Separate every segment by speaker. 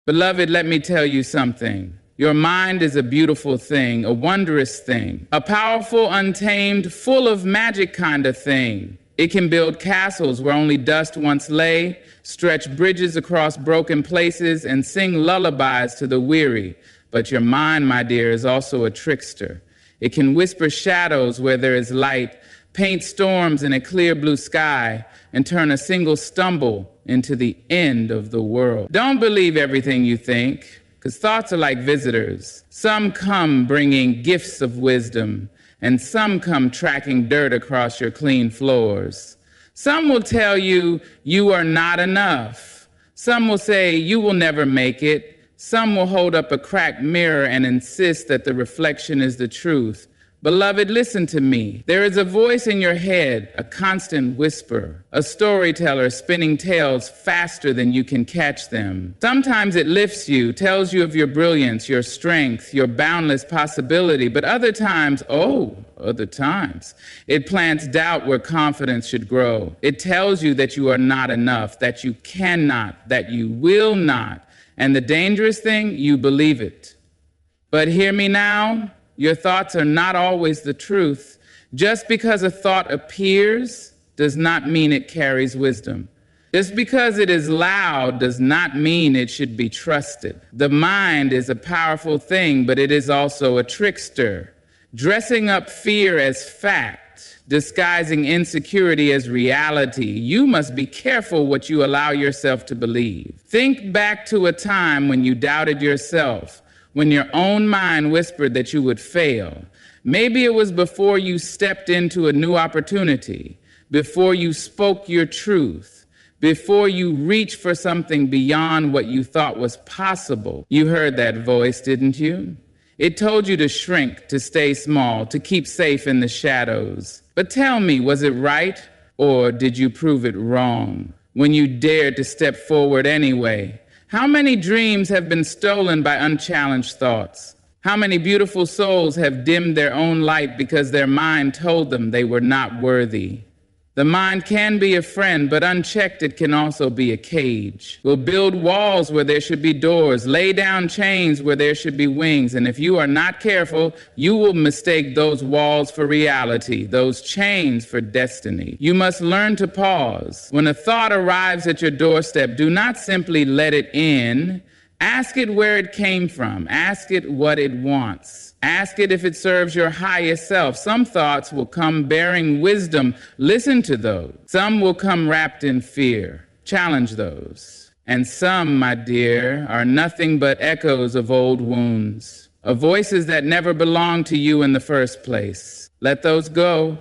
Speaker 1: Beloved, let me tell you something. Your mind is a beautiful thing, a wondrous thing, a powerful, untamed, full of magic kind of thing. It can build castles where only dust once lay, stretch bridges across broken places, and sing lullabies to the weary. But your mind, my dear, is also a trickster. It can whisper shadows where there is light, paint storms in a clear blue sky, and turn a single stumble into the end of the world. Don't believe everything you think, because thoughts are like visitors. Some come bringing gifts of wisdom, and some come tracking dirt across your clean floors. Some will tell you you are not enough. Some will say you will never make it. Some will hold up a cracked mirror and insist that the reflection is the truth. Beloved, listen to me. There is a voice in your head, a constant whisper, a storyteller spinning tales faster than you can catch them. Sometimes it lifts you, tells you of your brilliance, your strength, your boundless possibility, but other times, it plants doubt where confidence should grow. It tells you that you are not enough, that you cannot, that you will not, and the dangerous thing, you believe it. But hear me now. Your thoughts are not always the truth. Just because a thought appears does not mean it carries wisdom. Just because it is loud does not mean it should be trusted. The mind is a powerful thing, but it is also a trickster, dressing up fear as fact, disguising insecurity as reality. You must be careful what you allow yourself to believe. Think back to a time when you doubted yourself, when your own mind whispered that you would fail. Maybe it was before you stepped into a new opportunity, before you spoke your truth, before you reached for something beyond what you thought was possible. You heard that voice, didn't you? It told you to shrink, to stay small, to keep safe in the shadows. But tell me, was it right, or did you prove it wrong when you dared to step forward anyway? How many dreams have been stolen by unchallenged thoughts? How many beautiful souls have dimmed their own light because their mind told them they were not worthy? The mind can be a friend, but unchecked it can also be a cage. We'll build walls where there should be doors, lay down chains where there should be wings, and if you are not careful, you will mistake those walls for reality, those chains for destiny. You must learn to pause. When a thought arrives at your doorstep, do not simply let it in. Ask it where it came from. Ask it what it wants. Ask it if it serves your highest self. Some thoughts will come bearing wisdom. Listen to those. Some will come wrapped in fear. Challenge those. And some, my dear, are nothing but echoes of old wounds, of voices that never belonged to you in the first place. Let those go.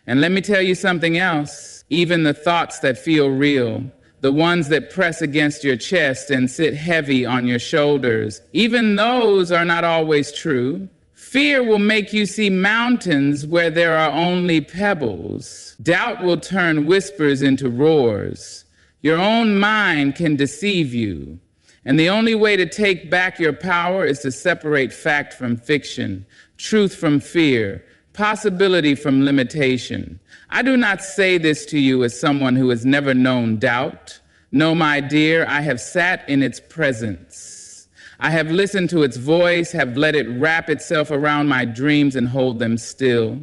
Speaker 1: And let me tell you something else. Even the thoughts that feel real, the ones that press against your chest and sit heavy on your shoulders, even those are not always true. Fear will make you see mountains where there are only pebbles. Doubt will turn whispers into roars. Your own mind can deceive you. And the only way to take back your power is to separate fact from fiction, truth from fear, possibility from limitation. I do not say this to you as someone who has never known doubt. No, my dear, I have sat in its presence. I have listened to its voice, have let it wrap itself around my dreams and hold them still.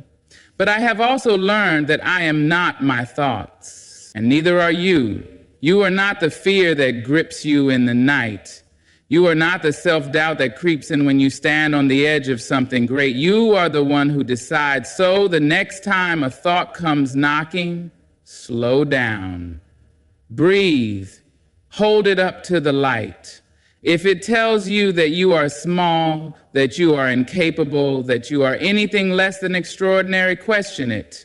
Speaker 1: But I have also learned that I am not my thoughts, and neither are you. You are not the fear that grips you in the night. You are not the self-doubt that creeps in when you stand on the edge of something great. You are the one who decides. So the next time a thought comes knocking, slow down. Breathe. Hold it up to the light. If it tells you that you are small, that you are incapable, that you are anything less than extraordinary, question it.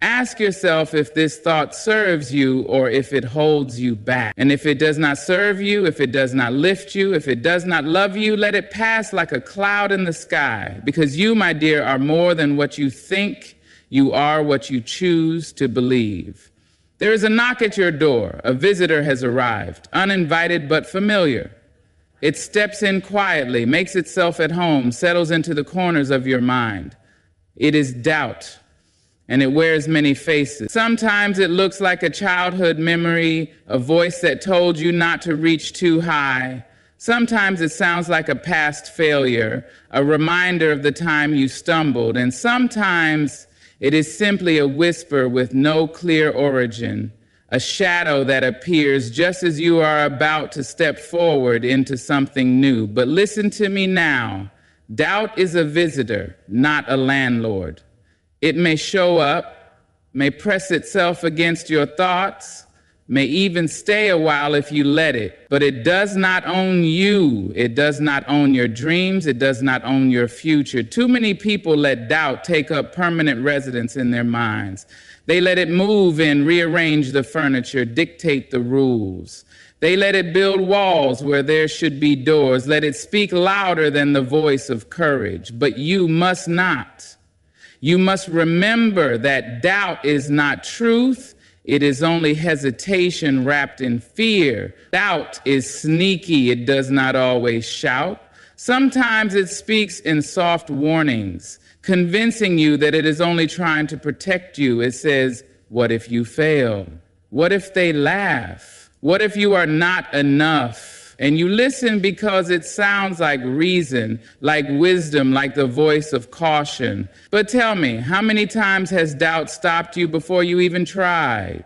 Speaker 1: Ask yourself if this thought serves you or if it holds you back. And if it does not serve you, if it does not lift you, if it does not love you, let it pass like a cloud in the sky. Because you, my dear, are more than what you think. You are what you choose to believe. There is a knock at your door. A visitor has arrived, uninvited but familiar. It steps in quietly, makes itself at home, settles into the corners of your mind. It is doubt, and it wears many faces. Sometimes it looks like a childhood memory, a voice that told you not to reach too high. Sometimes it sounds like a past failure, a reminder of the time you stumbled, and sometimes it is simply a whisper with no clear origin, a shadow that appears just as you are about to step forward into something new. But listen to me now. Doubt is a visitor, not a landlord. It may show up, may press itself against your thoughts, may even stay a while if you let it, but it does not own you. It does not own your dreams. It does not own your future. Too many people let doubt take up permanent residence in their minds. They let it move in, rearrange the furniture, dictate the rules. They let it build walls where there should be doors. Let it speak louder than the voice of courage. But you must not. You must remember that doubt is not truth. It is only hesitation wrapped in fear. Doubt is sneaky. It does not always shout. Sometimes it speaks in soft warnings, convincing you that it is only trying to protect you. It says, what if you fail? What if they laugh? What if you are not enough? And you listen because it sounds like reason, like wisdom, like the voice of caution. But tell me, how many times has doubt stopped you before you even tried?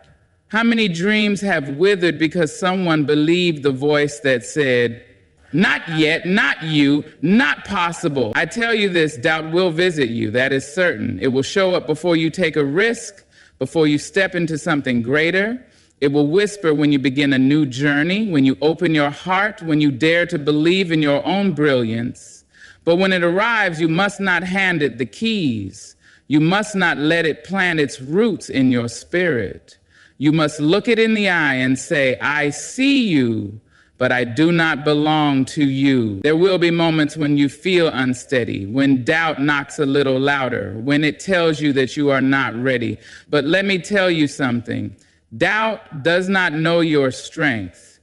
Speaker 1: How many dreams have withered because someone believed the voice that said, not yet, not you, not possible? I tell you this, doubt will visit you, that is certain. It will show up before you take a risk, before you step into something greater. It will whisper when you begin a new journey, when you open your heart, when you dare to believe in your own brilliance. But when it arrives, you must not hand it the keys. You must not let it plant its roots in your spirit. You must look it in the eye and say, I see you, but I do not belong to you. There will be moments when you feel unsteady, when doubt knocks a little louder, when it tells you that you are not ready. But let me tell you something. Doubt does not know your strength.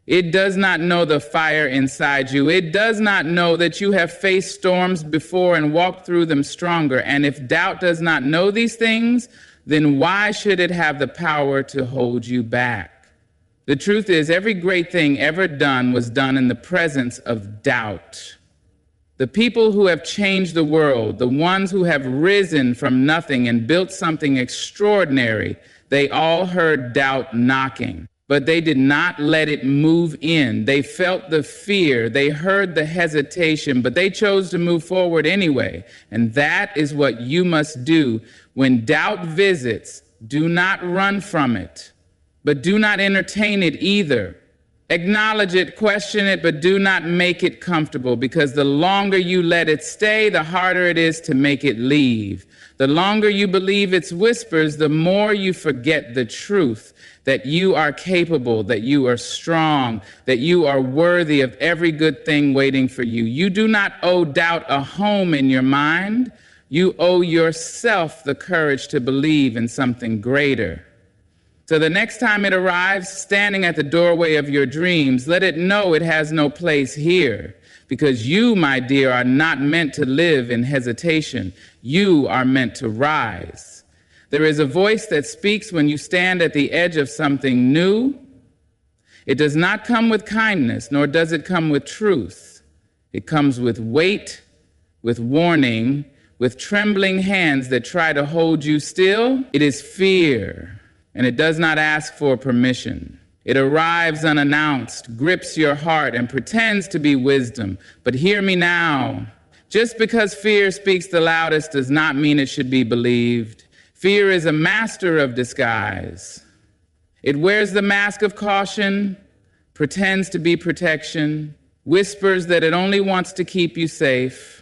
Speaker 1: It does not know the fire inside you. It does not know that you have faced storms before and walked through them stronger. And if doubt does not know these things, then why should it have the power to hold you back? The truth is, every great thing ever done was done in the presence of doubt. The people who have changed the world, the ones who have risen from nothing and built something extraordinary, they all heard doubt knocking, but they did not let it move in. They felt the fear, they heard the hesitation, but they chose to move forward anyway. And that is what you must do. When doubt visits, do not run from it, but do not entertain it either. Acknowledge it, question it, but do not make it comfortable, because the longer you let it stay, the harder it is to make it leave. The longer you believe its whispers, the more you forget the truth, that you are capable, that you are strong, that you are worthy of every good thing waiting for you. You do not owe doubt a home in your mind. You owe yourself the courage to believe in something greater. So the next time it arrives, standing at the doorway of your dreams, let it know it has no place here. Because you, my dear, are not meant to live in hesitation. You are meant to rise. There is a voice that speaks when you stand at the edge of something new. It does not come with kindness, nor does it come with truth. It comes with weight, with warning, with trembling hands that try to hold you still. It is fear. And it does not ask for permission. It arrives unannounced, grips your heart, and pretends to be wisdom. But hear me now. Just because fear speaks the loudest does not mean it should be believed. Fear is a master of disguise. It wears the mask of caution, pretends to be protection, whispers that it only wants to keep you safe.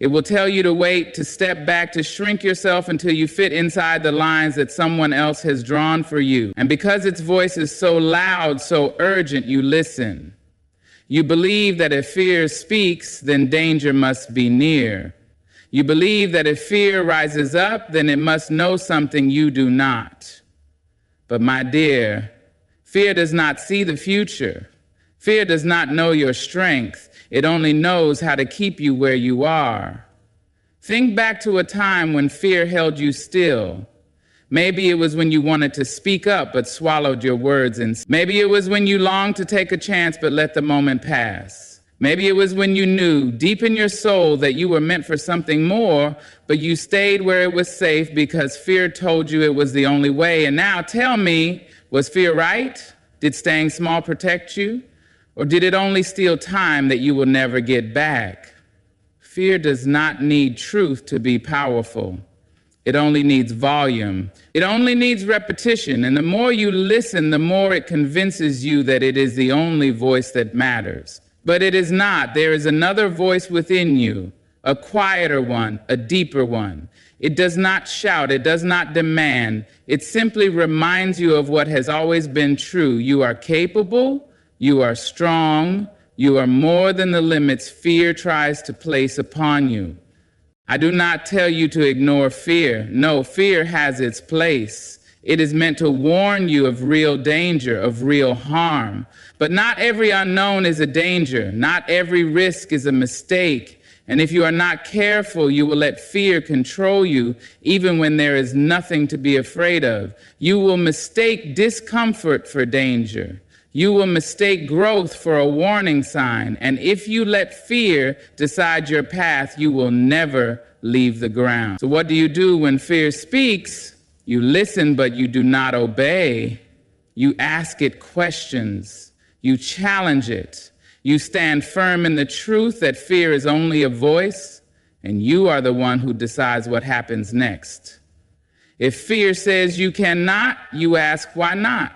Speaker 1: It will tell you to wait, to step back, to shrink yourself until you fit inside the lines that someone else has drawn for you. And because its voice is so loud, so urgent, you listen. You believe that if fear speaks, then danger must be near. You believe that if fear rises up, then it must know something you do not. But my dear, fear does not see the future. Fear does not know your strength. It only knows how to keep you where you are. Think back to a time when fear held you still. Maybe it was when you wanted to speak up but swallowed your words. And maybe it was when you longed to take a chance but let the moment pass. Maybe it was when you knew deep in your soul that you were meant for something more, but you stayed where it was safe because fear told you it was the only way. And now tell me, was fear right? Did staying small protect you? Or did it only steal time that you will never get back? Fear does not need truth to be powerful. It only needs volume. It only needs repetition. And the more you listen, the more it convinces you that it is the only voice that matters. But it is not. There is another voice within you, a quieter one, a deeper one. It does not shout. It does not demand. It simply reminds you of what has always been true. You are capable. You are strong. You are more than the limits fear tries to place upon you. I do not tell you to ignore fear. No, fear has its place. It is meant to warn you of real danger, of real harm. But not every unknown is a danger. Not every risk is a mistake. And if you are not careful, you will let fear control you, even when there is nothing to be afraid of. You will mistake discomfort for danger. You will mistake growth for a warning sign. And if you let fear decide your path, you will never leave the ground. So what do you do when fear speaks? You listen, but you do not obey. You ask it questions. You challenge it. You stand firm in the truth that fear is only a voice, and you are the one who decides what happens next. If fear says you cannot, you ask why not.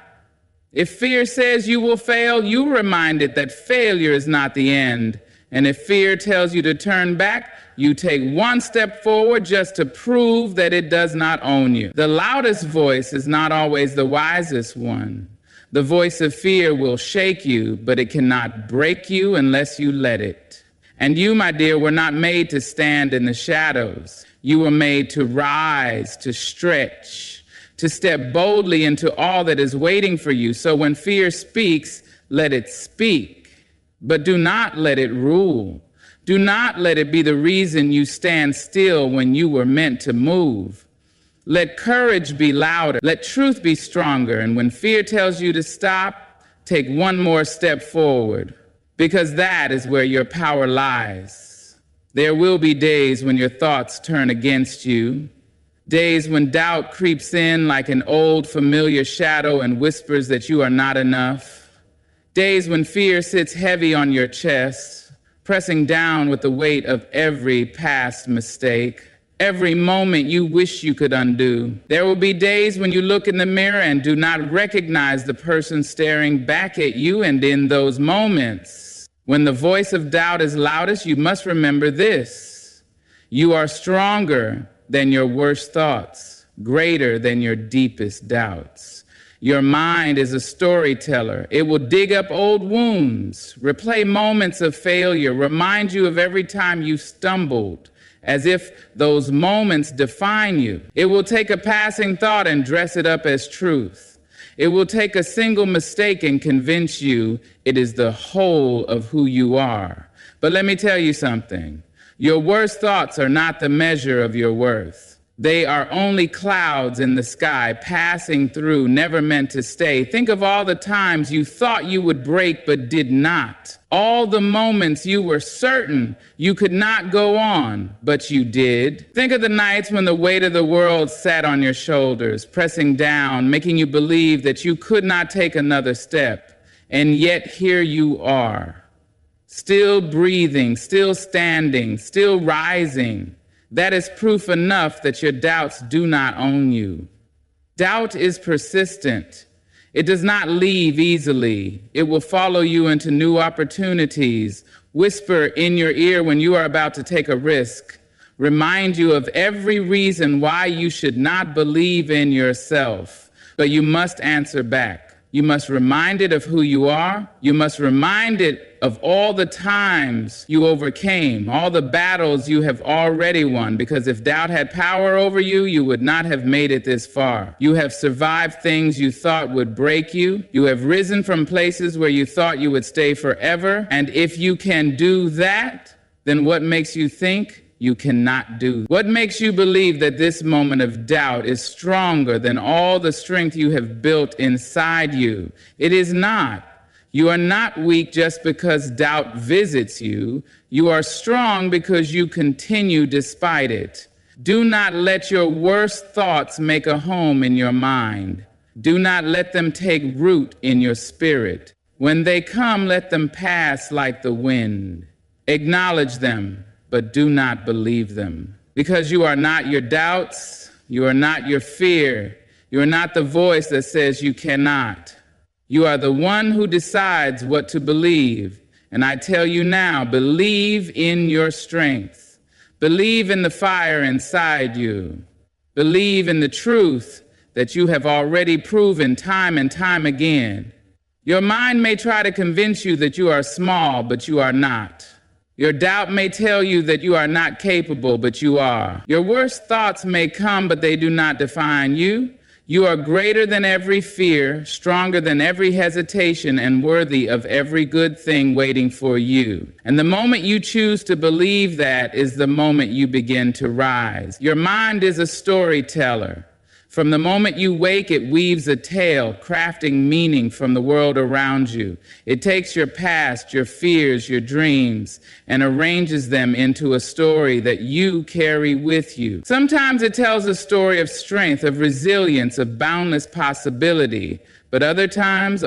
Speaker 1: If fear says you will fail, you remind it that failure is not the end. And if fear tells you to turn back, you take one step forward just to prove that it does not own you. The loudest voice is not always the wisest one. The voice of fear will shake you, but it cannot break you unless you let it. And you, my dear, were not made to stand in the shadows. You were made to rise, to stretch, to step boldly into all that is waiting for you. So when fear speaks, let it speak, but do not let it rule. Do not let it be the reason you stand still when you were meant to move. Let courage be louder. Let truth be stronger. And when fear tells you to stop, take one more step forward, because that is where your power lies. There will be days when your thoughts turn against you, days when doubt creeps in like an old familiar shadow and whispers that you are not enough, days when fear sits heavy on your chest, pressing down with the weight of every past mistake, every moment you wish you could undo. There will be days when you look in the mirror and do not recognize the person staring back at you, and in those moments, when the voice of doubt is loudest, you must remember this: you are stronger than your worst thoughts, greater than your deepest doubts. Your mind is a storyteller. It will dig up old wounds, replay moments of failure, remind you of every time you stumbled, as if those moments define you. It will take a passing thought and dress it up as truth. It will take a single mistake and convince you it is the whole of who you are. But let me tell you something. Your worst thoughts are not the measure of your worth. They are only clouds in the sky, passing through, never meant to stay. Think of all the times you thought you would break but did not. All the moments you were certain you could not go on, but you did. Think of the nights when the weight of the world sat on your shoulders, pressing down, making you believe that you could not take another step. And yet here you are, still breathing, still standing, still rising. That is proof enough that your doubts do not own you. Doubt is persistent. It does not leave easily. It will follow you into new opportunities, whisper in your ear when you are about to take a risk, remind you of every reason why you should not believe in yourself. But you must answer back. You must remind it of who you are. You must remind it of all the times you overcame, all the battles you have already won, because if doubt had power over you, you would not have made it this far. You have survived things you thought would break you. You have risen from places where you thought you would stay forever. And if you can do that, then what makes you think you cannot do. What makes you believe that this moment of doubt is stronger than all the strength you have built inside you? It is not. You are not weak just because doubt visits you. You are strong because you continue despite it. Do not let your worst thoughts make a home in your mind. Do not let them take root in your spirit. When they come, let them pass like the wind. Acknowledge them, but do not believe them. Because you are not your doubts, you are not your fear, you are not the voice that says you cannot. You are the one who decides what to believe. And I tell you now, believe in your strength. Believe in the fire inside you. Believe in the truth that you have already proven time and time again. Your mind may try to convince you that you are small, but you are not. Your doubt may tell you that you are not capable, but you are. Your worst thoughts may come, but they do not define you. You are greater than every fear, stronger than every hesitation, and worthy of every good thing waiting for you. And the moment you choose to believe that is the moment you begin to rise. Your mind is a storyteller. From the moment you wake, it weaves a tale, crafting meaning from the world around you. It takes your past, your fears, your dreams, and arranges them into a story that you carry with you. Sometimes it tells a story of strength, of resilience, of boundless possibility. But other times,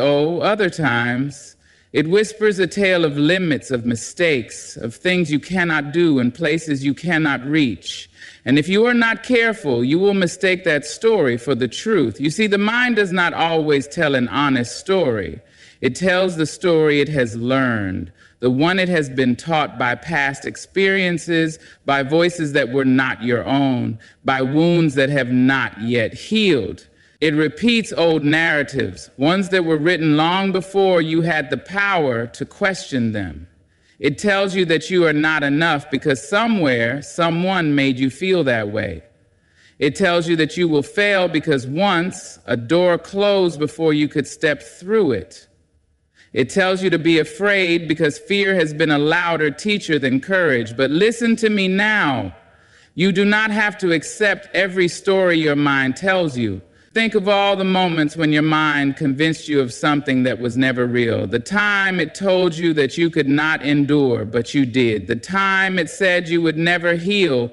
Speaker 1: it whispers a tale of limits, of mistakes, of things you cannot do and places you cannot reach. And if you are not careful, you will mistake that story for the truth. You see, the mind does not always tell an honest story. It tells the story it has learned, the one it has been taught by past experiences, by voices that were not your own, by wounds that have not yet healed. It repeats old narratives, ones that were written long before you had the power to question them. It tells you that you are not enough because somewhere, someone made you feel that way. It tells you that you will fail because once a door closed before you could step through it. It tells you to be afraid because fear has been a louder teacher than courage. But listen to me now. You do not have to accept every story your mind tells you. Think of all the moments when your mind convinced you of something that was never real. The time it told you that you could not endure, but you did. The time it said you would never heal,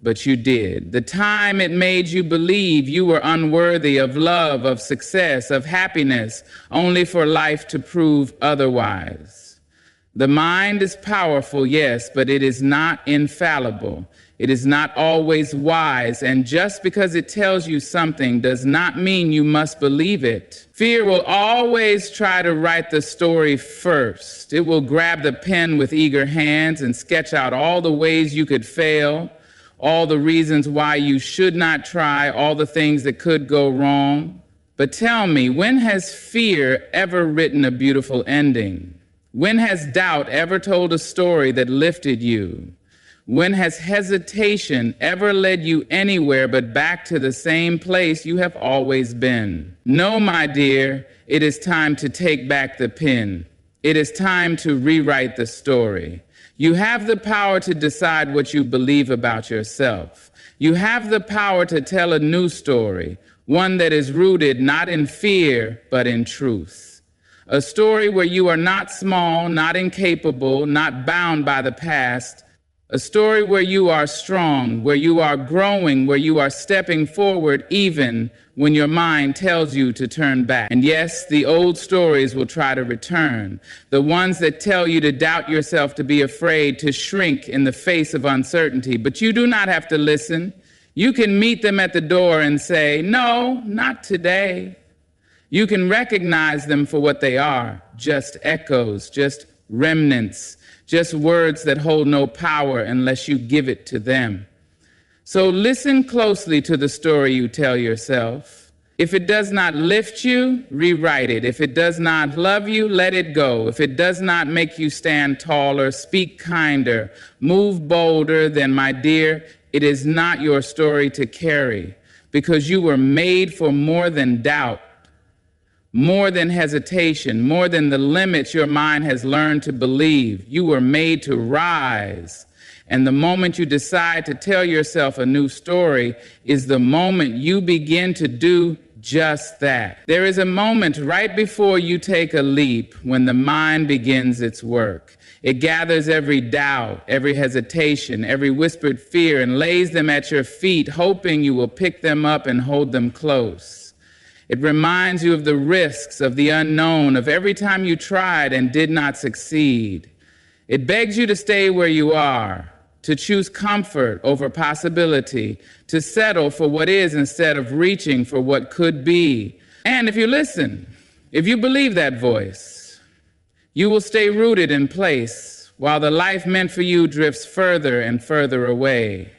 Speaker 1: but you did. The time it made you believe you were unworthy of love, of success, of happiness, only for life to prove otherwise. The mind is powerful, yes, but it is not infallible. It is not always wise, and just because it tells you something does not mean you must believe it. Fear will always try to write the story first. It will grab the pen with eager hands and sketch out all the ways you could fail, all the reasons why you should not try, all the things that could go wrong. But tell me, when has fear ever written a beautiful ending? When has doubt ever told a story that lifted you? When has hesitation ever led you anywhere but back to the same place you have always been? No, my dear, it is time to take back the pen. It is time to rewrite the story. You have the power to decide what you believe about yourself. You have the power to tell a new story, one that is rooted not in fear, but in truth. A story where you are not small, not incapable, not bound by the past. A story where you are strong, where you are growing, where you are stepping forward even when your mind tells you to turn back. And yes, the old stories will try to return. The ones that tell you to doubt yourself, to be afraid, to shrink in the face of uncertainty. But you do not have to listen. You can meet them at the door and say, no, not today. You can recognize them for what they are, just echoes, just remnants, just words that hold no power unless you give it to them. So listen closely to the story you tell yourself. If it does not lift you, rewrite it. If it does not love you, let it go. If it does not make you stand taller, speak kinder, move bolder, then, my dear, it is not your story to carry, because you were made for more than doubt, more than hesitation, more than the limits your mind has learned to believe. You were made to rise. And the moment you decide to tell yourself a new story is the moment you begin to do just that. There is a moment right before you take a leap when the mind begins its work. It gathers every doubt, every hesitation, every whispered fear, and lays them at your feet, hoping you will pick them up and hold them close. It reminds you of the risks, of the unknown, of every time you tried and did not succeed. It begs you to stay where you are, to choose comfort over possibility, to settle for what is instead of reaching for what could be. And if you listen, if you believe that voice, you will stay rooted in place while the life meant for you drifts further and further away.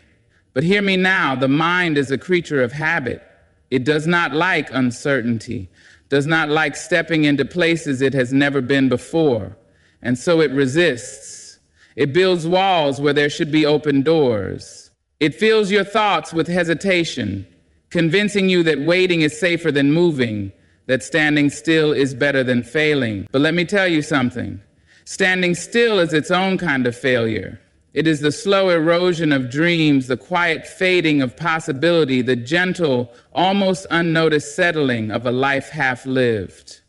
Speaker 1: But hear me now, the mind is a creature of habit. It does not like uncertainty, does not like stepping into places it has never been before, and so it resists. It builds walls where there should be open doors. It fills your thoughts with hesitation, convincing you that waiting is safer than moving, that standing still is better than failing. But let me tell you something. Standing still is its own kind of failure. It is the slow erosion of dreams, the quiet fading of possibility, the gentle, almost unnoticed settling of a life half lived.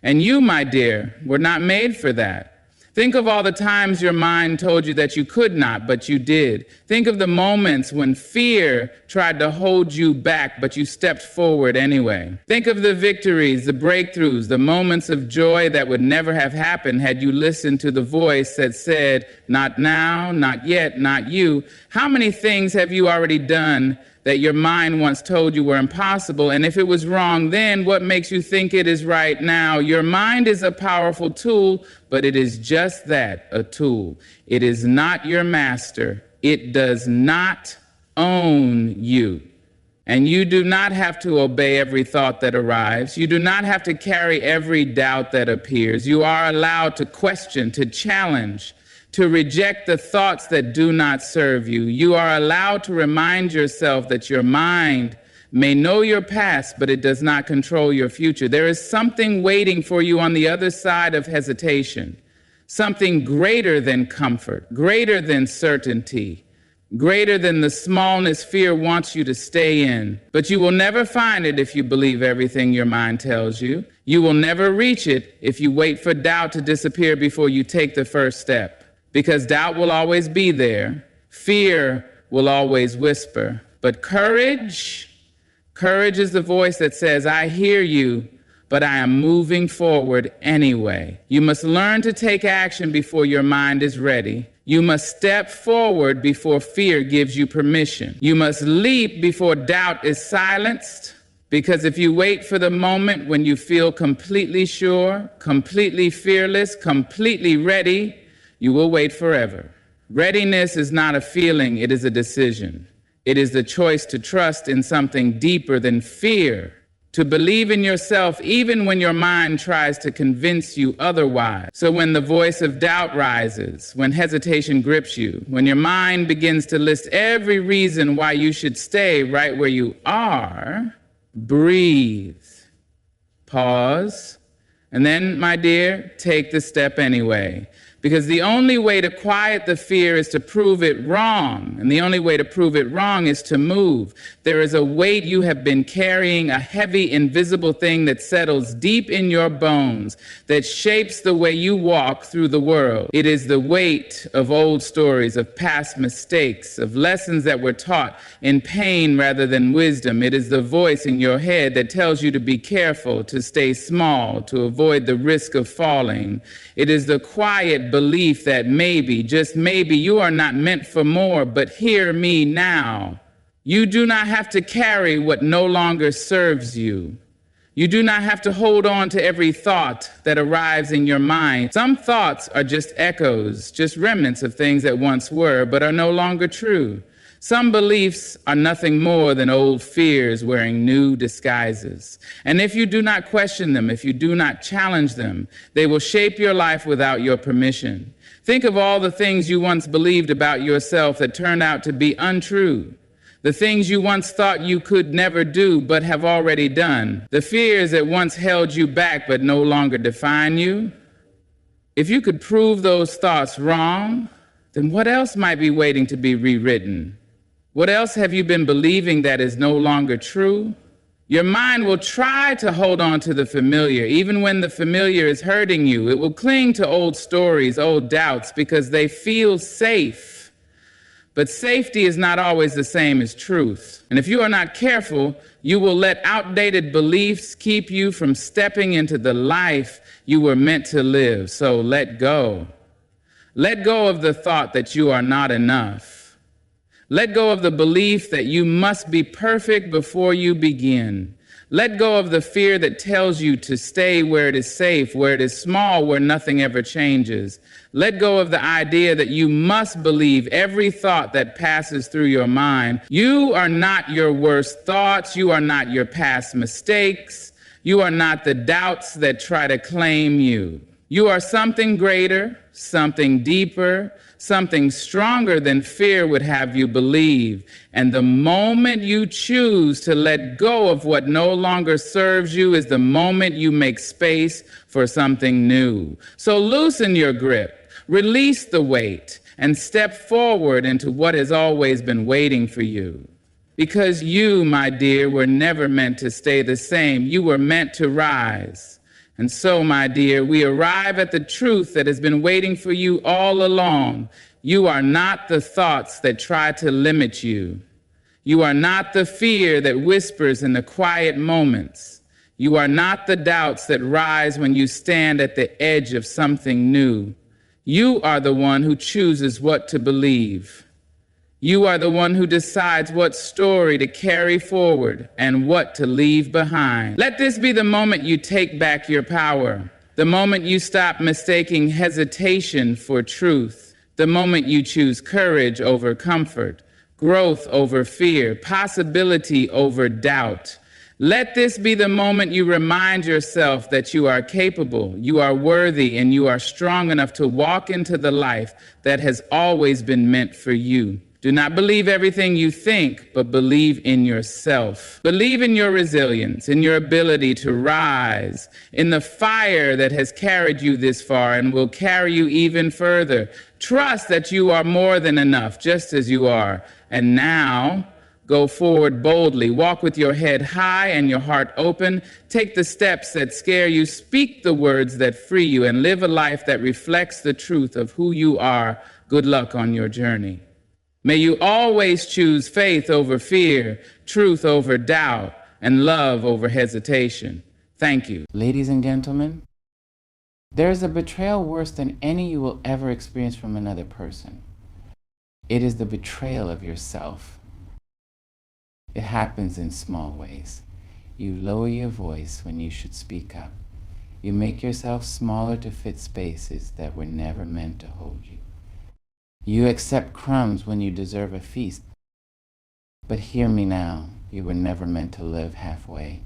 Speaker 1: And you, my dear, were not made for that. Think of all the times your mind told you that you could not, but you did. Think of the moments when fear tried to hold you back, but you stepped forward anyway. Think of the victories, the breakthroughs, the moments of joy that would never have happened had you listened to the voice that said, not now, not yet, not you. How many things have you already done that your mind once told you were impossible? And if it was wrong then, what makes you think it is right now? Your mind is a powerful tool, but it is just that, a tool. It is not your master. It does not own you. And you do not have to obey every thought that arrives. You do not have to carry every doubt that appears. You are allowed to question, to challenge, to reject the thoughts that do not serve you. You are allowed to remind yourself that your mind may know your past, but it does not control your future. There is something waiting for you on the other side of hesitation, something greater than comfort, greater than certainty, greater than the smallness fear wants you to stay in. But you will never find it if you believe everything your mind tells you. You will never reach it if you wait for doubt to disappear before you take the first step. Because doubt will always be there. Fear will always whisper. But courage is the voice that says, I hear you, but I am moving forward anyway. You must learn to take action before your mind is ready. You must step forward before fear gives you permission. You must leap before doubt is silenced. Because if you wait for the moment when you feel completely sure, completely fearless, completely ready, you will wait forever. Readiness is not a feeling, it is a decision. It is the choice to trust in something deeper than fear, to believe in yourself even when your mind tries to convince you otherwise. So when the voice of doubt rises, when hesitation grips you, when your mind begins to list every reason why you should stay right where you are, breathe, pause, and then, my dear, take the step anyway. Because the only way to quiet the fear is to prove it wrong. And the only way to prove it wrong is to move. There is a weight you have been carrying, a heavy, invisible thing that settles deep in your bones, that shapes the way you walk through the world. It is the weight of old stories, of past mistakes, of lessons that were taught in pain rather than wisdom. It is the voice in your head that tells you to be careful, to stay small, to avoid the risk of falling. It is the quiet belief that maybe, just maybe, you are not meant for more, but hear me now. You do not have to carry what no longer serves you. You do not have to hold on to every thought that arrives in your mind. Some thoughts are just echoes, just remnants of things that once were, but are no longer true. Some beliefs are nothing more than old fears wearing new disguises. And if you do not question them, if you do not challenge them, they will shape your life without your permission. Think of all the things you once believed about yourself that turned out to be untrue. The things you once thought you could never do but have already done. The fears that once held you back but no longer define you. If you could prove those thoughts wrong, then what else might be waiting to be rewritten? What else have you been believing that is no longer true? Your mind will try to hold on to the familiar, even when the familiar is hurting you. It will cling to old stories, old doubts, because they feel safe. But safety is not always the same as truth. And if you are not careful, you will let outdated beliefs keep you from stepping into the life you were meant to live. So let go. Let go of the thought that you are not enough. Let go of the belief that you must be perfect before you begin. Let go of the fear that tells you to stay where it is safe, where it is small, where nothing ever changes. Let go of the idea that you must believe every thought that passes through your mind. You are not your worst thoughts. You are not your past mistakes. You are not the doubts that try to claim you. You are something greater, something deeper, something stronger than fear would have you believe. And the moment you choose to let go of what no longer serves you is the moment you make space for something new. So loosen your grip, release the weight, and step forward into what has always been waiting for you. Because you, my dear, were never meant to stay the same. You were meant to rise. And so, my dear, we arrive at the truth that has been waiting for you all along. You are not the thoughts that try to limit you. You are not the fear that whispers in the quiet moments. You are not the doubts that rise when you stand at the edge of something new. You are the one who chooses what to believe. You are the one who decides what story to carry forward and what to leave behind. Let this be the moment you take back your power, the moment you stop mistaking hesitation for truth, the moment you choose courage over comfort, growth over fear, possibility over doubt. Let this be the moment you remind yourself that you are capable, you are worthy, and you are strong enough to walk into the life that has always been meant for you. Do not believe everything you think, but believe in yourself. Believe in your resilience, in your ability to rise, in the fire that has carried you this far and will carry you even further. Trust that you are more than enough, just as you are. And now, go forward boldly. Walk with your head high and your heart open. Take the steps that scare you. Speak the words that free you, and live a life that reflects the truth of who you are. Good luck on your journey. May you always choose faith over fear, truth over doubt, and love over hesitation. Thank you.
Speaker 2: Ladies and gentlemen, there is a betrayal worse than any you will ever experience from another person. It is the betrayal of yourself. It happens in small ways. You lower your voice when you should speak up. You make yourself smaller to fit spaces that were never meant to hold you. You accept crumbs when you deserve a feast. But hear me now, you were never meant to live halfway.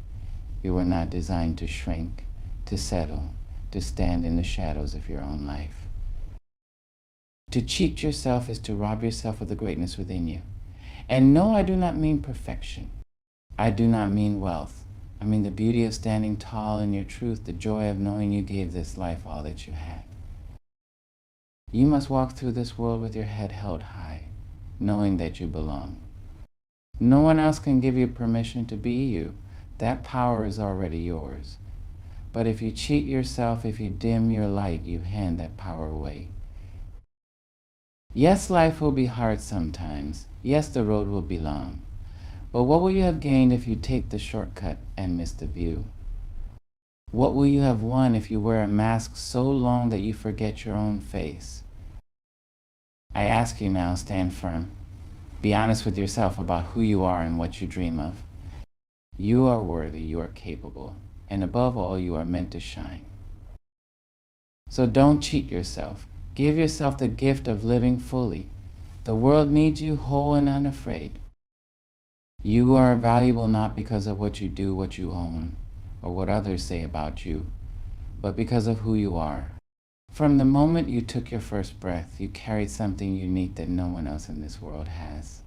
Speaker 2: You were not designed to shrink, to settle, to stand in the shadows of your own life. To cheat yourself is to rob yourself of the greatness within you. And no, I do not mean perfection. I do not mean wealth. I mean the beauty of standing tall in your truth, the joy of knowing you gave this life all that you had. You must walk through this world with your head held high, knowing that you belong. No one else can give you permission to be you. That power is already yours. But if you cheat yourself, if you dim your light, you hand that power away. Yes, life will be hard sometimes. Yes, the road will be long. But what will you have gained if you take the shortcut and miss the view? What will you have won if you wear a mask so long that you forget your own face? I ask you now, stand firm. Be honest with yourself about who you are and what you dream of. You are worthy, you are capable, and above all, you are meant to shine. So don't cheat yourself. Give yourself the gift of living fully. The world needs you whole and unafraid. You are valuable not because of what you do, what you own, or what others say about you, but because of who you are. From the moment you took your first breath, you carried something unique that no one else in this world has.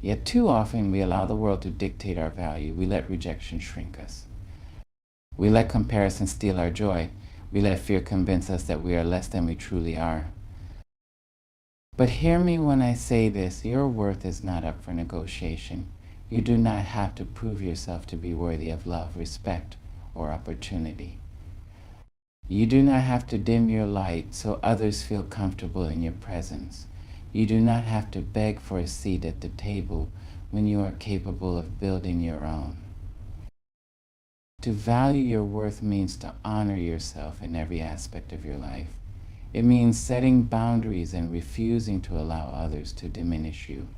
Speaker 2: Yet too often we allow the world to dictate our value. We let rejection shrink us. We let comparison steal our joy. We let fear convince us that we are less than we truly are. But hear me when I say this, your worth is not up for negotiation. You do not have to prove yourself to be worthy of love, respect, or opportunity. You do not have to dim your light so others feel comfortable in your presence. You do not have to beg for a seat at the table when you are capable of building your own. To value your worth means to honor yourself in every aspect of your life. It means setting boundaries and refusing to allow others to diminish you.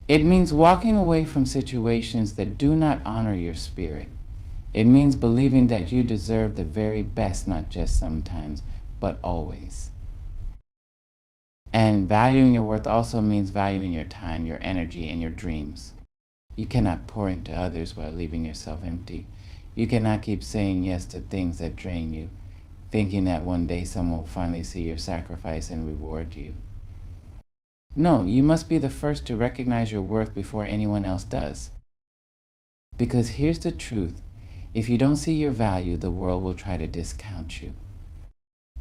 Speaker 2: It means walking away from situations that do not honor your spirit. It means believing that you deserve the very best, not just sometimes, but always. And valuing your worth also means valuing your time, your energy, and your dreams. You cannot pour into others while leaving yourself empty. You cannot keep saying yes to things that drain you, thinking that one day someone will finally see your sacrifice and reward you. No, you must be the first to recognize your worth before anyone else does. Because here's the truth. If you don't see your value, the world will try to discount you.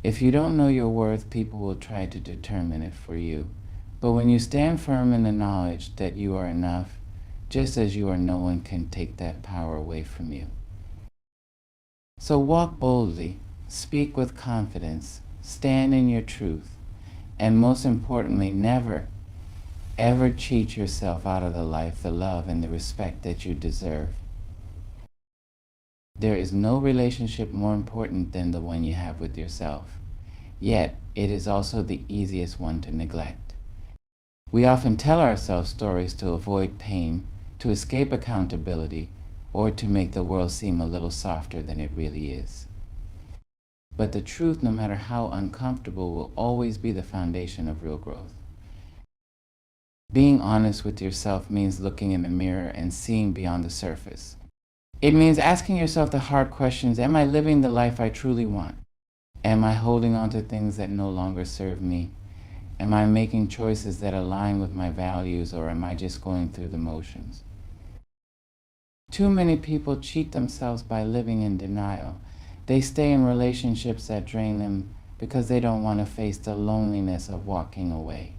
Speaker 2: If you don't know your worth, people will try to determine it for you. But when you stand firm in the knowledge that you are enough, just as you are, no one can take that power away from you. So walk boldly, speak with confidence, stand in your truth, and most importantly, never, ever cheat yourself out of the life, the love, and the respect that you deserve. There is no relationship more important than the one you have with yourself. Yet, it is also the easiest one to neglect. We often tell ourselves stories to avoid pain, to escape accountability, or to make the world seem a little softer than it really is. But the truth, no matter how uncomfortable, will always be the foundation of real growth. Being honest with yourself means looking in the mirror and seeing beyond the surface. It means asking yourself the hard questions. Am I living the life I truly want? Am I holding on to things that no longer serve me? Am I making choices that align with my values, or am I just going through the motions? Too many people cheat themselves by living in denial. They stay in relationships that drain them because they don't want to face the loneliness of walking away.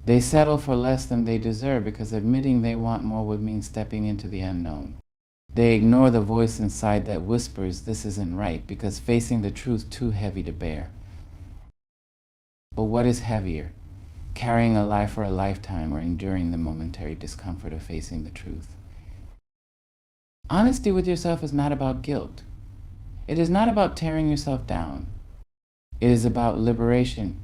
Speaker 2: They settle for less than they deserve because admitting they want more would mean stepping into the unknown. They ignore the voice inside that whispers this isn't right because facing the truth is too heavy to bear. But what is heavier? Carrying a lie for a lifetime or enduring the momentary discomfort of facing the truth? Honesty with yourself is not about guilt. It is not about tearing yourself down. It is about liberation.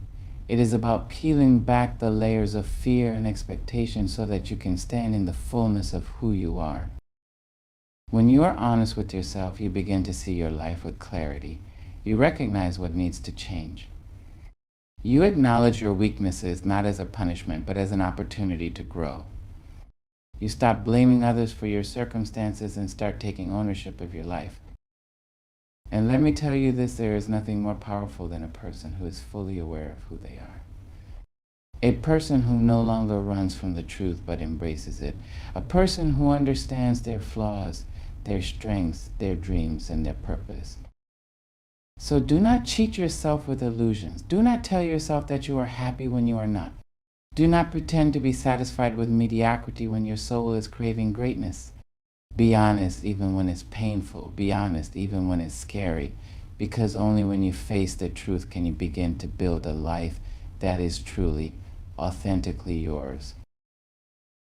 Speaker 2: It is about peeling back the layers of fear and expectation so that you can stand in the fullness of who you are. When you are honest with yourself, you begin to see your life with clarity. You recognize what needs to change. You acknowledge your weaknesses not as a punishment, but as an opportunity to grow. You stop blaming others for your circumstances and start taking ownership of your life. And let me tell you this, there is nothing more powerful than a person who is fully aware of who they are. A person who no longer runs from the truth but embraces it. A person who understands their flaws, their strengths, their dreams, and their purpose. So do not cheat yourself with illusions. Do not tell yourself that you are happy when you are not. Do not pretend to be satisfied with mediocrity when your soul is craving greatness. Be honest even when it's painful. Be honest even when it's scary. Because only when you face the truth can you begin to build a life that is truly, authentically yours.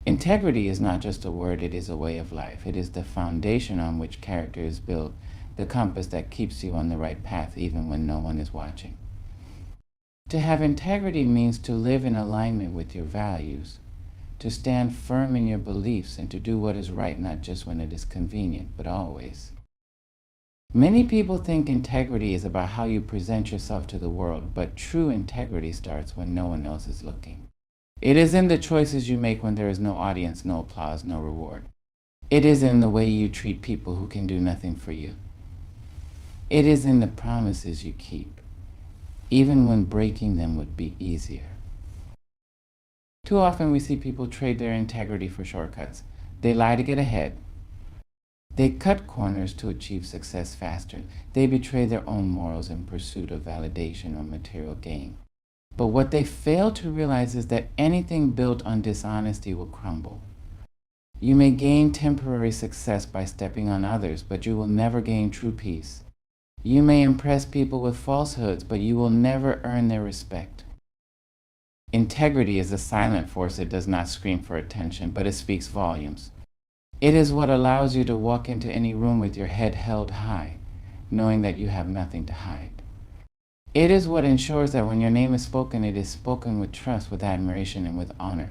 Speaker 2: Integrity is not just a word, it is a way of life. It is the foundation on which character is built, the compass that keeps you on the right path even when no one is watching. To have integrity means to live in alignment with your values, to stand firm in your beliefs, and to do what is right not just when it is convenient, but always. Many people think integrity is about how you present yourself to the world, but true integrity starts when no one else is looking. It is in the choices you make when there is no audience, no applause, no reward. It is in the way you treat people who can do nothing for you. It is in the promises you keep, even when breaking them would be easier. Too often we see people trade their integrity for shortcuts. They lie to get ahead. They cut corners to achieve success faster. They betray their own morals in pursuit of validation or material gain. But what they fail to realize is that anything built on dishonesty will crumble. You may gain temporary success by stepping on others, but you will never gain true peace. You may impress people with falsehoods, but you will never earn their respect. Integrity is a silent force. It does not scream for attention, but it speaks volumes. It is what allows you to walk into any room with your head held high, knowing that you have nothing to hide. It is what ensures that when your name is spoken, it is spoken with trust, with admiration, and with honor.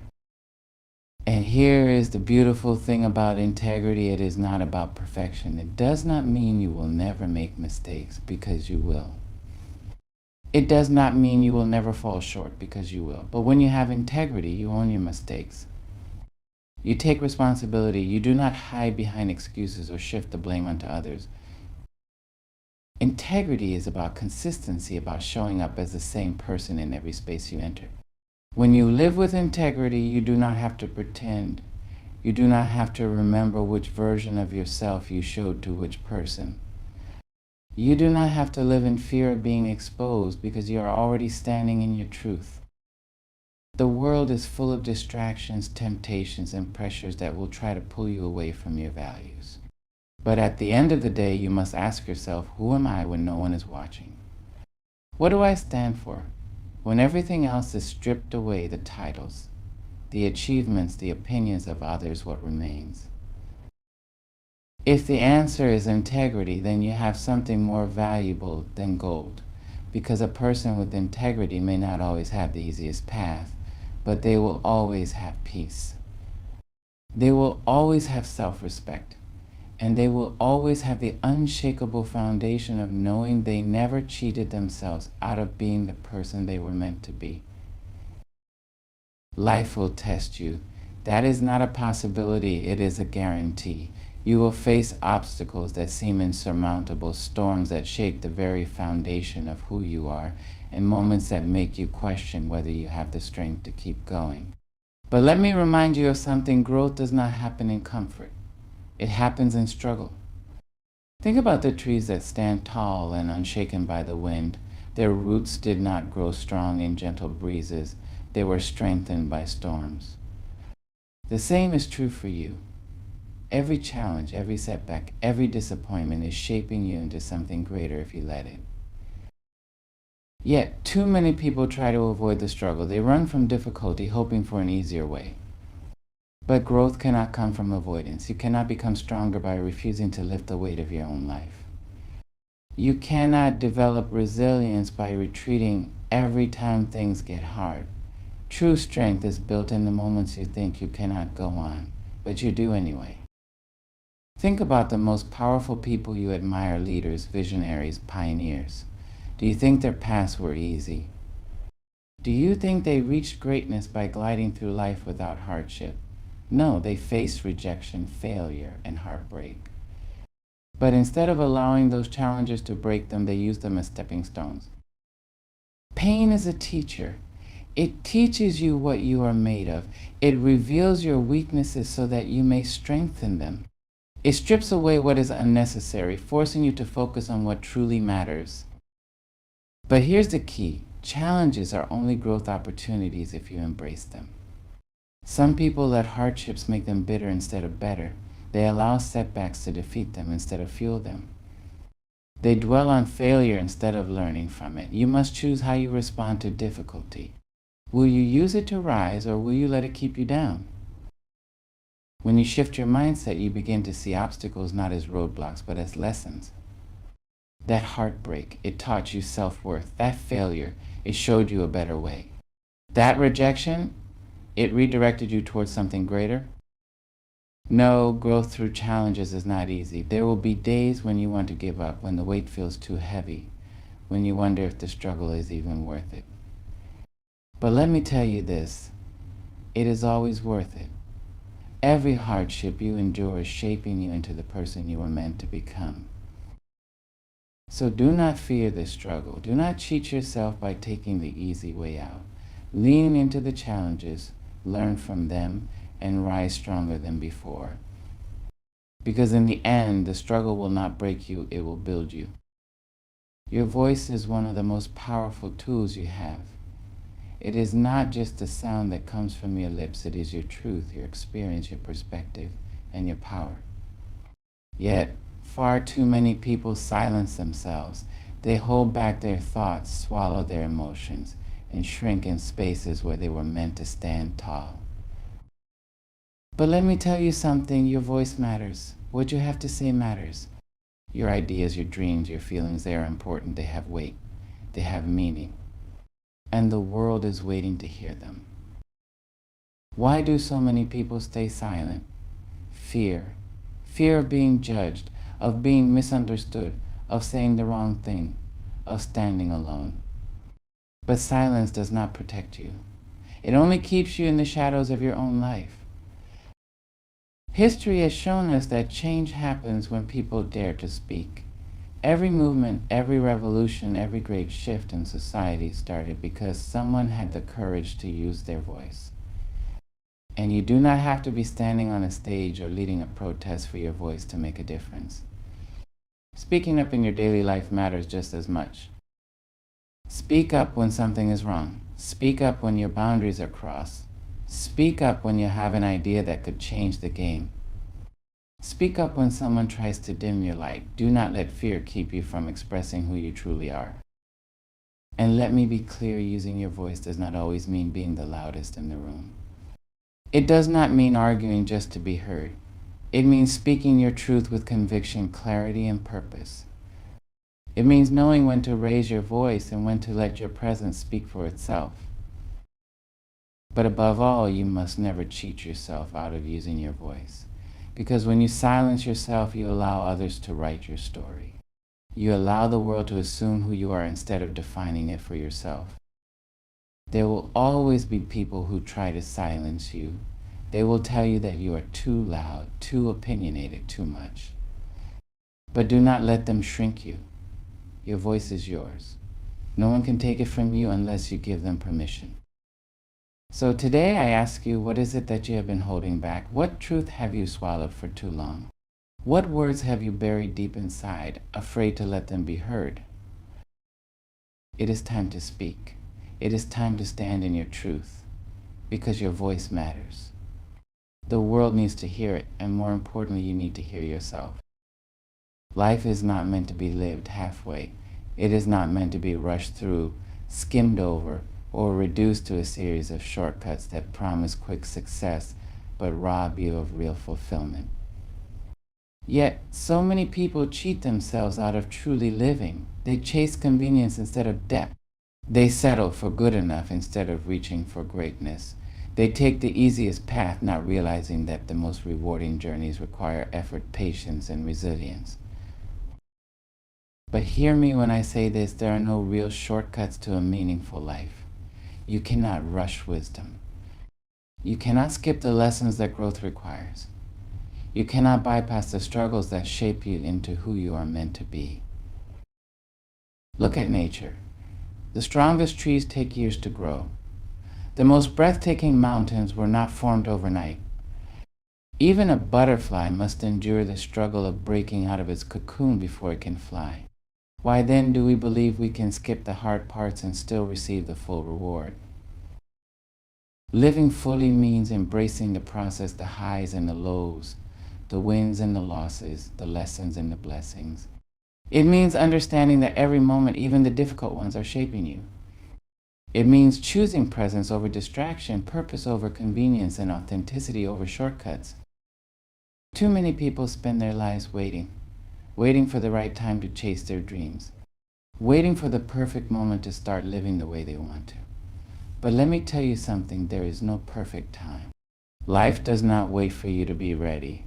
Speaker 2: And here is the beautiful thing about integrity. It is not about perfection. It does not mean you will never make mistakes, because you will. It does not mean you will never fall short, because you will. But when you have integrity, you own your mistakes. You take responsibility. You do not hide behind excuses or shift the blame onto others. Integrity is about consistency, about showing up as the same person in every space you enter. When you live with integrity, you do not have to pretend. You do not have to remember which version of yourself you showed to which person. You do not have to live in fear of being exposed, because you are already standing in your truth. The world is full of distractions, temptations, and pressures that will try to pull you away from your values. But at the end of the day, you must ask yourself, who am I when no one is watching? What do I stand for? When everything else is stripped away, the titles, the achievements, the opinions of others, what remains? If the answer is integrity, then you have something more valuable than gold, because a person with integrity may not always have the easiest path, but they will always have peace. They will always have self-respect. And they will always have the unshakable foundation of knowing they never cheated themselves out of being the person they were meant to be. Life will test you. That is not a possibility, it is a guarantee. You will face obstacles that seem insurmountable, storms that shake the very foundation of who you are, and moments that make you question whether you have the strength to keep going. But let me remind you of something: growth does not happen in comfort. It happens in struggle. Think about the trees that stand tall and unshaken by the wind. Their roots did not grow strong in gentle breezes. They were strengthened by storms. The same is true for you. Every challenge, every setback, every disappointment is shaping you into something greater if you let it. Yet, too many people try to avoid the struggle. They run from difficulty, hoping for an easier way. But growth cannot come from avoidance. You cannot become stronger by refusing to lift the weight of your own life. You cannot develop resilience by retreating every time things get hard. True strength is built in the moments you think you cannot go on, but you do anyway. Think about the most powerful people you admire: leaders, visionaries, pioneers. Do you think their paths were easy? Do you think they reached greatness by gliding through life without hardship? No, they faced rejection, failure, and heartbreak. But instead of allowing those challenges to break them, they used them as stepping stones. Pain is a teacher. It teaches you what you are made of. It reveals your weaknesses so that you may strengthen them. It strips away what is unnecessary, forcing you to focus on what truly matters. But here's the key: challenges are only growth opportunities if you embrace them. Some people let hardships make them bitter instead of better. They allow setbacks to defeat them instead of fuel them. They dwell on failure instead of learning from it. You must choose how you respond to difficulty. Will you use it to rise, or will you let it keep you down? When you shift your mindset, you begin to see obstacles not as roadblocks, but as lessons. That heartbreak, it taught you self-worth. That failure, it showed you a better way. That rejection, it redirected you towards something greater. No, growth through challenges is not easy. There will be days when you want to give up, when the weight feels too heavy, when you wonder if the struggle is even worth it. But let me tell you this: it is always worth it. Every hardship you endure is shaping you into the person you were meant to become. So do not fear this struggle. Do not cheat yourself by taking the easy way out. Lean into the challenges, learn from them, and rise stronger than before. Because in the end, the struggle will not break you, it will build you. Your voice is one of the most powerful tools you have. It is not just the sound that comes from your lips, it is your truth, your experience, your perspective, and your power. Yet, far too many people silence themselves. They hold back their thoughts, swallow their emotions, and shrink in spaces where they were meant to stand tall. But let me tell you something, your voice matters. What you have to say matters. Your ideas, your dreams, your feelings, they are important. They have weight. They have meaning. And the world is waiting to hear them. Why do so many people stay silent? Fear. Fear of being judged, of being misunderstood, of saying the wrong thing, of standing alone. But silence does not protect you. It only keeps you in the shadows of your own life. History has shown us that change happens when people dare to speak. Every movement, every revolution, every great shift in society started because someone had the courage to use their voice. And you do not have to be standing on a stage or leading a protest for your voice to make a difference. Speaking up in your daily life matters just as much. Speak up when something is wrong. Speak up when your boundaries are crossed. Speak up when you have an idea that could change the game. Speak up when someone tries to dim your light. Do not let fear keep you from expressing who you truly are. And let me be clear, using your voice does not always mean being the loudest in the room. It does not mean arguing just to be heard. It means speaking your truth with conviction, clarity, and purpose. It means knowing when to raise your voice and when to let your presence speak for itself. But above all, you must never cheat yourself out of using your voice. Because when you silence yourself, you allow others to write your story. You allow the world to assume who you are instead of defining it for yourself. There will always be people who try to silence you. They will tell you that you are too loud, too opinionated, too much. But do not let them shrink you. Your voice is yours. No one can take it from you unless you give them permission. So today I ask you, what is it that you have been holding back? What truth have you swallowed for too long? What words have you buried deep inside, afraid to let them be heard? It is time to speak. It is time to stand in your truth, because your voice matters. The world needs to hear it, and more importantly, you need to hear yourself. Life is not meant to be lived halfway. It is not meant to be rushed through, skimmed over, or reduced to a series of shortcuts that promise quick success but rob you of real fulfillment. Yet, so many people cheat themselves out of truly living. They chase convenience instead of depth. They settle for good enough instead of reaching for greatness. They take the easiest path, not realizing that the most rewarding journeys require effort, patience, and resilience. But hear me when I say this, there are no real shortcuts to a meaningful life. You cannot rush wisdom. You cannot skip the lessons that growth requires. You cannot bypass the struggles that shape you into who you are meant to be. Look at nature. The strongest trees take years to grow. The most breathtaking mountains were not formed overnight. Even a butterfly must endure the struggle of breaking out of its cocoon before it can fly. Why then do we believe we can skip the hard parts and still receive the full reward? Living fully means embracing the process, the highs and the lows, the wins and the losses, the lessons and the blessings. It means understanding that every moment, even the difficult ones, are shaping you. It means choosing presence over distraction, purpose over convenience, and authenticity over shortcuts. Too many people spend their lives waiting for the right time to chase their dreams, waiting for the perfect moment to start living the way they want to. But let me tell you something, there is no perfect time. Life does not wait for you to be ready.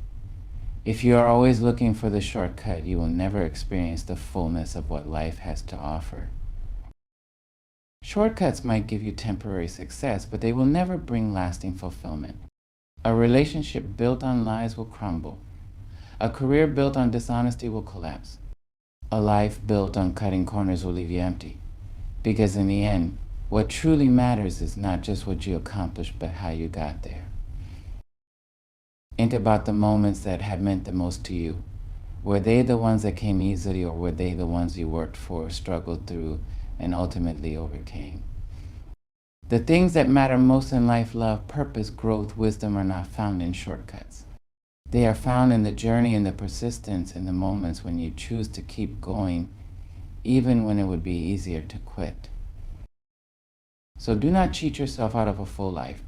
Speaker 2: If you are always looking for the shortcut, you will never experience the fullness of what life has to offer. Shortcuts might give you temporary success, but they will never bring lasting fulfillment. A relationship built on lies will crumble. A career built on dishonesty will collapse. A life built on cutting corners will leave you empty. Because in the end, what truly matters is not just what you accomplished, but how you got there. Think about the moments that have meant the most to you. Were they the ones that came easily, or were they the ones you worked for, struggled through, and ultimately overcame? The things that matter most in life, love, purpose, growth, wisdom, are not found in shortcuts. They are found in the journey and the persistence in the moments when you choose to keep going, even when it would be easier to quit. So do not cheat yourself out of a full life.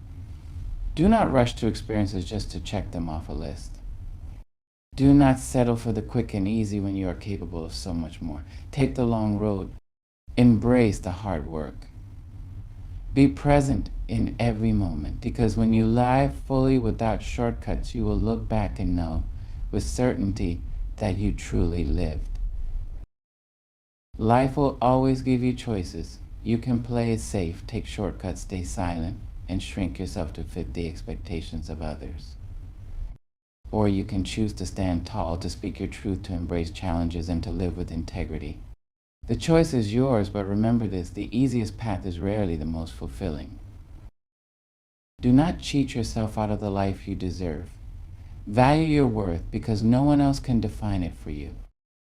Speaker 2: Do not rush to experiences just to check them off a list. Do not settle for the quick and easy when you are capable of so much more. Take the long road. Embrace the hard work. Be present in every moment, because when you live fully without shortcuts, you will look back and know with certainty that you truly lived. Life will always give you choices. You can play it safe, take shortcuts, stay silent, and shrink yourself to fit the expectations of others. Or you can choose to stand tall, to speak your truth, to embrace challenges, and to live with integrity. The choice is yours, but remember this: the easiest path is rarely the most fulfilling. Do not cheat yourself out of the life you deserve. Value your worth, because no one else can define it for you.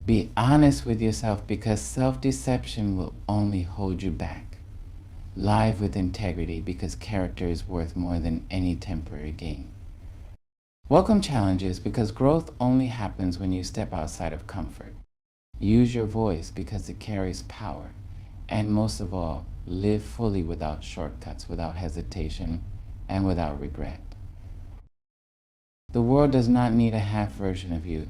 Speaker 2: Be honest with yourself, because self-deception will only hold you back. Live with integrity, because character is worth more than any temporary gain. Welcome challenges, because growth only happens when you step outside of comfort. Use your voice, because it carries power. And most of all, live fully without shortcuts, without hesitation, and without regret. The world does not need a half version of you.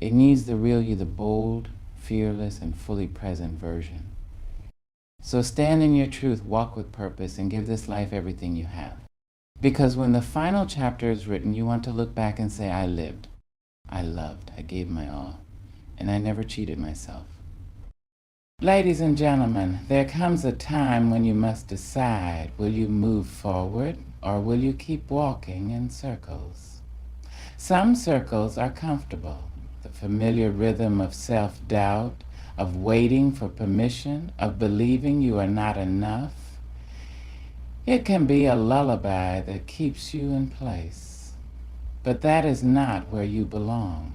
Speaker 2: It needs the real you, the bold, fearless, and fully present version. So stand in your truth, walk with purpose, and give this life everything you have. Because when the final chapter is written, you want to look back and say, I lived, I loved, I gave my all, and I never cheated myself. Ladies and gentlemen, there comes a time when you must decide, will you move forward or will you keep walking in circles? Some circles are comfortable, the familiar rhythm of self-doubt, of waiting for permission, of believing you are not enough. It can be a lullaby that keeps you in place, but that is not where you belong.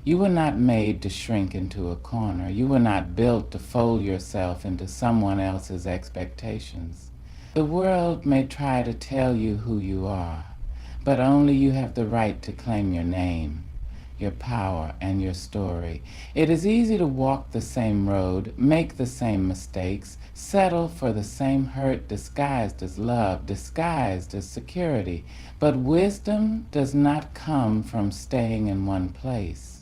Speaker 2: You were not made to shrink into a corner. You were not built to fold yourself into someone else's expectations. The world may try to tell you who you are, but only you have the right to claim your name, your power, and your story. It is easy to walk the same road, make the same mistakes, settle for the same hurt disguised as love, disguised as security. But wisdom does not come from staying in one place.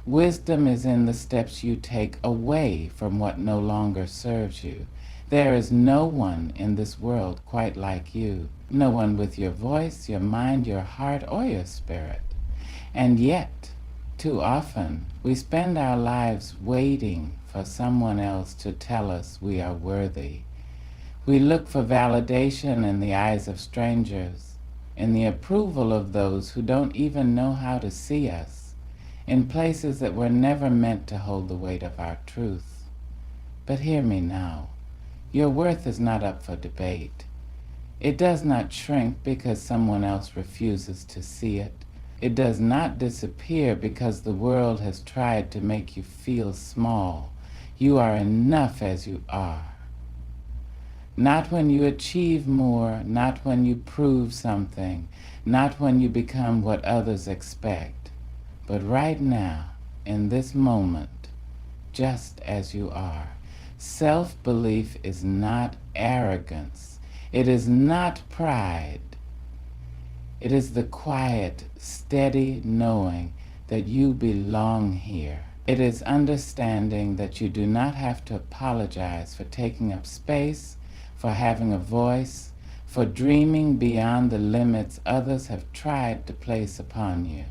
Speaker 2: Wisdom is in the steps you take away from what no longer serves you. There is no one in this world quite like you. No one with your voice, your mind, your heart, or your spirit. And yet, too often, we spend our lives waiting for someone else to tell us we are worthy. We look for validation in the eyes of strangers, in the approval of those who don't even know how to see us, in places that were never meant to hold the weight of our truth. But hear me now. Your worth is not up for debate. It does not shrink because someone else refuses to see it. It does not disappear because the world has tried to make you feel small. You are enough as you are. Not when you achieve more, not when you prove something, not when you become what others expect. But right now, in this moment, just as you are. Self-belief is not arrogance. It is not pride. It is the quiet, steady knowing that you belong here. It is understanding that you do not have to apologize for taking up space, for having a voice, for dreaming beyond the limits others have tried to place upon you.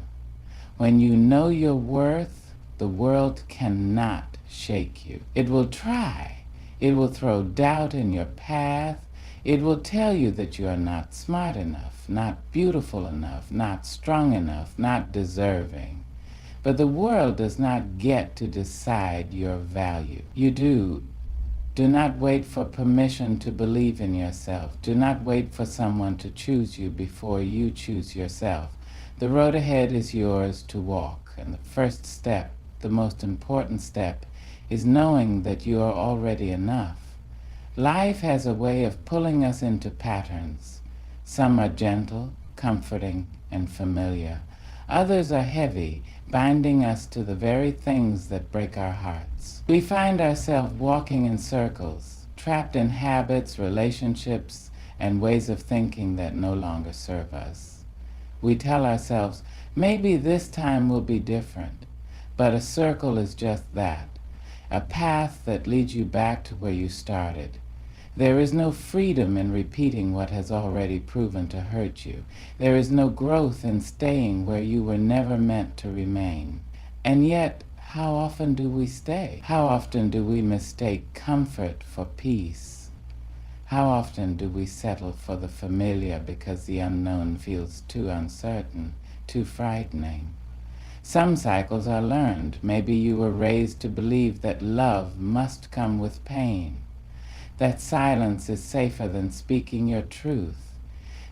Speaker 2: When you know your worth, the world cannot shake you. It will try. It will throw doubt in your path. It will tell you that you are not smart enough, not beautiful enough, not strong enough, not deserving. But the world does not get to decide your value. You do. Do not wait for permission to believe in yourself. Do not wait for someone to choose you before you choose yourself. The road ahead is yours to walk, and the first step, the most important step, is knowing that you are already enough. Life has a way of pulling us into patterns. Some are gentle, comforting, and familiar. Others are heavy, binding us to the very things that break our hearts. We find ourselves walking in circles, trapped in habits, relationships, and ways of thinking that no longer serve us. We tell ourselves, maybe this time will be different, but a circle is just that, a path that leads you back to where you started. There is no freedom in repeating what has already proven to hurt you. There is no growth in staying where you were never meant to remain. And yet, how often do we stay? How often do we mistake comfort for peace? How often do we settle for the familiar because the unknown feels too uncertain, too frightening? Some cycles are learned. Maybe you were raised to believe that love must come with pain, that silence is safer than speaking your truth,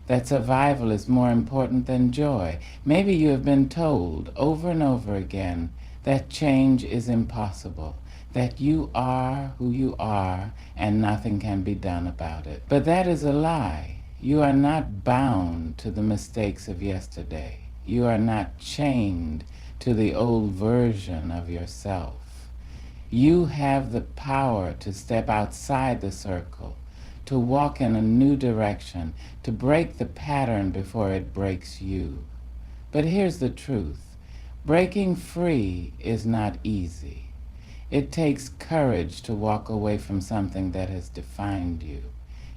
Speaker 2: that survival is more important than joy. Maybe you have been told over and over again that change is impossible, that you are who you are and nothing can be done about it. But that is a lie. You are not bound to the mistakes of yesterday. You are not chained to the old version of yourself. You have the power to step outside the circle, to walk in a new direction, to break the pattern before it breaks you. But here's the truth. Breaking free is not easy. It takes courage to walk away from something that has defined you,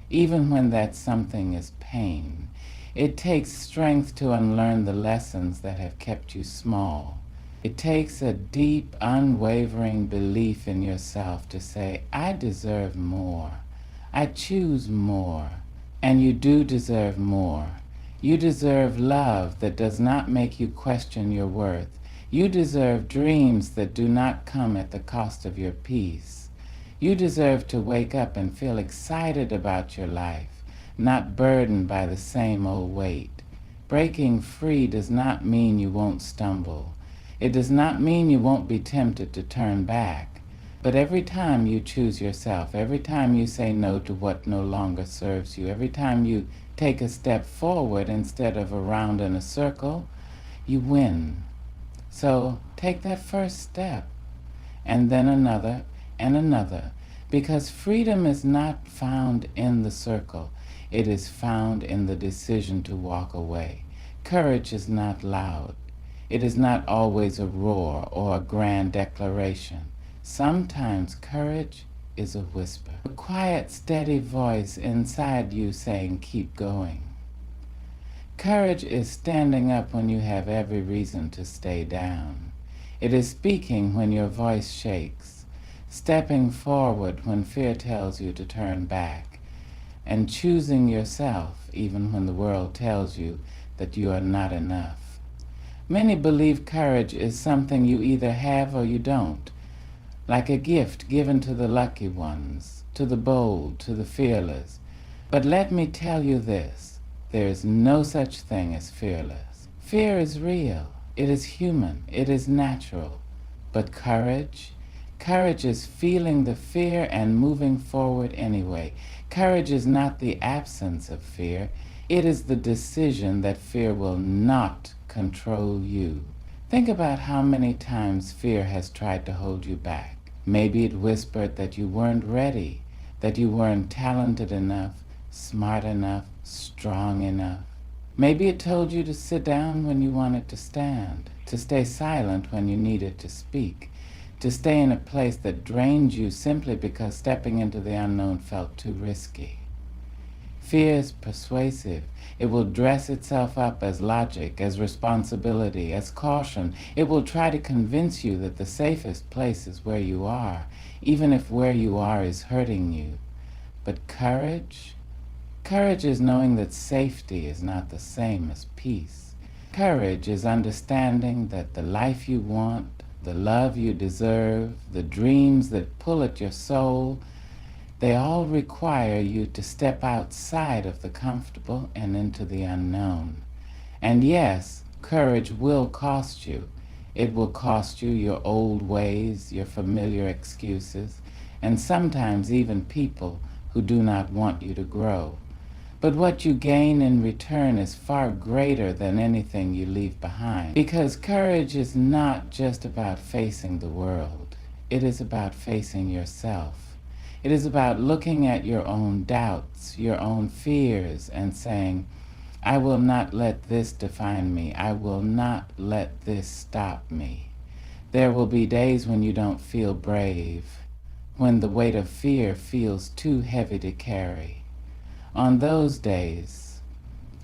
Speaker 2: even when that something is pain. It takes strength to unlearn the lessons that have kept you small. It takes a deep, unwavering belief in yourself to say, I deserve more. I choose more. And you do deserve more. You deserve love that does not make you question your worth. You deserve dreams that do not come at the cost of your peace. You deserve to wake up and feel excited about your life, not burdened by the same old weight. Breaking free does not mean you won't stumble. It does not mean you won't be tempted to turn back. But every time you choose yourself, every time you say no to what no longer serves you, every time you take a step forward instead of around in a circle, you win. So take that first step, and then another and another, because freedom is not found in the circle. It is found in the decision to walk away. Courage is not loud. It is not always a roar or a grand declaration. Sometimes courage is a whisper, a quiet, steady voice inside you saying, keep going. Courage is standing up when you have every reason to stay down. It is speaking when your voice shakes, stepping forward when fear tells you to turn back, and choosing yourself even when the world tells you that you are not enough. Many believe courage is something you either have or you don't, like a gift given to the lucky ones, to the bold, to the fearless. But let me tell you this, there is no such thing as fearless. Fear is real, it is human, it is natural. But courage is feeling the fear and moving forward anyway. Courage is not the absence of fear, it is the decision that fear will not control you. Think about how many times fear has tried to hold you back. Maybe it whispered that you weren't ready, that you weren't talented enough, smart enough, strong enough. Maybe it told you to sit down when you wanted to stand, to stay silent when you needed to speak, to stay in a place that drained you simply because stepping into the unknown felt too risky. Fear is persuasive. It will dress itself up as logic, as responsibility, as caution. It will try to convince you that the safest place is where you are, even if where you are is hurting you. But courage is knowing that safety is not the same as peace. Courage is understanding that the life you want, the love you deserve, the dreams that pull at your soul, they all require you to step outside of the comfortable and into the unknown. And yes, courage will cost you. It will cost you your old ways, your familiar excuses, and sometimes even people who do not want you to grow. But what you gain in return is far greater than anything you leave behind. Because courage is not just about facing the world. It is about facing yourself. It is about looking at your own doubts, your own fears, and saying, I will not let this define me. I will not let this stop me. There will be days when you don't feel brave, when the weight of fear feels too heavy to carry. On those days,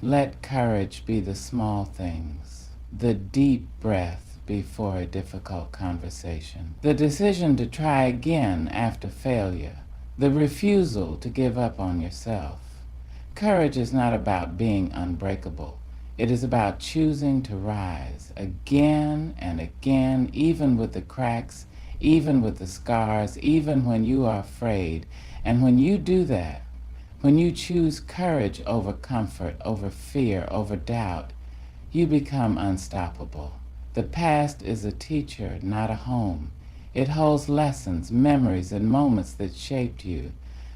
Speaker 2: let courage be the small things, the deep breath before a difficult conversation, the decision to try again after failure, the refusal to give up on yourself. Courage is not about being unbreakable. It is about choosing to rise again and again, even with the cracks, even with the scars, even when you are afraid. And when you do that, when you choose courage over comfort, over fear, over doubt, you become unstoppable. The past is a teacher, not a home. It holds lessons, memories, and moments that shaped you,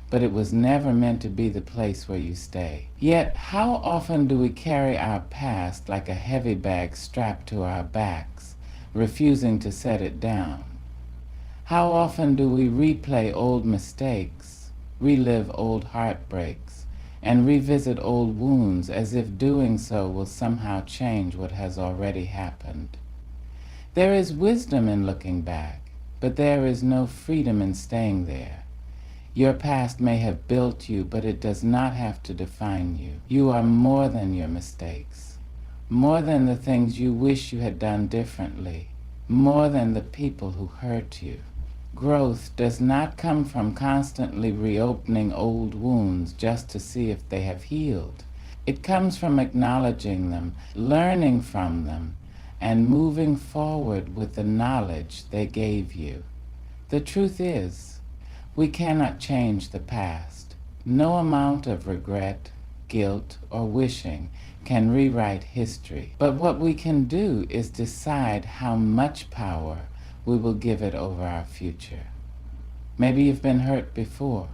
Speaker 2: but it was never meant to be the place where you stay. Yet, how often do we carry our past like a heavy bag strapped to our backs, refusing to set it down? How often do we replay old mistakes, relive old heartbreaks, and revisit old wounds as if doing so will somehow change what has already happened? There is wisdom in looking back, but there is no freedom in staying there. Your past may have built you, but it does not have to define you. You are more than your mistakes, more than the things you wish you had done differently, more than the people who hurt you. Growth does not come from constantly reopening old wounds just to see if they have healed. It comes from acknowledging them, learning from them, and moving forward with the knowledge they gave you. The truth is, we cannot change the past. No amount of regret, guilt, or wishing can rewrite history. But what we can do is decide how much power we will give it over our future. Maybe you've been hurt before,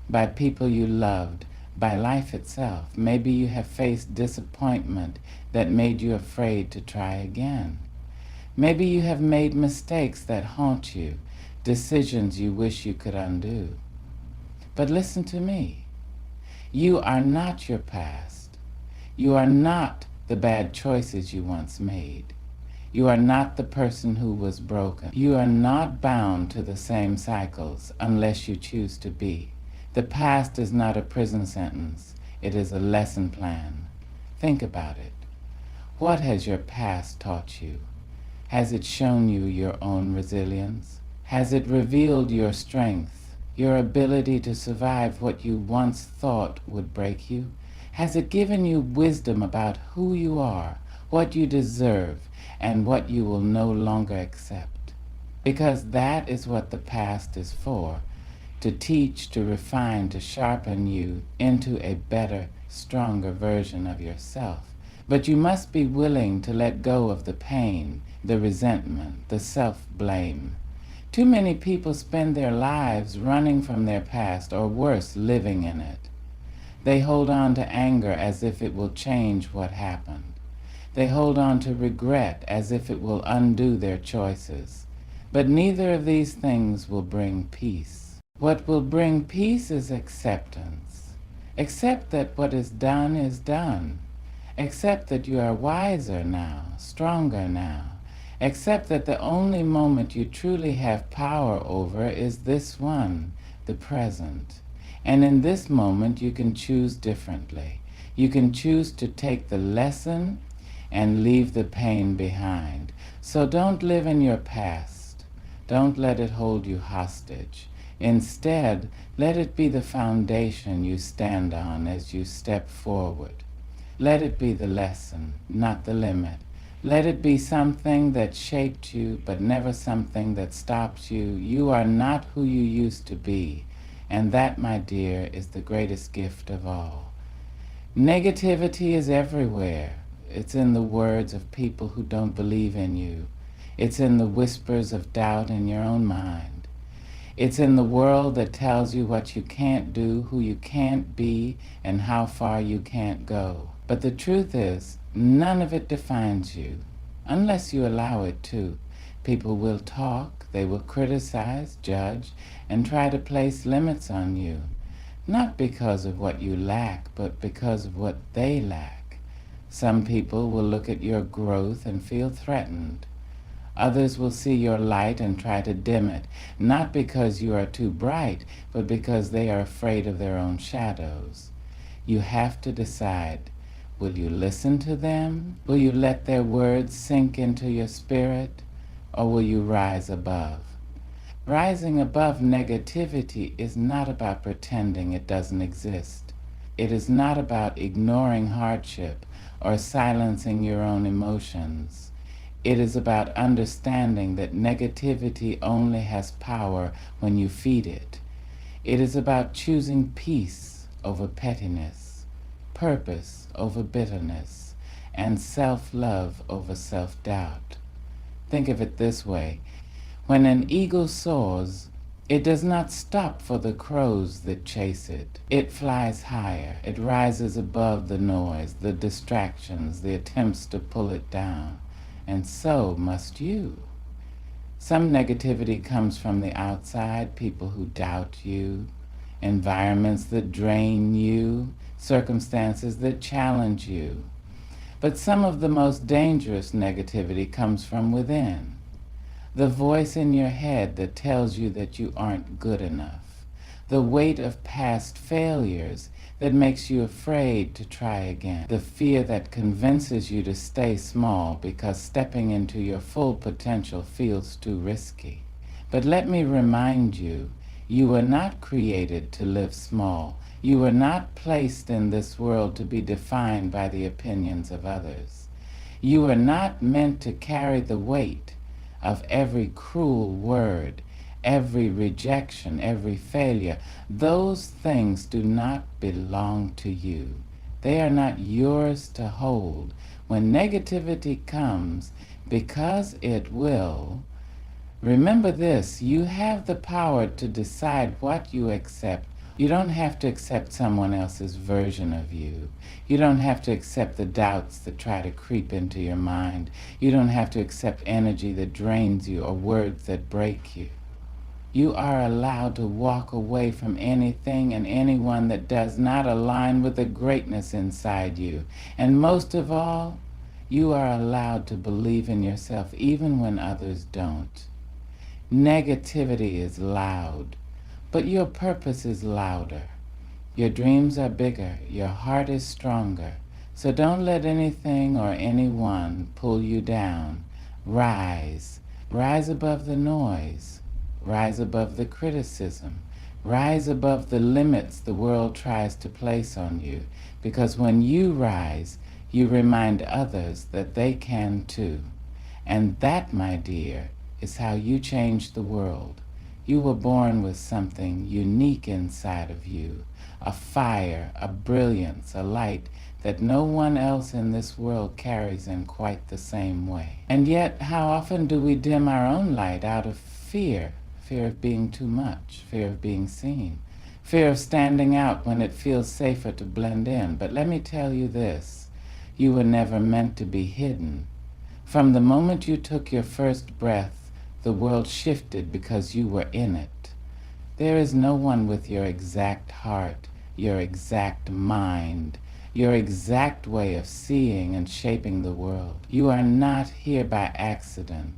Speaker 2: by people you loved, by life itself. Maybe you have faced disappointment that made you afraid to try again. Maybe you have made mistakes that haunt you, decisions you wish you could undo. But listen to me. You are not your past. You are not the bad choices you once made. You are not the person who was broken. You are not bound to the same cycles unless you choose to be. The past is not a prison sentence. It is a lesson plan. Think about it. What has your past taught you? Has it shown you your own resilience? Has it revealed your strength, your ability to survive what you once thought would break you? Has it given you wisdom about who you are, what you deserve, and what you will no longer accept? Because that is what the past is for, to teach, to refine, to sharpen you into a better, stronger version of yourself. But you must be willing to let go of the pain, the resentment, the self-blame. Too many people spend their lives running from their past, or worse, living in it. They hold on to anger as if it will change what happened. They hold on to regret as if it will undo their choices. But neither of these things will bring peace. What will bring peace is acceptance. Accept that what is done is done. Accept that you are wiser now, stronger now. Accept that the only moment you truly have power over is this one, the present. And in this moment you can choose differently. You can choose to take the lesson and leave the pain behind. So don't live in your past. Don't let it hold you hostage. Instead, let it be the foundation you stand on as you step forward. Let it be the lesson, not the limit. Let it be something that shaped you, but never something that stops you. You are not who you used to be. And that, my dear, is the greatest gift of all. Negativity is everywhere. It's in the words of people who don't believe in you. It's in the whispers of doubt in your own mind. It's in the world that tells you what you can't do, who you can't be, and how far you can't go. But the truth is, none of it defines you, unless you allow it to. People will talk, they will criticize, judge, and try to place limits on you, not because of what you lack, but because of what they lack. Some people will look at your growth and feel threatened. Others will see your light and try to dim it, not because you are too bright, but because they are afraid of their own shadows. You have to decide, will you listen to them? Will you let their words sink into your spirit? Or will you rise above? Rising above negativity is not about pretending it doesn't exist. It is not about ignoring hardship or silencing your own emotions. It is about understanding that negativity only has power when you feed it. It is about choosing peace over pettiness, purpose over bitterness, and self-love over self-doubt. Think of it this way. When an eagle soars, it does not stop for the crows that chase it. It flies higher. It rises above the noise, the distractions, the attempts to pull it down. And so must you. Some negativity comes from the outside, people who doubt you, environments that drain you, circumstances that challenge you. But some of the most dangerous negativity comes from within. The voice in your head that tells you that you aren't good enough. The weight of past failures that makes you afraid to try again. The fear that convinces you to stay small because stepping into your full potential feels too risky. But let me remind you, you were not created to live small. You were not placed in this world to be defined by the opinions of others. You were not meant to carry the weight of every cruel word, every rejection, every failure. Those things do not belong to you. They are not yours to hold. When negativity comes, because it will, remember this, you have the power to decide what you accept. You don't have to accept someone else's version of you. You don't have to accept the doubts that try to creep into your mind. You don't have to accept energy that drains you or words that break you. You are allowed to walk away from anything and anyone that does not align with the greatness inside you. And most of all, you are allowed to believe in yourself even when others don't. Negativity is loud, but your purpose is louder. Your dreams are bigger, your heart is stronger. So don't let anything or anyone pull you down. Rise. Rise above the noise. Rise above the criticism. Rise above the limits the world tries to place on you. Because when you rise, you remind others that they can too. And that, my dear, is how you change the world. You were born with something unique inside of you, a fire, a brilliance, a light that no one else in this world carries in quite the same way. And yet, how often do we dim our own light out of fear? Fear of being too much, fear of being seen, fear of standing out when it feels safer to blend in. But let me tell you this, you were never meant to be hidden. From the moment you took your first breath, the world shifted because you were in it. There is no one with your exact heart, your exact mind, your exact way of seeing and shaping the world. You are not here by accident.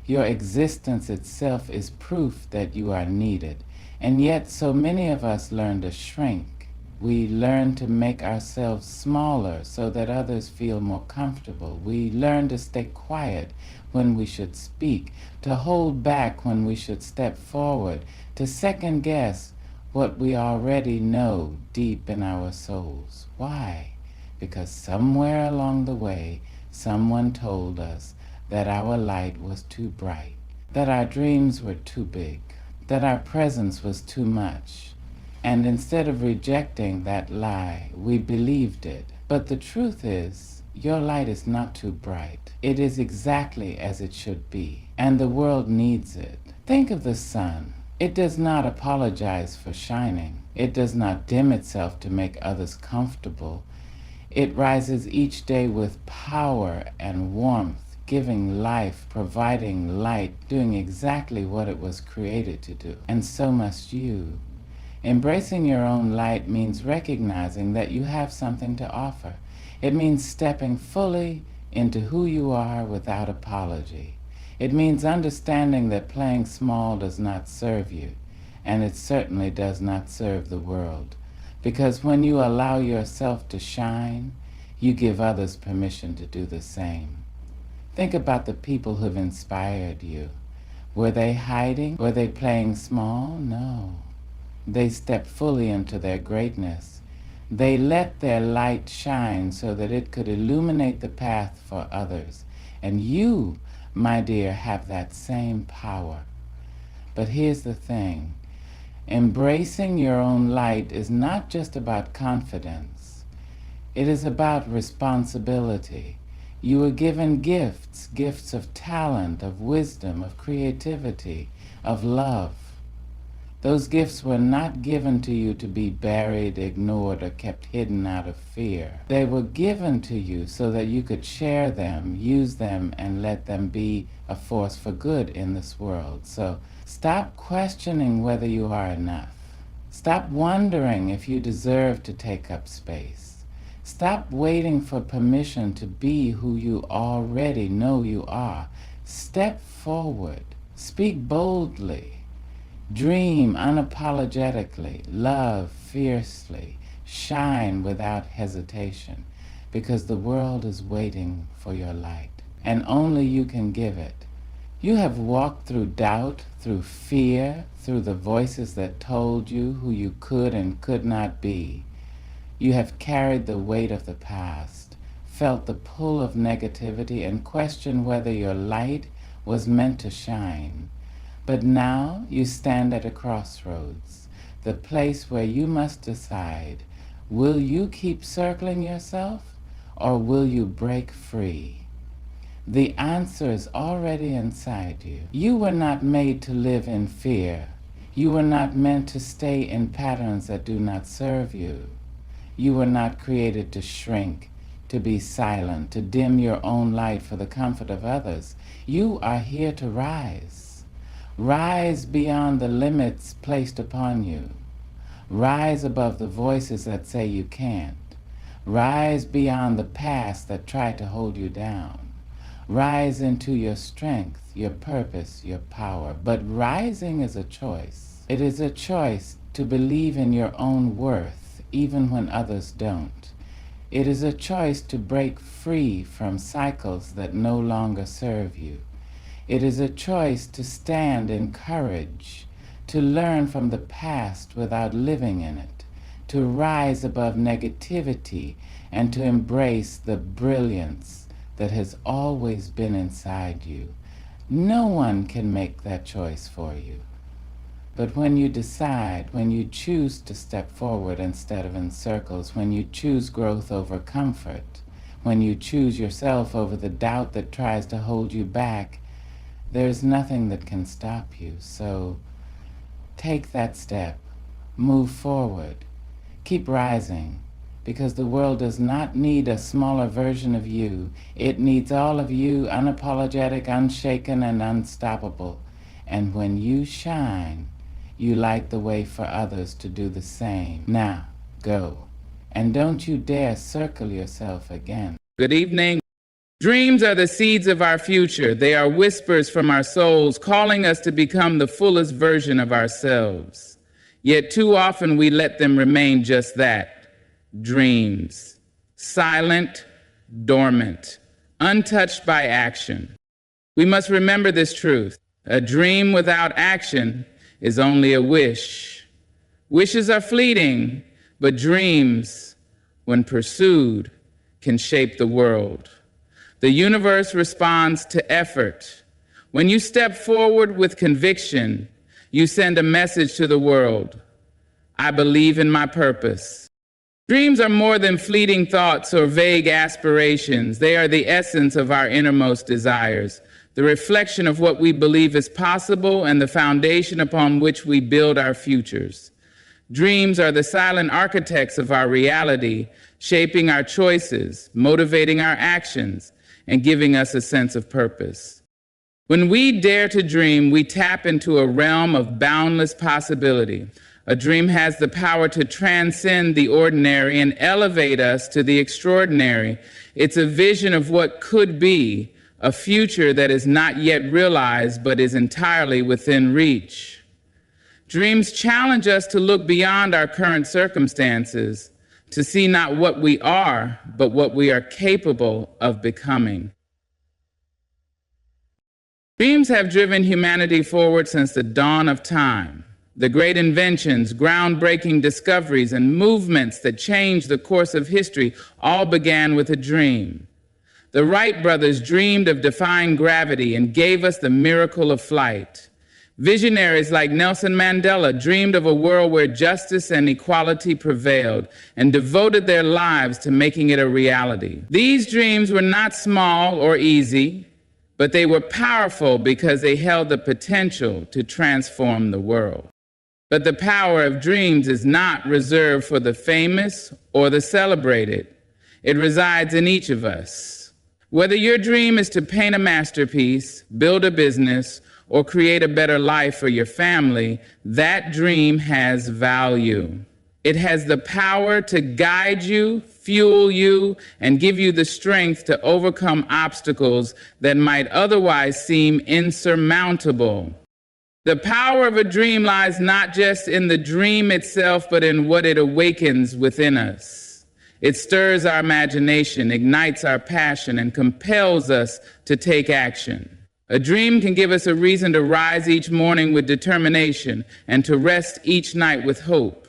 Speaker 2: Your existence itself is proof that you are needed. And yet so many of us learn to shrink. We learn to make ourselves smaller so that others feel more comfortable. We learn to stay quiet when we should speak, to hold back when we should step forward, to second guess what we already know deep in our souls. Why? Because somewhere along the way, someone told us that our light was too bright, that our dreams were too big, that our presence was too much. And instead of rejecting that lie, we believed it. But the truth is, your light is not too bright. It is exactly as it should be, and the world needs it. Think of the sun. It does not apologize for shining. It does not dim itself to make others comfortable. It rises each day with power and warmth, giving life, providing light, doing exactly what it was created to do. And so must you. Embracing your own light means recognizing that you have something to offer. It means stepping fully into who you are without apology. It means understanding that playing small does not serve you, and it certainly does not serve the world. Because when you allow yourself to shine, you give others permission to do the same. Think about the people who've inspired you. Were they hiding? Were they playing small? No. They stepped fully into their greatness. They let their light shine so that it could illuminate the path for others. And you, my dear, have that same power. But here's the thing. Embracing your own light is not just about confidence. It is about responsibility. You were given gifts, gifts of talent, of wisdom, of creativity, of love. Those gifts were not given to you to be buried, ignored, or kept hidden out of fear. They were given to you so that you could share them, use them, and let them be a force for good in this world. So stop questioning whether you are enough. Stop wondering if you deserve to take up space. Stop waiting for permission to be who you already know you are. Step forward. Speak boldly. Dream unapologetically, love fiercely, shine without hesitation, because the world is waiting for your light, and only you can give it. You have walked through doubt, through fear, through the voices that told you who you could and could not be. You have carried the weight of the past, felt the pull of negativity, and questioned whether your light was meant to shine. But now you stand at a crossroads, the place where you must decide, will you keep circling yourself, or will you break free? The answer is already inside you. You were not made to live in fear. You were not meant to stay in patterns that do not serve you. You were not created to shrink, to be silent, to dim your own light for the comfort of others. You are here to rise. Rise beyond the limits placed upon you. Rise above the voices that say you can't. Rise beyond the past that try to hold you down. Rise into your strength, your purpose, your power. But rising is a choice. It is a choice to believe in your own worth, even when others don't. It is a choice to break free from cycles that no longer serve you. It is a choice to stand in courage, to learn from the past without living in it, to rise above negativity, and to embrace the brilliance that has always been inside you. No one can make that choice for you. But when you decide, when you choose to step forward instead of in circles, when you choose growth over comfort, when you choose yourself over the doubt that tries to hold you back, there's nothing that can stop you. So take that step, move forward, keep rising, because the world does not need a smaller version of you. It needs all of you, unapologetic, unshaken, and unstoppable. And when you shine, you light the way for others to do the same. Now, go. And don't you dare circle yourself again.
Speaker 1: Good evening. Dreams are the seeds of our future. They are whispers from our souls, calling us to become the fullest version of ourselves. Yet too often we let them remain just that, dreams, silent, dormant, untouched by action. We must remember this truth. A dream without action is only a wish. Wishes are fleeting, but dreams, when pursued, can shape the world. The universe responds to effort. When you step forward with conviction, you send a message to the world. I believe in my purpose. Dreams are more than fleeting thoughts or vague aspirations. They are the essence of our innermost desires. the reflection of what we believe is possible and the foundation upon which we build our futures. Dreams are the silent architects of our reality, shaping our choices, motivating our actions, and giving us a sense of purpose. When we dare to dream, we tap into a realm of boundless possibility. A dream has the power to transcend the ordinary and elevate us to the extraordinary. It's a vision of what could be, a future that is not yet realized but is entirely within reach. Dreams challenge us to look beyond our current circumstances, to see not what we are, but what we are capable of becoming. Dreams have driven humanity forward since the dawn of time. The great inventions, groundbreaking discoveries, and movements that changed the course of history all began with a dream. The Wright brothers dreamed of defying gravity and gave us the miracle of flight. Visionaries like Nelson Mandela dreamed of a world where justice and equality prevailed and devoted their lives to making it a reality. These dreams were not small or easy, but they were powerful because they held the potential to transform the world. But the power of dreams is not reserved for the famous or the celebrated. It resides in each of us. Whether your dream is to paint a masterpiece, build a business, or create a better life for your family, that dream has value. It has the power to guide you, fuel you, and give you the strength to overcome obstacles that might otherwise seem insurmountable. The power of a dream lies not just in the dream itself, but in what it awakens within us. It stirs our imagination, ignites our passion, and compels us to take action. A dream can give us a reason to rise each morning with determination and to rest each night with hope.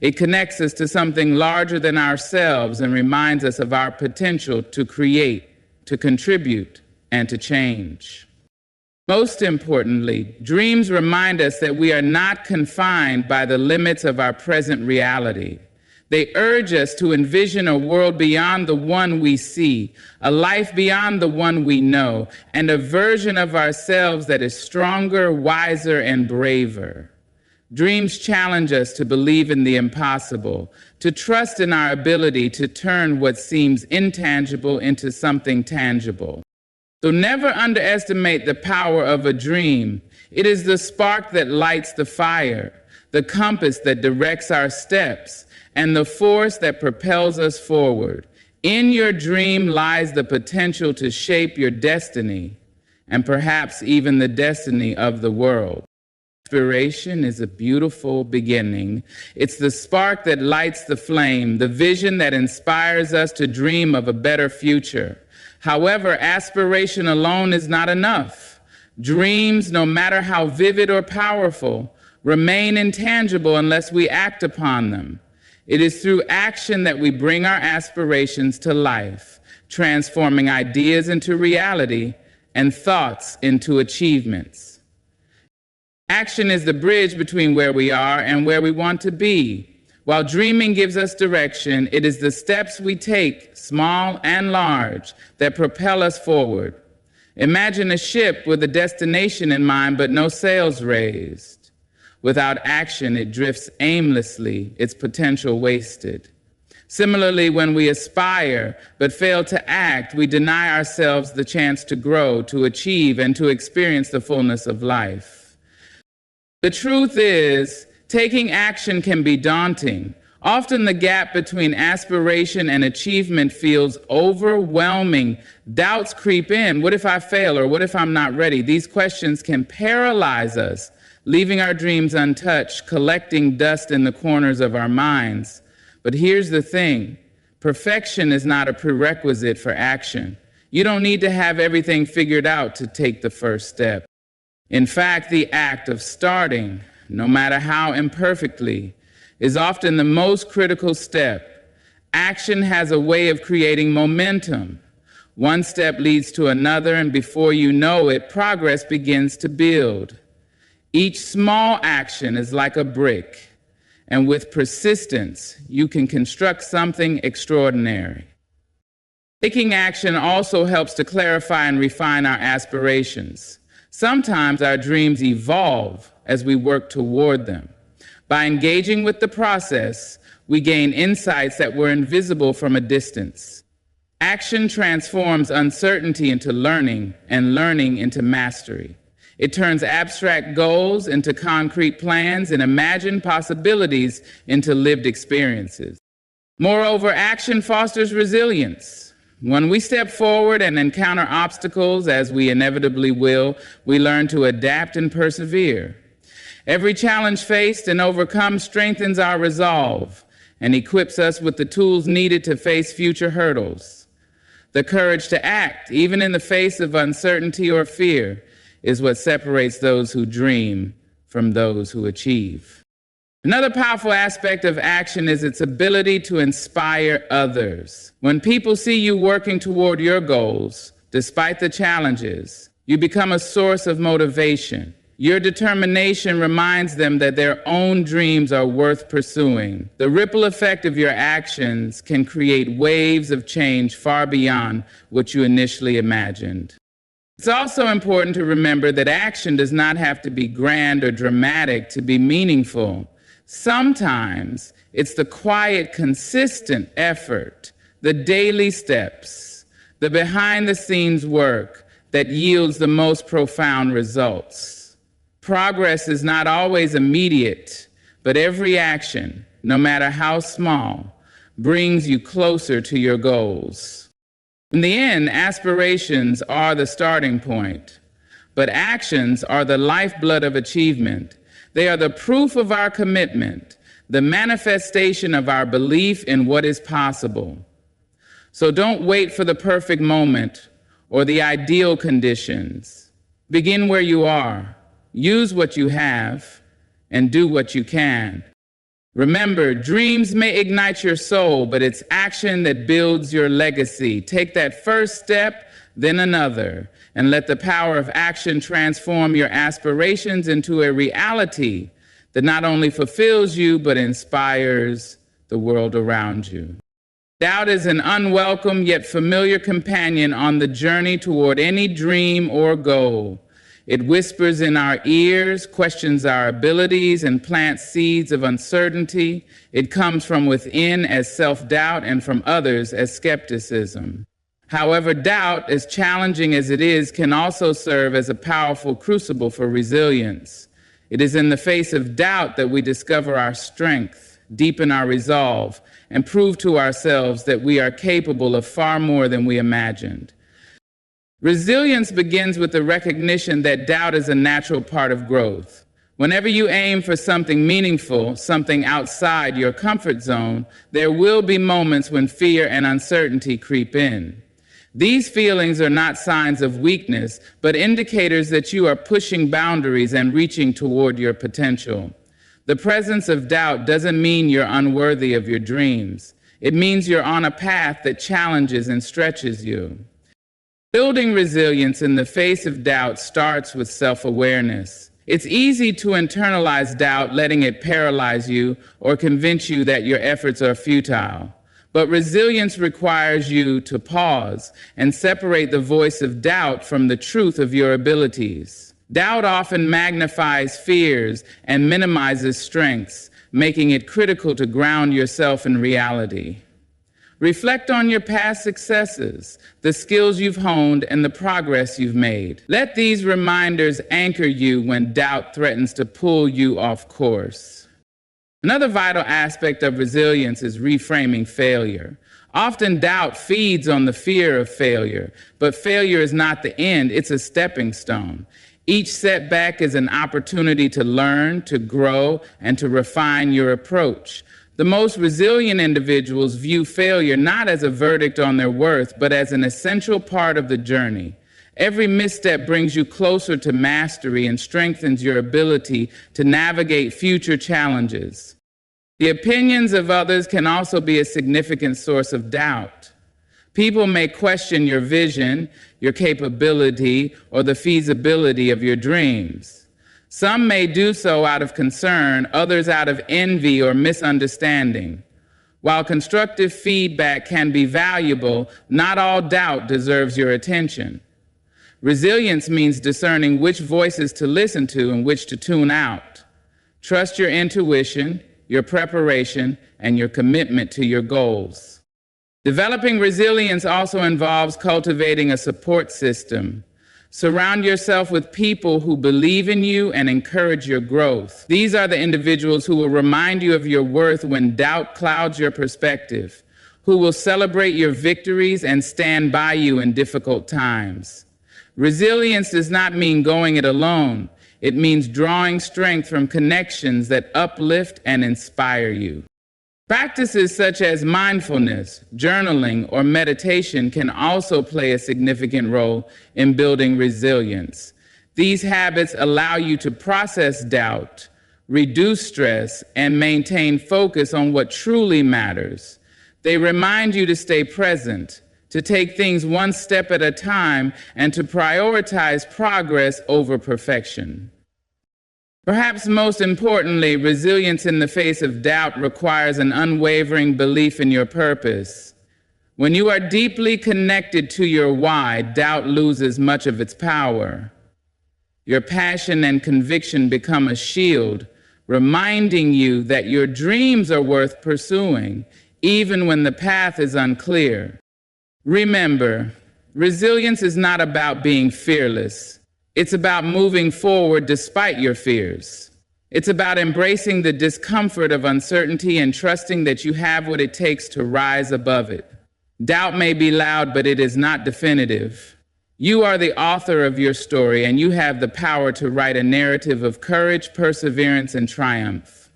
Speaker 1: It connects us to something larger than ourselves and reminds us of our potential to create, to contribute, and to change. Most importantly, dreams remind us that we are not confined by the limits of our present reality. They urge us to envision a world beyond the one we see, a life beyond the one we know, and a version of ourselves that is stronger, wiser, and braver. Dreams challenge us to believe in the impossible, to trust in our ability to turn what seems intangible into something tangible. So never underestimate the power of a dream. It is the spark that lights the fire, the compass that directs our steps, and the force that propels us forward. In your dream lies the potential to shape your destiny, and perhaps even the destiny of the world. Inspiration is a beautiful beginning. It's the spark that lights the flame, the vision that inspires us to dream of a better future. However, aspiration alone is not enough. Dreams, no matter how vivid or powerful, remain intangible unless we act upon them. It is through action that we bring our aspirations to life, transforming ideas into reality and thoughts into achievements. Action is the bridge between where we are and where we want to be. While dreaming gives us direction, it is the steps we take, small and large, that propel us forward. Imagine a ship with a destination in mind but no sails raised. Without action, it drifts aimlessly, its potential wasted. Similarly, when we aspire but fail to act, we deny ourselves the chance to grow, to achieve, and to experience the fullness of life. The truth is, taking action can be daunting. Often the gap between aspiration and achievement feels overwhelming. Doubts creep in. What if I fail, or what if I'm not ready? These questions can paralyze us, leaving our dreams untouched, collecting dust in the corners of our minds. But here's the thing. Perfection is not a prerequisite for action. You don't need to have everything figured out to take the first step. In fact, the act of starting, no matter how imperfectly, is often the most critical step. Action has a way of creating momentum. One step leads to another, and before you know it, progress begins to build. Each small action is like a brick, and with persistence, you can construct something extraordinary. Taking action also helps to clarify and refine our aspirations. Sometimes our dreams evolve as we work toward them. By engaging with the process, we gain insights that were invisible from a distance. Action transforms uncertainty into learning and learning into mastery. It turns abstract goals into concrete plans and imagined possibilities into lived experiences. Moreover, action fosters resilience. When we step forward and encounter obstacles, as we inevitably will, we learn to adapt and persevere. Every challenge faced and overcome strengthens our resolve and equips us with the tools needed to face future hurdles. The courage to act, even in the face of uncertainty or fear, is what separates those who dream from those who achieve. Another powerful aspect of action is its ability to inspire others. When people see you working toward your goals, despite the challenges, you become a source of motivation. Your determination reminds them that their own dreams are worth pursuing. The ripple effect of your actions can create waves of change far beyond what you initially imagined. It's also important to remember that action does not have to be grand or dramatic to be meaningful. Sometimes it's the quiet, consistent effort, the daily steps, the behind-the-scenes work that yields the most profound results. Progress is not always immediate, but every action, no matter how small, brings you closer to your goals. In the end, aspirations are the starting point, but actions are the lifeblood of achievement. They are the proof of our commitment, the manifestation of our belief in what is possible. So don't wait for the perfect moment or the ideal conditions. Begin where you are, use what you have, and do what you can. Remember, dreams may ignite your soul, but it's action that builds your legacy. Take that first step, then another, and let the power of action transform your aspirations into a reality that not only fulfills you, but inspires the world around you. Doubt is an unwelcome yet familiar companion on the journey toward any dream or goal. It whispers in our ears, questions our abilities, and plants seeds of uncertainty. It comes from within as self-doubt and from others as skepticism. However, doubt, as challenging as it is, can also serve as a powerful crucible for resilience. It is in the face of doubt that we discover our strength, deepen our resolve, and prove to ourselves that we are capable of far more than we imagined. Resilience begins with the recognition that doubt is a natural part of growth. Whenever you aim for something meaningful, something outside your comfort zone, there will be moments when fear and uncertainty creep in. These feelings are not signs of weakness, but indicators that you are pushing boundaries and reaching toward your potential. The presence of doubt doesn't mean you're unworthy of your dreams. It means you're on a path that challenges and stretches you. Building resilience in the face of doubt starts with self-awareness. It's easy to internalize doubt, letting it paralyze you or convince you that your efforts are futile. But resilience requires you to pause and separate the voice of doubt from the truth of your abilities. Doubt often magnifies fears and minimizes strengths, making it critical to ground yourself in reality. Reflect on your past successes, the skills you've honed, and the progress you've made. Let these reminders anchor you when doubt threatens to pull you off course. Another vital aspect of resilience is reframing failure. Often doubt feeds on the fear of failure, but failure is not the end, it's a stepping stone. Each setback is an opportunity to learn, to grow, and to refine your approach. The most resilient individuals view failure not as a verdict on their worth, but as an essential part of the journey. Every misstep brings you closer to mastery and strengthens your ability to navigate future challenges. The opinions of others can also be a significant source of doubt. People may question your vision, your capability, or the feasibility of your dreams. Some may do so out of concern, others out of envy or misunderstanding. While constructive feedback can be valuable, not all doubt deserves your attention. Resilience means discerning which voices to listen to and which to tune out. Trust your intuition, your preparation, and your commitment to your goals. Developing resilience also involves cultivating a support system. Surround yourself with people who believe in you and encourage your growth. These are the individuals who will remind you of your worth when doubt clouds your perspective, who will celebrate your victories and stand by you in difficult times. Resilience does not mean going it alone. It means drawing strength from connections that uplift and inspire you. Practices such as mindfulness, journaling, or meditation can also play a significant role in building resilience. These habits allow you to process doubt, reduce stress, and maintain focus on what truly matters. They remind you to stay present, to take things one step at a time, and to prioritize progress over perfection. Perhaps most importantly, resilience in the face of doubt requires an unwavering belief in your purpose. When you are deeply connected to your why, doubt loses much of its power. Your passion and conviction become a shield, reminding you that your dreams are worth pursuing, even when the path is unclear. Remember, resilience is not about being fearless. It's about moving forward despite your fears. It's about embracing the discomfort of uncertainty and trusting that you have what it takes to rise above it. Doubt may be loud, but it is not definitive. You are the author of your story, and you have the power to write a narrative of courage, perseverance, and triumph.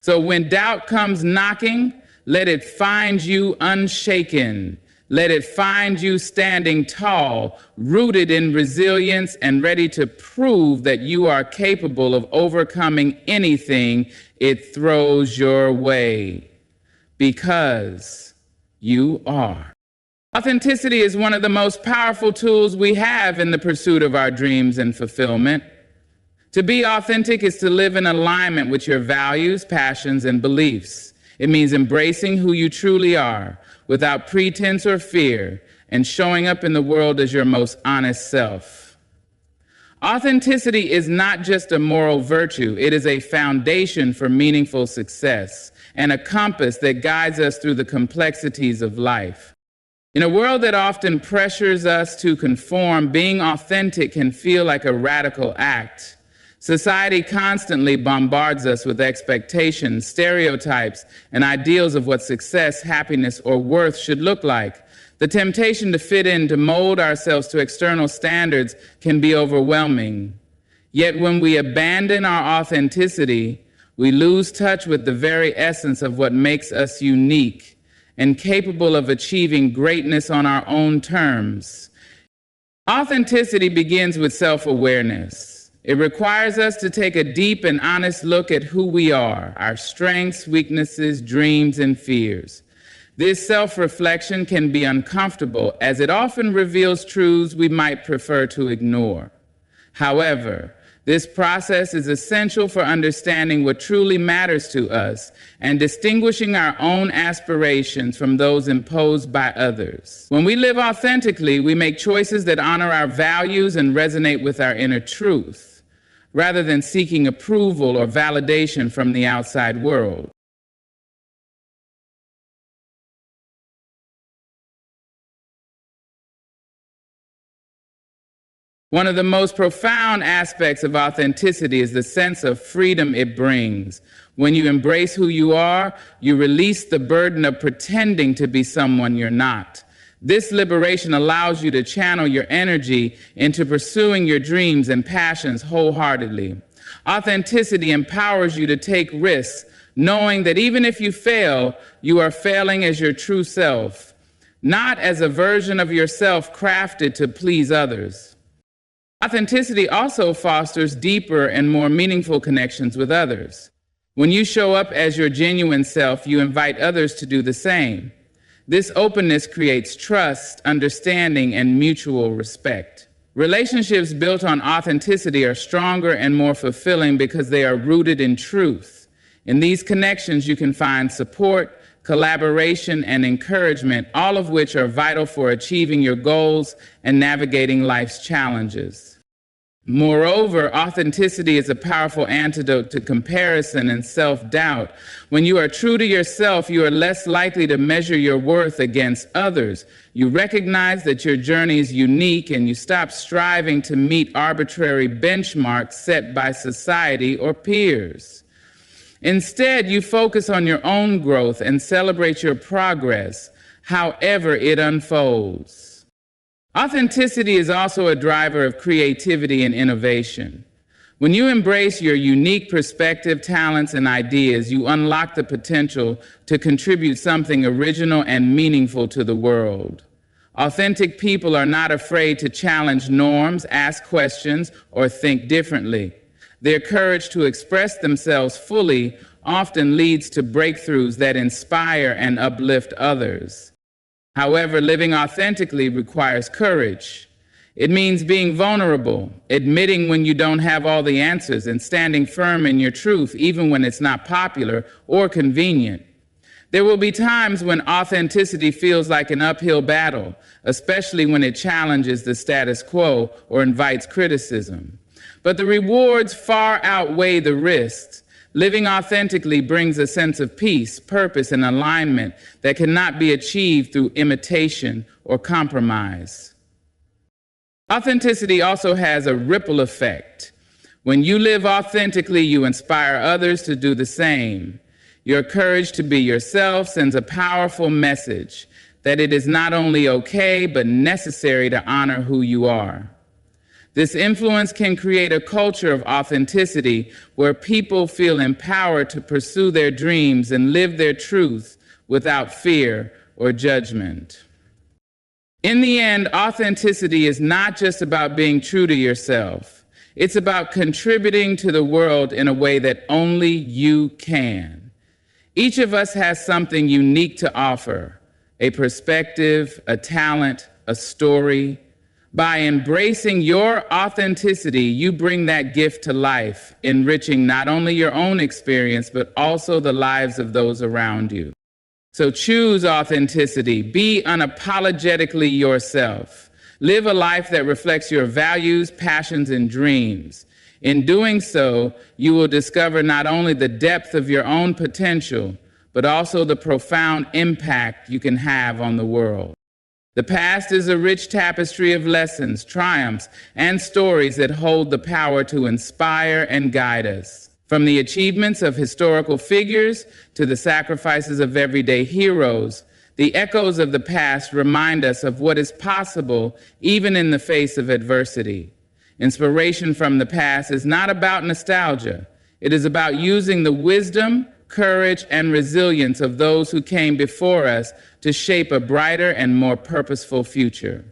Speaker 1: So when doubt comes knocking, let it find you unshaken. Let it find you standing tall, rooted in resilience, and ready to prove that you are capable of overcoming anything it throws your way. Because you are. Authenticity is one of the most powerful tools we have in the pursuit of our dreams and fulfillment. To be authentic is to live in alignment with your values, passions, and beliefs. It means embracing who you truly are, without pretense or fear, and showing up in the world as your most honest self. Authenticity is not just a moral virtue, it is a foundation for meaningful success and a compass that guides us through the complexities of life. In a world that often pressures us to conform, being authentic can feel like a radical act. Society constantly bombards us with expectations, stereotypes, and ideals of what success, happiness, or worth should look like. The temptation to fit in, to mold ourselves to external standards, can be overwhelming. Yet when we abandon our authenticity, we lose touch with the very essence of what makes us unique and capable of achieving greatness on our own terms. Authenticity begins with self-awareness. It requires us to take a deep and honest look at who we are, our strengths, weaknesses, dreams, and fears. This self-reflection can be uncomfortable, as it often reveals truths we might prefer to ignore. However, this process is essential for understanding what truly matters to us and distinguishing our own aspirations from those imposed by others. When we live authentically, we make choices that honor our values and resonate with our inner truth, rather than seeking approval or validation from the outside world. One of the most profound aspects of authenticity is the sense of freedom it brings. When you embrace who you are, you release the burden of pretending to be someone you're not. This liberation allows you to channel your energy into pursuing your dreams and passions wholeheartedly. Authenticity empowers you to take risks, knowing that even if you fail, you are failing as your true self, not as a version of yourself crafted to please others. Authenticity also fosters deeper and more meaningful connections with others. When you show up as your genuine self, you invite others to do the same. This openness creates trust, understanding, and mutual respect. Relationships built on authenticity are stronger and more fulfilling because they are rooted in truth. In these connections, you can find support, collaboration, and encouragement, all of which are vital for achieving your goals and navigating life's challenges. Moreover, authenticity is a powerful antidote to comparison and self-doubt. When you are true to yourself, you are less likely to measure your worth against others. You recognize that your journey is unique, and you stop striving to meet arbitrary benchmarks set by society or peers. Instead, you focus on your own growth and celebrate your progress, however it unfolds. Authenticity is also a driver of creativity and innovation. When you embrace your unique perspective, talents, and ideas, you unlock the potential to contribute something original and meaningful to the world. Authentic people are not afraid to challenge norms, ask questions, or think differently. Their courage to express themselves fully often leads to breakthroughs that inspire and uplift others. However, living authentically requires courage. It means being vulnerable, admitting when you don't have all the answers, and standing firm in your truth even when it's not popular or convenient. There will be times when authenticity feels like an uphill battle, especially when it challenges the status quo or invites criticism. But the rewards far outweigh the risks. Living authentically brings a sense of peace, purpose, and alignment that cannot be achieved through imitation or compromise. Authenticity also has a ripple effect. When you live authentically, you inspire others to do the same. Your courage to be yourself sends a powerful message that it is not only okay, but necessary to honor who you are. This influence can create a culture of authenticity where people feel empowered to pursue their dreams and live their truth without fear or judgment. In the end, authenticity is not just about being true to yourself. It's about contributing to the world in a way that only you can. Each of us has something unique to offer, a perspective, a talent, a story. By embracing your authenticity, you bring that gift to life, enriching not only your own experience, but also the lives of those around you. So choose authenticity. Be unapologetically yourself. Live a life that reflects your values, passions, and dreams. In doing so, you will discover not only the depth of your own potential, but also the profound impact you can have on the world. The past is a rich tapestry of lessons, triumphs, and stories that hold the power to inspire and guide us. From the achievements of historical figures to the sacrifices of everyday heroes, the echoes of the past remind us of what is possible even in the face of adversity. Inspiration from the past is not about nostalgia. It is about using the wisdom, courage, and resilience of those who came before us to shape a brighter and more purposeful future.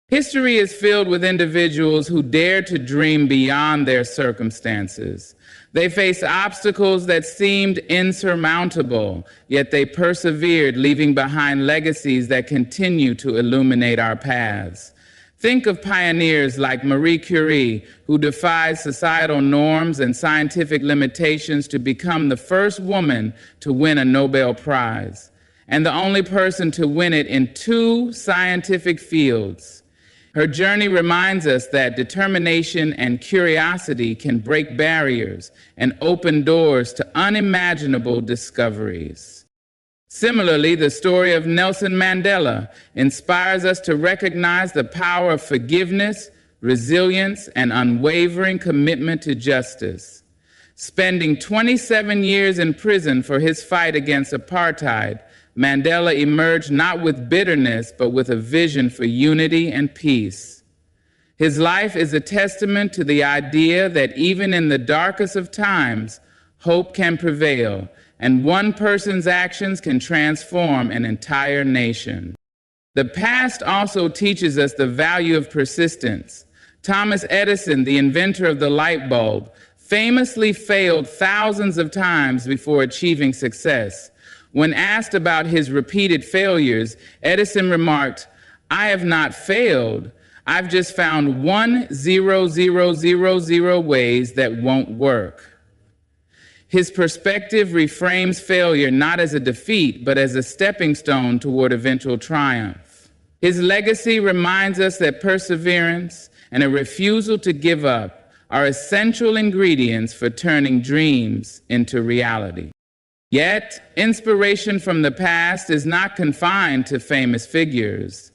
Speaker 1: History is filled with individuals who dare to dream beyond their circumstances. They faced obstacles that seemed insurmountable, yet they persevered, leaving behind legacies that continue to illuminate our paths. Think of pioneers like Marie Curie, who defied societal norms and scientific limitations to become the first woman to win a Nobel Prize, and the only person to win it in 2 scientific fields. Her journey reminds us that determination and curiosity can break barriers and open doors to unimaginable discoveries. Similarly, the story of Nelson Mandela inspires us to recognize the power of forgiveness, resilience, and unwavering commitment to justice. Spending 27 years in prison for his fight against apartheid, Mandela emerged not with bitterness, but with a vision for unity and peace. His life is a testament to the idea that even in the darkest of times, hope can prevail, and one person's actions can transform an entire nation. The past also teaches us the value of persistence. Thomas Edison, the inventor of the light bulb, famously failed thousands of times before achieving success. When asked about his repeated failures, Edison remarked, "I have not failed. I've just found 1,0,0,0,0 ways that won't work." His perspective reframes failure not as a defeat, but as a stepping stone toward eventual triumph. His legacy reminds us that perseverance and a refusal to give up are essential ingredients for turning dreams into reality. Yet, inspiration from the past is not confined to famous figures.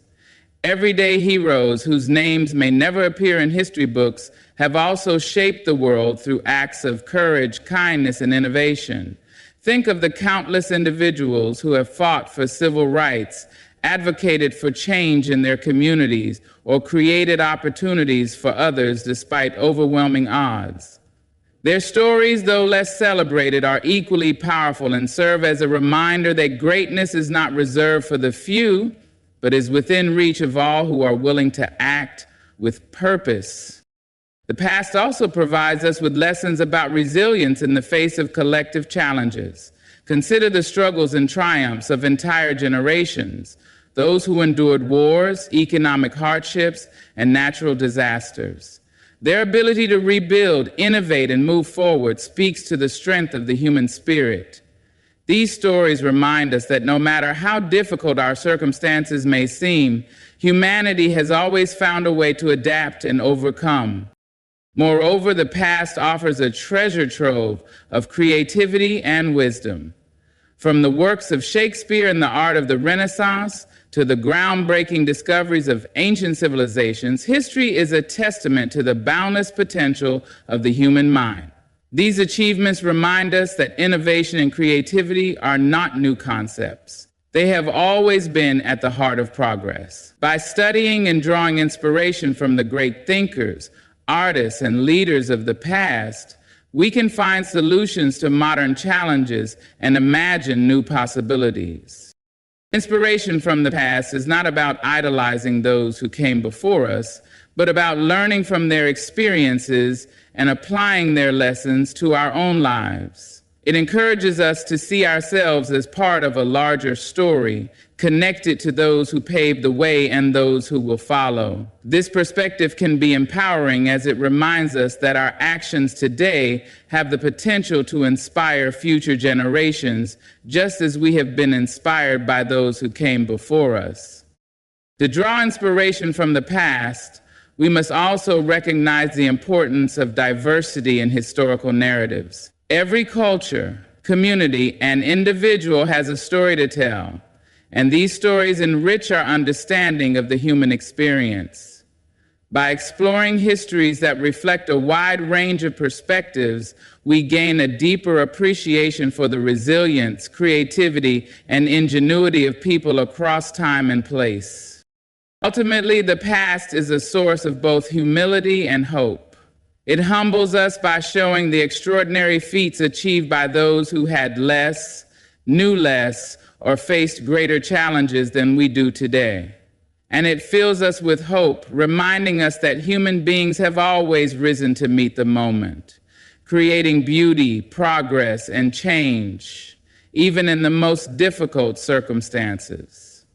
Speaker 1: Everyday heroes whose names may never appear in history books have also shaped the world through acts of courage, kindness, and innovation. Think of the countless individuals who have fought for civil rights, advocated for change in their communities, or created opportunities for others despite overwhelming odds. Their stories, though less celebrated, are equally powerful and serve as a reminder that greatness is not reserved for the few, but is within reach of all who are willing to act with purpose. The past also provides us with lessons about resilience in the face of collective challenges. Consider the struggles and triumphs of entire generations, those who endured wars, economic hardships, and natural disasters. Their ability to rebuild, innovate, and move forward speaks to the strength of the human spirit. These stories remind us that no matter how difficult our circumstances may seem, humanity has always found a way to adapt and overcome. Moreover, the past offers a treasure trove of creativity and wisdom. From the works of Shakespeare and the art of the Renaissance to the groundbreaking discoveries of ancient civilizations, history is a testament to the boundless potential of the human mind. These achievements remind us that innovation and creativity are not new concepts. They have always been at the heart of progress. By studying and drawing inspiration from the great thinkers, artists, and leaders of the past, we can find solutions to modern challenges and imagine new possibilities. Inspiration from the past is not about idolizing those who came before us, but about learning from their experiences and applying their lessons to our own lives. It encourages us to see ourselves as part of a larger story, connected to those who paved the way and those who will follow. This perspective can be empowering as it reminds us that our actions today have the potential to inspire future generations, just as we have been inspired by those who came before us. To draw inspiration from the past, we must also recognize the importance of diversity in historical narratives. Every culture, community, and individual has a story to tell, and these stories enrich our understanding of the human experience. By exploring histories that reflect a wide range of perspectives, we gain a deeper appreciation for the resilience, creativity, and ingenuity of people across time and place. Ultimately, the past is a source of both humility and hope. It humbles us by showing the extraordinary feats achieved by those who had less, knew less, or faced greater challenges than we do today. And it fills us with hope, reminding us that human beings have always risen to meet the moment, creating beauty, progress, and change, even in the most difficult circumstances.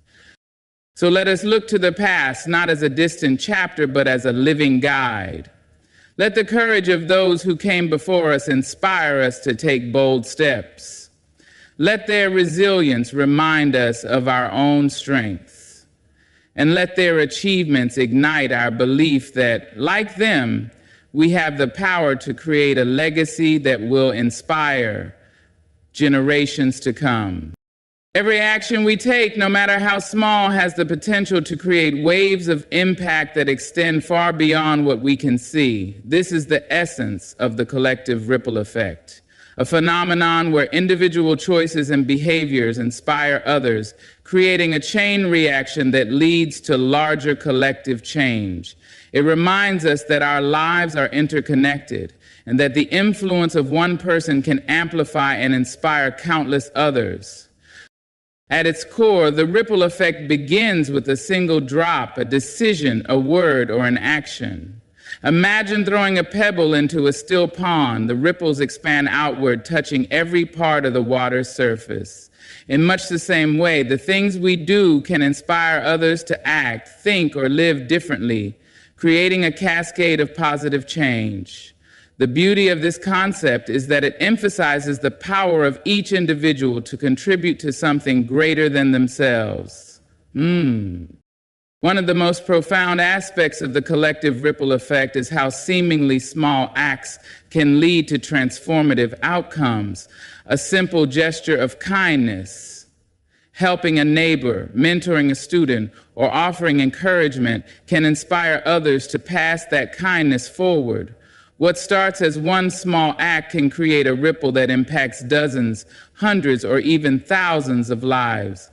Speaker 1: So let us look to the past, not as a distant chapter, but as a living guide. Let the courage of those who came before us inspire us to take bold steps. Let their resilience remind us of our own strength. And let their achievements ignite our belief that, like them, we have the power to create a legacy that will inspire generations to come. Every action we take, no matter how small, has the potential to create waves of impact that extend far beyond what we can see. This is the essence of the collective ripple effect, a phenomenon where individual choices and behaviors inspire others, creating a chain reaction that leads to larger collective change. It reminds us that our lives are interconnected and that the influence of one person can amplify and inspire countless others. At its core, the ripple effect begins with a single drop, a decision, a word, or an action. Imagine throwing a pebble into a still pond. The ripples expand outward, touching every part of the water's surface. In much the same way, the things we do can inspire others to act, think, or live differently, creating a cascade of positive change. The beauty of this concept is that it emphasizes the power of each individual to contribute to something greater than themselves. One of the most profound aspects of the collective ripple effect is how seemingly small acts can lead to transformative outcomes. A simple gesture of kindness, helping a neighbor, mentoring a student, or offering encouragement can inspire others to pass that kindness forward. What starts as one small act can create a ripple that impacts dozens, hundreds, or even thousands of lives.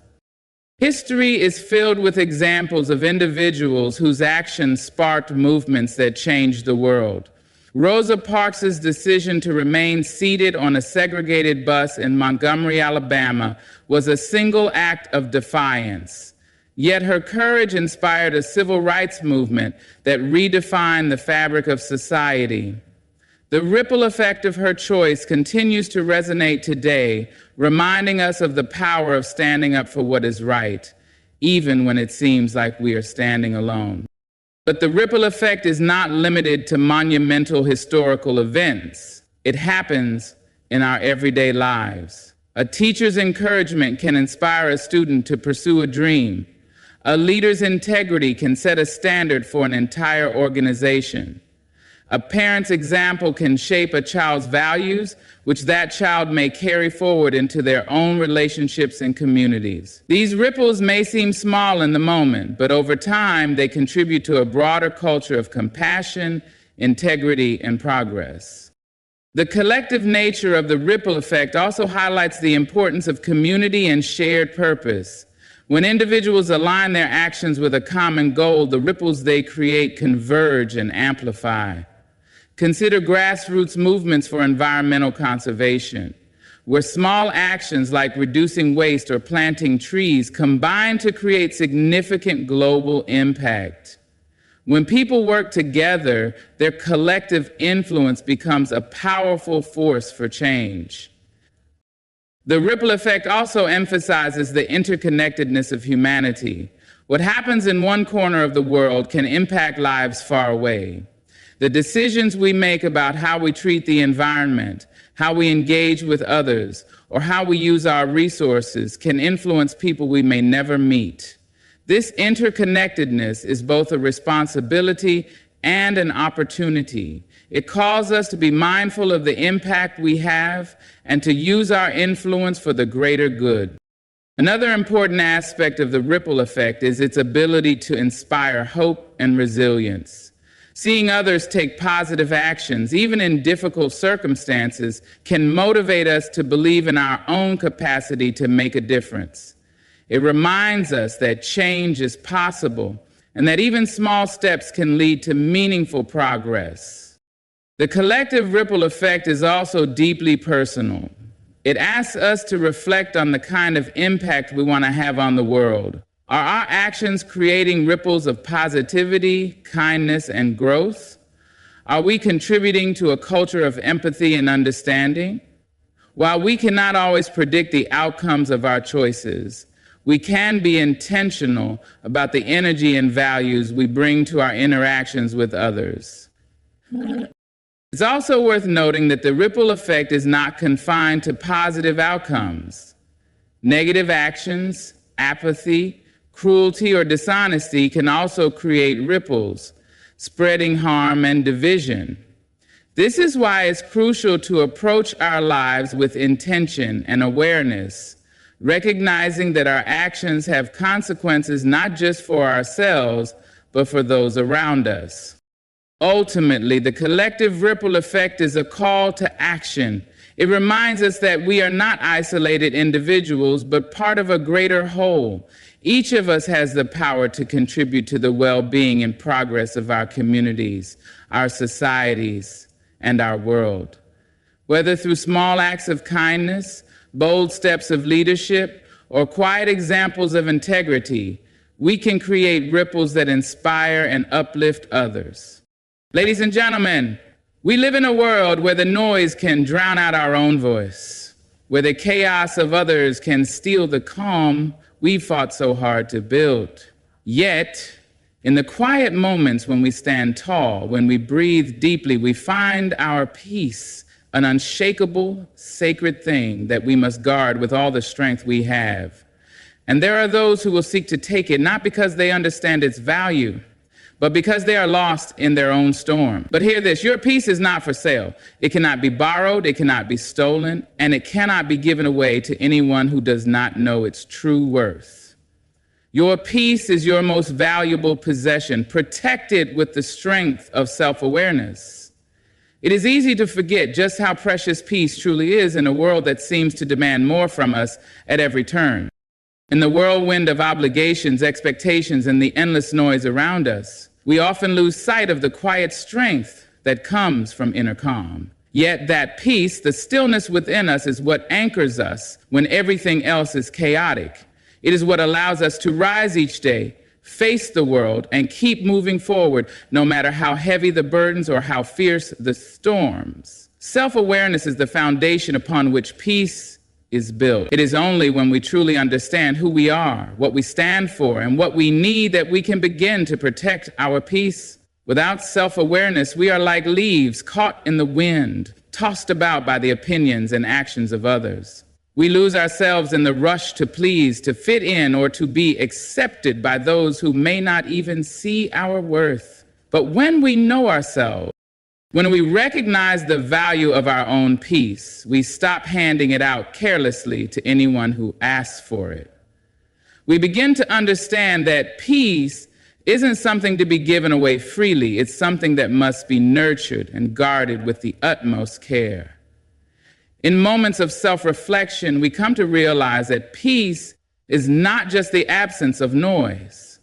Speaker 1: History is filled with examples of individuals whose actions sparked movements that changed the world. Rosa Parks' decision to remain seated on a segregated bus in Montgomery, Alabama, was a single act of defiance. Yet her courage inspired a civil rights movement that redefined the fabric of society. The ripple effect of her choice continues to resonate today, reminding us of the power of standing up for what is right, even when it seems like we are standing alone. But the ripple effect is not limited to monumental historical events. It happens in our everyday lives. A teacher's encouragement can inspire a student to pursue a dream. A leader's integrity can set a standard for an entire organization. A parent's example can shape a child's values, which that child may carry forward into their own relationships and communities. These ripples may seem small in the moment, but over time they contribute to a broader culture of compassion, integrity, and progress. The collective nature of the ripple effect also highlights the importance of community and shared purpose. When individuals align their actions with a common goal, the ripples they create converge and amplify. Consider grassroots movements for environmental conservation, where small actions like reducing waste or planting trees combine to create significant global impact. When people work together, their collective influence becomes a powerful force for change. The ripple effect also emphasizes the interconnectedness of humanity. What happens in one corner of the world can impact lives far away. The decisions we make about how we treat the environment, how we engage with others, or how we use our resources can influence people we may never meet. This interconnectedness is both a responsibility and an opportunity. It calls us to be mindful of the impact we have and to use our influence for the greater good. Another important aspect of the ripple effect is its ability to inspire hope and resilience. Seeing others take positive actions, even in difficult circumstances, can motivate us to believe in our own capacity to make a difference. It reminds us that change is possible and that even small steps can lead to meaningful progress. The collective ripple effect is also deeply personal. It asks us to reflect on the kind of impact we want to have on the world. Are our actions creating ripples of positivity, kindness, and growth? Are we contributing to a culture of empathy and understanding? While we cannot always predict the outcomes of our choices, we can be intentional about the energy and values we bring to our interactions with others. It's also worth noting that the ripple effect is not confined to positive outcomes. Negative actions, apathy, cruelty, or dishonesty can also create ripples, spreading harm and division. This is why it's crucial to approach our lives with intention and awareness, recognizing that our actions have consequences not just for ourselves, but for those around us. Ultimately, the collective ripple effect is a call to action. It reminds us that we are not isolated individuals, but part of a greater whole. Each of us has the power to contribute to the well-being and progress of our communities, our societies, and our world. Whether through small acts of kindness, bold steps of leadership, or quiet examples of integrity, we can create ripples that inspire and uplift others. Ladies and gentlemen, we live in a world where the noise can drown out our own voice, where the chaos of others can steal the calm we fought so hard to build. Yet, In the quiet moments when we stand tall, when we breathe deeply, we find our peace, an unshakable, sacred thing that we must guard with all the strength we have. And there are those who will seek to take it, not because they understand its value, but because they are lost in their own storm. But hear this, your peace is not for sale. It cannot be borrowed, it cannot be stolen, and it cannot be given away to anyone who does not know its true worth. Your peace is your most valuable possession. Protect it with the strength of self-awareness. It is easy to forget just how precious peace truly is in a world that seems to demand more from us at every turn. In the whirlwind of obligations, expectations, and the endless noise around us, we often lose sight of the quiet strength that comes from inner calm. Yet that peace, the stillness within us, is what anchors us when everything else is chaotic. It is what allows us to rise each day, face the world, and keep moving forward, no matter how heavy the burdens or how fierce the storms. Self-awareness is the foundation upon which peace is built. It is only when we truly understand who we are, what we stand for, and what we need that we can begin to protect our peace. Without self-awareness, we are like leaves caught in the wind, tossed about by the opinions and actions of others. We lose ourselves in the rush to please, to fit in, or to be accepted by those who may not even see our worth. But when we know ourselves, when we recognize the value of our own peace, we stop handing it out carelessly to anyone who asks for it. We begin to understand that peace isn't something to be given away freely. It's something that must be nurtured and guarded with the utmost care. In moments of self-reflection, we come to realize that peace is not just the absence of noise.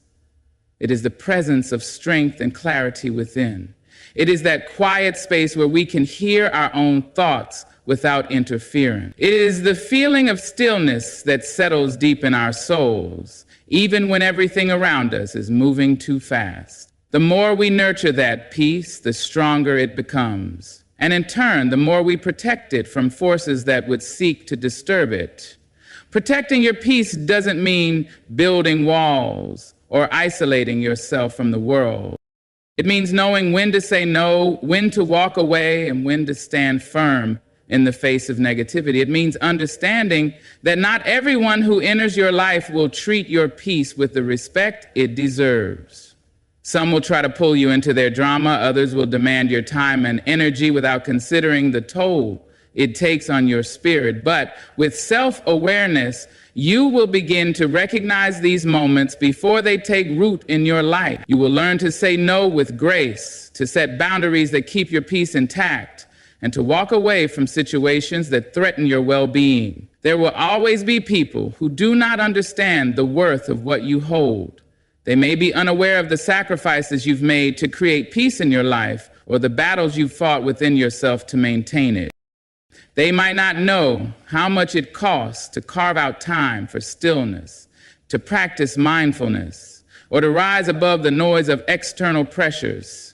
Speaker 1: It is the presence of strength and clarity within. It is that quiet space where we can hear our own thoughts without interference. It is the feeling of stillness that settles deep in our souls, even when everything around us is moving too fast. The more we nurture that peace, the stronger it becomes. And in turn, the more we protect it from forces that would seek to disturb it. Protecting your peace doesn't mean building walls or isolating yourself from the world. It means knowing when to say no, when to walk away, and when to stand firm in the face of negativity. It means understanding that not everyone who enters your life will treat your peace with the respect it deserves. Some will try to pull you into their drama. Others will demand your time and energy without considering the toll it takes on your spirit. But with self-awareness, you will begin to recognize these moments before they take root in your life. You will learn to say no with grace, to set boundaries that keep your peace intact, and to walk away from situations that threaten your well-being. There will always be people who do not understand the worth of what you hold. They may be unaware of the sacrifices you've made to create peace in your life or the battles you've fought within yourself to maintain it. They might not know how much it costs to carve out time for stillness, to practice mindfulness, or to rise above the noise of external pressures.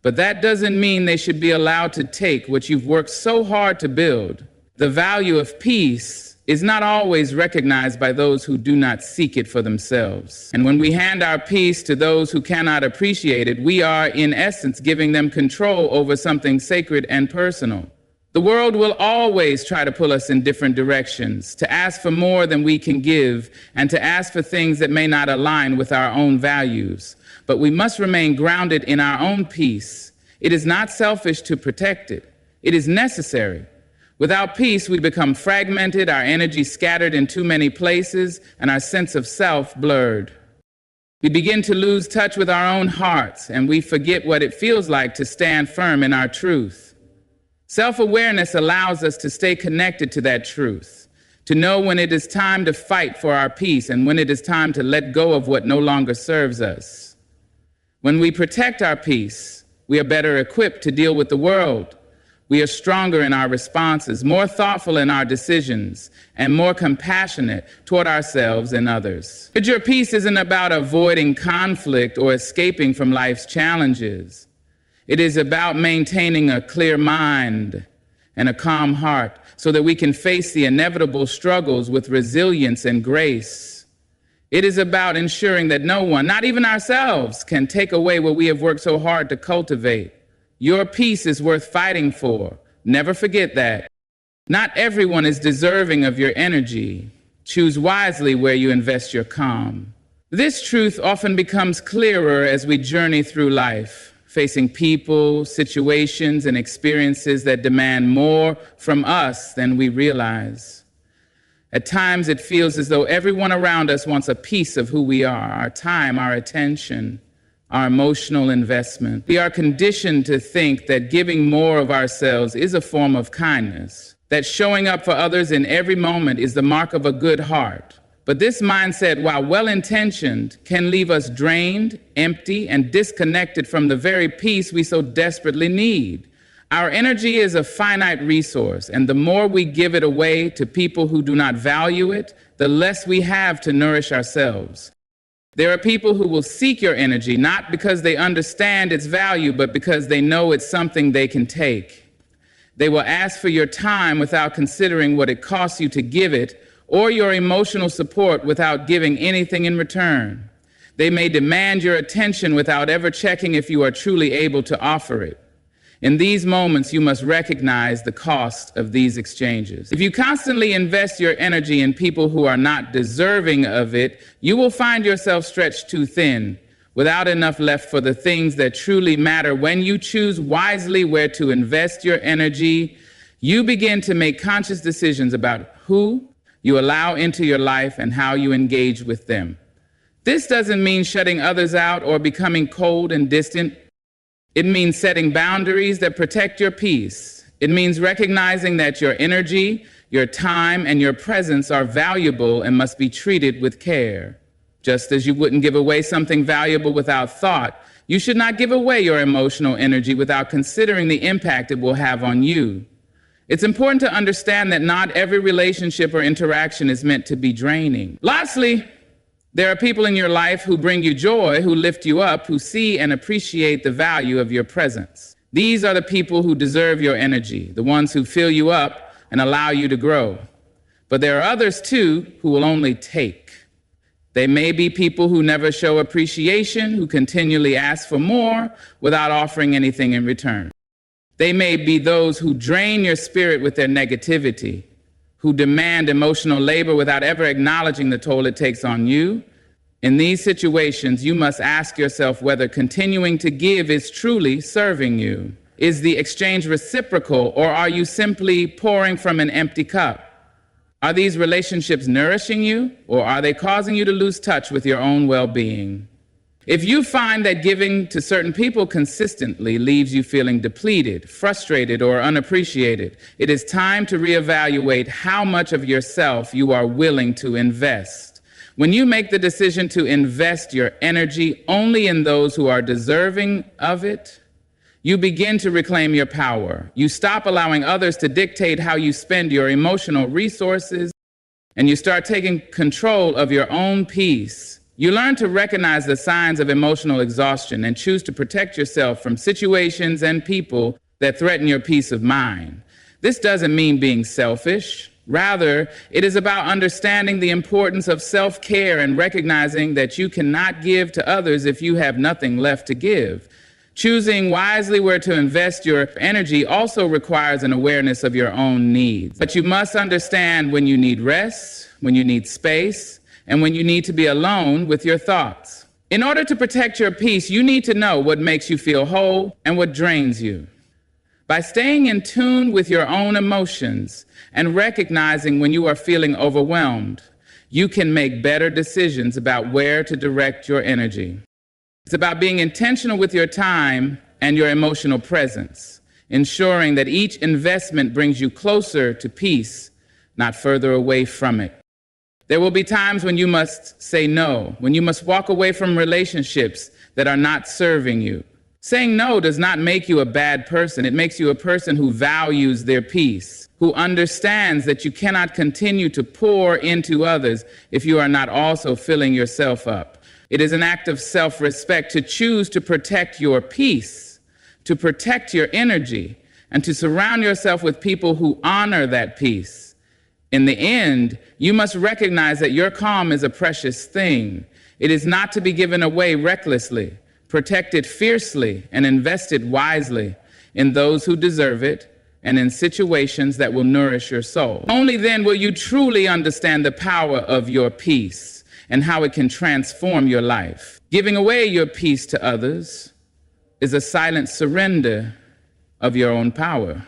Speaker 1: But that doesn't mean they should be allowed to take what you've worked so hard to build. The value of peace is not always recognized by those who do not seek it for themselves. And when we hand our peace to those who cannot appreciate it, we are, in essence, giving them control over something sacred and personal. The world will always try to pull us in different directions, to ask for more than we can give, and to ask for things that may not align with our own values. But we must remain grounded in our own peace. It is not selfish to protect it. It is necessary. Without peace, we become fragmented, our energy scattered in too many places, and our sense of self blurred. We begin to lose touch with our own hearts, and we forget what it feels like to stand firm in our truth. Self-awareness allows us to stay connected to that truth, to know when it is time to fight for our peace and when it is time to let go of what no longer serves us. When we protect our peace, we are better equipped to deal with the world. We are stronger in our responses, more thoughtful in our decisions, and more compassionate toward ourselves and others. But your peace isn't about avoiding conflict or escaping from life's challenges. It is about maintaining a clear mind and a calm heart so that we can face the inevitable struggles with resilience and grace. It is about ensuring that no one, not even ourselves, can take away what we have worked so hard to cultivate. Your peace is worth fighting for. Never forget that. Not everyone is deserving of your energy. Choose wisely where you invest your calm. This truth often becomes clearer as we journey through life, facing people, situations, and experiences that demand more from us than we realize. At times, it feels as though everyone around us wants a piece of who we are, our time, our attention, our emotional investment. We are conditioned to think that giving more of ourselves is a form of kindness, that showing up for others in every moment is the mark of a good heart. But this mindset, while well-intentioned, can leave us drained, empty, and disconnected from the very peace we so desperately need. Our energy is a finite resource, and the more we give it away to people who do not value it, the less we have to nourish ourselves. There are people who will seek your energy, not because they understand its value, but because they know it's something they can take. They will ask for your time without considering what it costs you to give it, or your emotional support without giving anything in return. They may demand your attention without ever checking if you are truly able to offer it. In these moments, you must recognize the cost of these exchanges. If you constantly invest your energy in people who are not deserving of it, you will find yourself stretched too thin, without enough left for the things that truly matter. When you choose wisely where to invest your energy, you begin to make conscious decisions about who you allow into your life and how you engage with them. This doesn't mean shutting others out or becoming cold and distant. It means setting boundaries that protect your peace. It means recognizing that your energy, your time, and your presence are valuable and must be treated with care. Just as you wouldn't give away something valuable without thought, you should not give away your emotional energy without considering the impact it will have on you. It's important to understand that not every relationship or interaction is meant to be draining. Lastly, there are people in your life who bring you joy, who lift you up, who see and appreciate the value of your presence. These are the people who deserve your energy, the ones who fill you up and allow you to grow. But there are others, too, who will only take. They may be people who never show appreciation, who continually ask for more without offering anything in return. They may be those who drain your spirit with their negativity, who demand emotional labor without ever acknowledging the toll it takes on you. In these situations, you must ask yourself whether continuing to give is truly serving you. Is the exchange reciprocal, or are you simply pouring from an empty cup? Are these relationships nourishing you, or are they causing you to lose touch with your own well-being? If you find that giving to certain people consistently leaves you feeling depleted, frustrated, or unappreciated, it is time to reevaluate how much of yourself you are willing to invest. When you make the decision to invest your energy only in those who are deserving of it, you begin to reclaim your power. You stop allowing others to dictate how you spend your emotional resources, and you start taking control of your own peace. You learn to recognize the signs of emotional exhaustion and choose to protect yourself from situations and people that threaten your peace of mind. This doesn't mean being selfish. Rather, it is about understanding the importance of self-care and recognizing that you cannot give to others if you have nothing left to give. Choosing wisely where to invest your energy also requires an awareness of your own needs. But you must understand when you need rest, when you need space, and when you need to be alone with your thoughts. In order to protect your peace, you need to know what makes you feel whole and what drains you. By staying in tune with your own emotions and recognizing when you are feeling overwhelmed, you can make better decisions about where to direct your energy. It's about being intentional with your time and your emotional presence, ensuring that each investment brings you closer to peace, not further away from it. There will be times when you must say no, when you must walk away from relationships that are not serving you. Saying no does not make you a bad person. It makes you a person who values their peace, who understands that you cannot continue to pour into others if you are not also filling yourself up. It is an act of self-respect to choose to protect your peace, to protect your energy, and to surround yourself with people who honor that peace. In the end, you must recognize that your calm is a precious thing. It is not to be given away recklessly, protected fiercely, and invested wisely in those who deserve it and in situations that will nourish your soul. Only then will you truly understand the power of your peace and how it can transform your life. Giving away your peace to others is a silent surrender of your own power.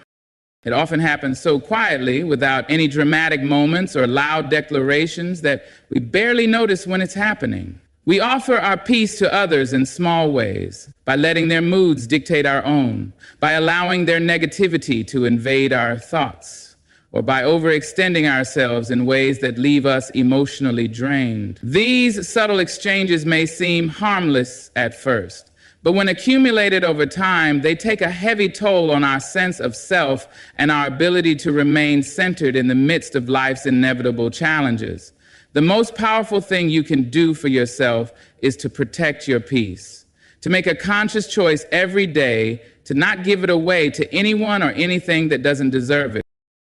Speaker 1: It often happens so quietly, without any dramatic moments or loud declarations, that we barely notice when it's happening. We offer our peace to others in small ways, by letting their moods dictate our own, by allowing their negativity to invade our thoughts, or by overextending ourselves in ways that leave us emotionally drained. These subtle exchanges may seem harmless at first, but when accumulated over time, they take a heavy toll on our sense of self and our ability to remain centered in the midst of life's inevitable challenges. The most powerful thing you can do for yourself is to protect your peace, to make a conscious choice every day to not give it away to anyone or anything that doesn't deserve it.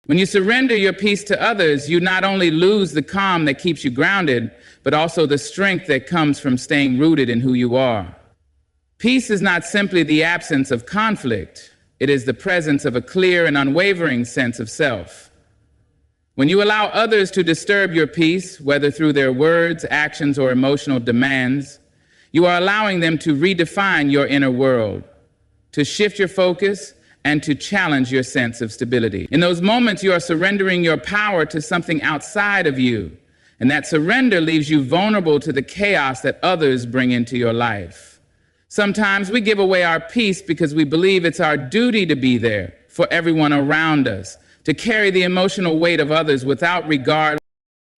Speaker 1: When you surrender your peace to others, you not only lose the calm that keeps you grounded, but also the strength that comes from staying rooted in who you are. Peace is not simply the absence of conflict. It is the presence of a clear and unwavering sense of self. When you allow others to disturb your peace, whether through their words, actions, or emotional demands, you are allowing them to redefine your inner world, to shift your focus, and to challenge your sense of stability. In those moments, you are surrendering your power to something outside of you, and that surrender leaves you vulnerable to the chaos that others bring into your life. Sometimes we give away our peace because we believe it's our duty to be there for everyone around us, to carry the emotional weight of others without regard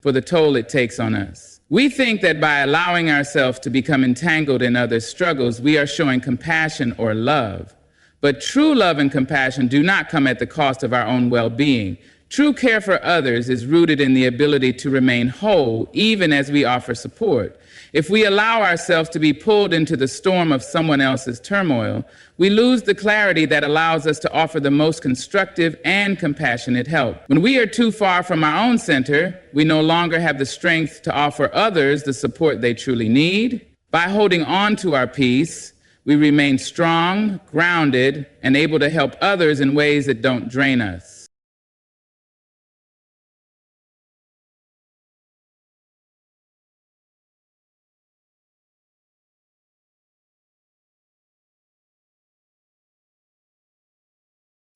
Speaker 1: for the toll it takes on us. We think that by allowing ourselves to become entangled in others' struggles, we are showing compassion or love. But true love and compassion do not come at the cost of our own well-being. True care for others is rooted in the ability to remain whole, even as we offer support. If we allow ourselves to be pulled into the storm of someone else's turmoil, we lose the clarity that allows us to offer the most constructive and compassionate help. When we are too far from our own center, we no longer have the strength to offer others the support they truly need. By holding on to our peace, we remain strong, grounded, and able to help others in ways that don't drain us.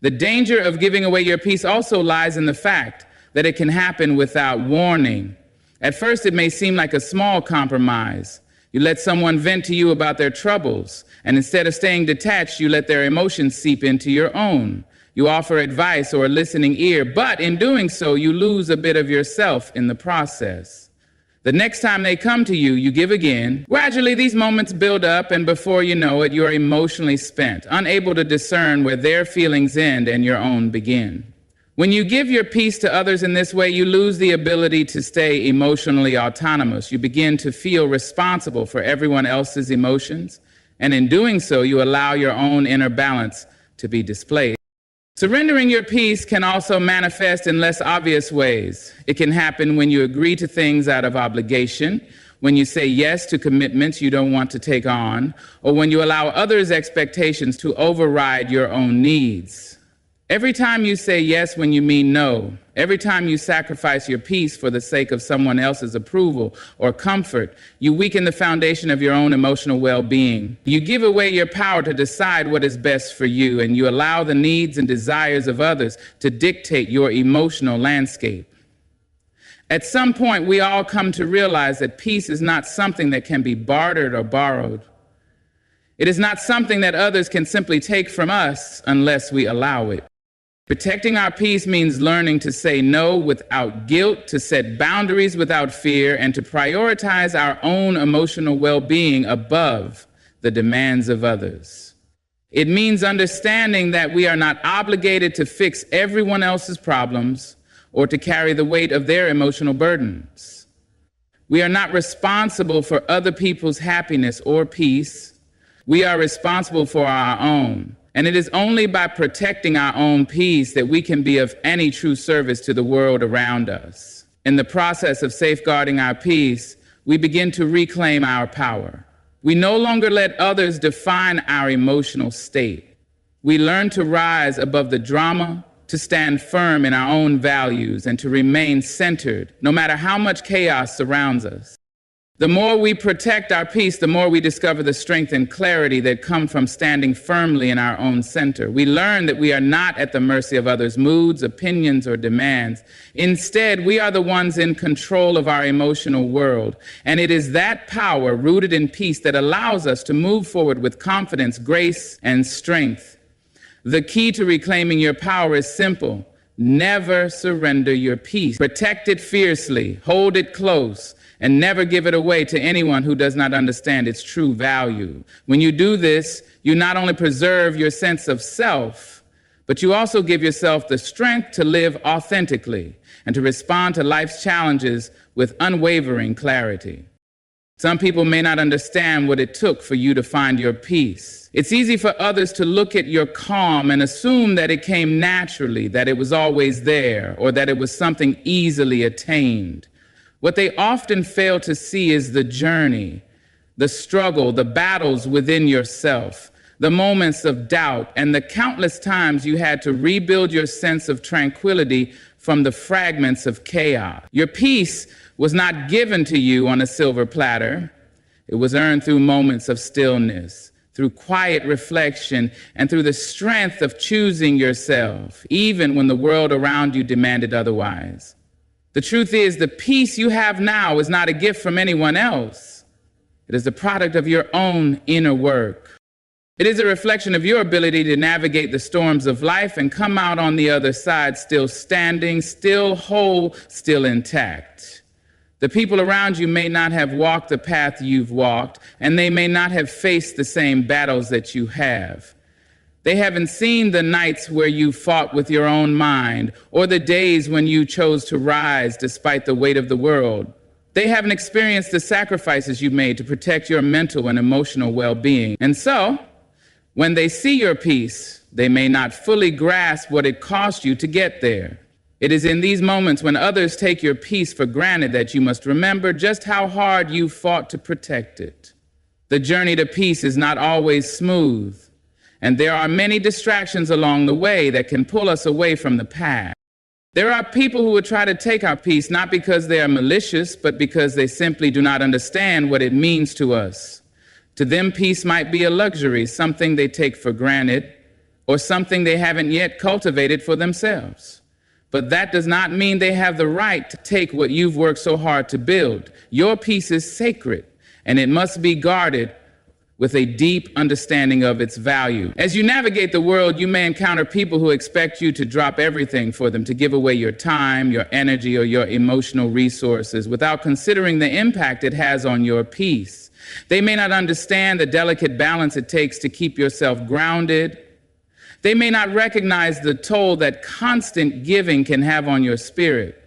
Speaker 1: The danger of giving away your peace also lies in the fact that it can happen without warning. At first, it may seem like a small compromise. You let someone vent to you about their troubles, and instead of staying detached, you let their emotions seep into your own. You offer advice or a listening ear, but in doing so, you lose a bit of yourself in the process. The next time they come to you, you give again. Gradually, these moments build up, and before you know it, you're emotionally spent, unable to discern where their feelings end and your own begin. When you give your peace to others in this way, you lose the ability to stay emotionally autonomous. You begin to feel responsible for everyone else's emotions, and in doing so, you allow your own inner balance to be displaced. Surrendering your peace can also manifest in less obvious ways. It can happen when you agree to things out of obligation, when you say yes to commitments you don't want to take on, or when you allow others' expectations to override your own needs. Every time you say yes when you mean no, every time you sacrifice your peace for the sake of someone else's approval or comfort, you weaken the foundation of your own emotional well-being. You give away your power to decide what is best for you, and you allow the needs and desires of others to dictate your emotional landscape. At some point, we all come to realize that peace is not something that can be bartered or borrowed. It is not something that others can simply take from us unless we allow it. Protecting our peace means learning to say no without guilt, to set boundaries without fear, and to prioritize our own emotional well-being above the demands of others. It means understanding that we are not obligated to fix everyone else's problems or to carry the weight of their emotional burdens. We are not responsible for other people's happiness or peace. We are responsible for our own. And it is only by protecting our own peace that we can be of any true service to the world around us. In the process of safeguarding our peace, we begin to reclaim our power. We no longer let others define our emotional state. We learn to rise above the drama, to stand firm in our own values, and to remain centered, no matter how much chaos surrounds us. The more we protect our peace, the more we discover the strength and clarity that come from standing firmly in our own center. We learn that we are not at the mercy of others' moods, opinions, or demands. Instead, we are the ones in control of our emotional world. And it is that power rooted in peace that allows us to move forward with confidence, grace, and strength. The key to reclaiming your power is simple. Never surrender your peace. Protect it fiercely, hold it close, and never give it away to anyone who does not understand its true value. When you do this, you not only preserve your sense of self, but you also give yourself the strength to live authentically and to respond to life's challenges with unwavering clarity. Some people may not understand what it took for you to find your peace. It's easy for others to look at your calm and assume that it came naturally, that it was always there, or that it was something easily attained. What they often fail to see is the journey, the struggle, the battles within yourself, the moments of doubt, and the countless times you had to rebuild your sense of tranquility from the fragments of chaos. Your peace was not given to you on a silver platter. It was earned through moments of stillness, through quiet reflection, and through the strength of choosing yourself, even when the world around you demanded otherwise. The truth is, the peace you have now is not a gift from anyone else. It is the product of your own inner work. It is a reflection of your ability to navigate the storms of life and come out on the other side still standing, still whole, still intact. The people around you may not have walked the path you've walked, and they may not have faced the same battles that you have. They haven't seen the nights where you fought with your own mind, or the days when you chose to rise despite the weight of the world. They haven't experienced the sacrifices you made to protect your mental and emotional well-being. And so, when they see your peace, they may not fully grasp what it cost you to get there. It is in these moments when others take your peace for granted that you must remember just how hard you fought to protect it. The journey to peace is not always smooth, and there are many distractions along the way that can pull us away from the path. There are people who will try to take our peace not because they are malicious, but because they simply do not understand what it means to us. To them, peace might be a luxury, something they take for granted, or something they haven't yet cultivated for themselves. But that does not mean they have the right to take what you've worked so hard to build. Your peace is sacred, and it must be guarded with a deep understanding of its value. As you navigate the world, you may encounter people who expect you to drop everything for them, to give away your time, your energy, or your emotional resources without considering the impact it has on your peace. They may not understand the delicate balance it takes to keep yourself grounded. They may not recognize the toll that constant giving can have on your spirit.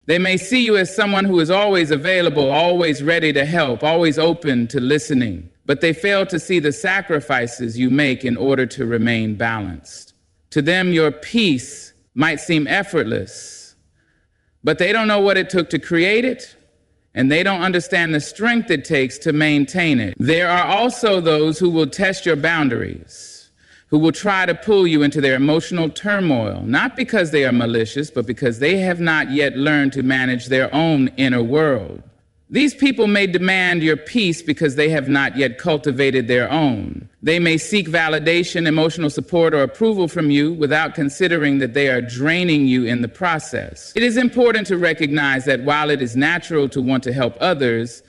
Speaker 1: They may see you as someone who is always available, always ready to help, always open to listening, but they fail to see the sacrifices you make in order to remain balanced. To them, your peace might seem effortless, but they don't know what it took to create it, and they don't understand the strength it takes to maintain it. There are also those who will test your boundaries, who will try to pull you into their emotional turmoil, not because they are malicious, but because they have not yet learned to manage their own inner world. These people may demand your peace because they have not yet cultivated their own. They may seek validation, emotional support, or approval from you without considering that they are draining you in the process. It is important to recognize that while it is natural to want to help others,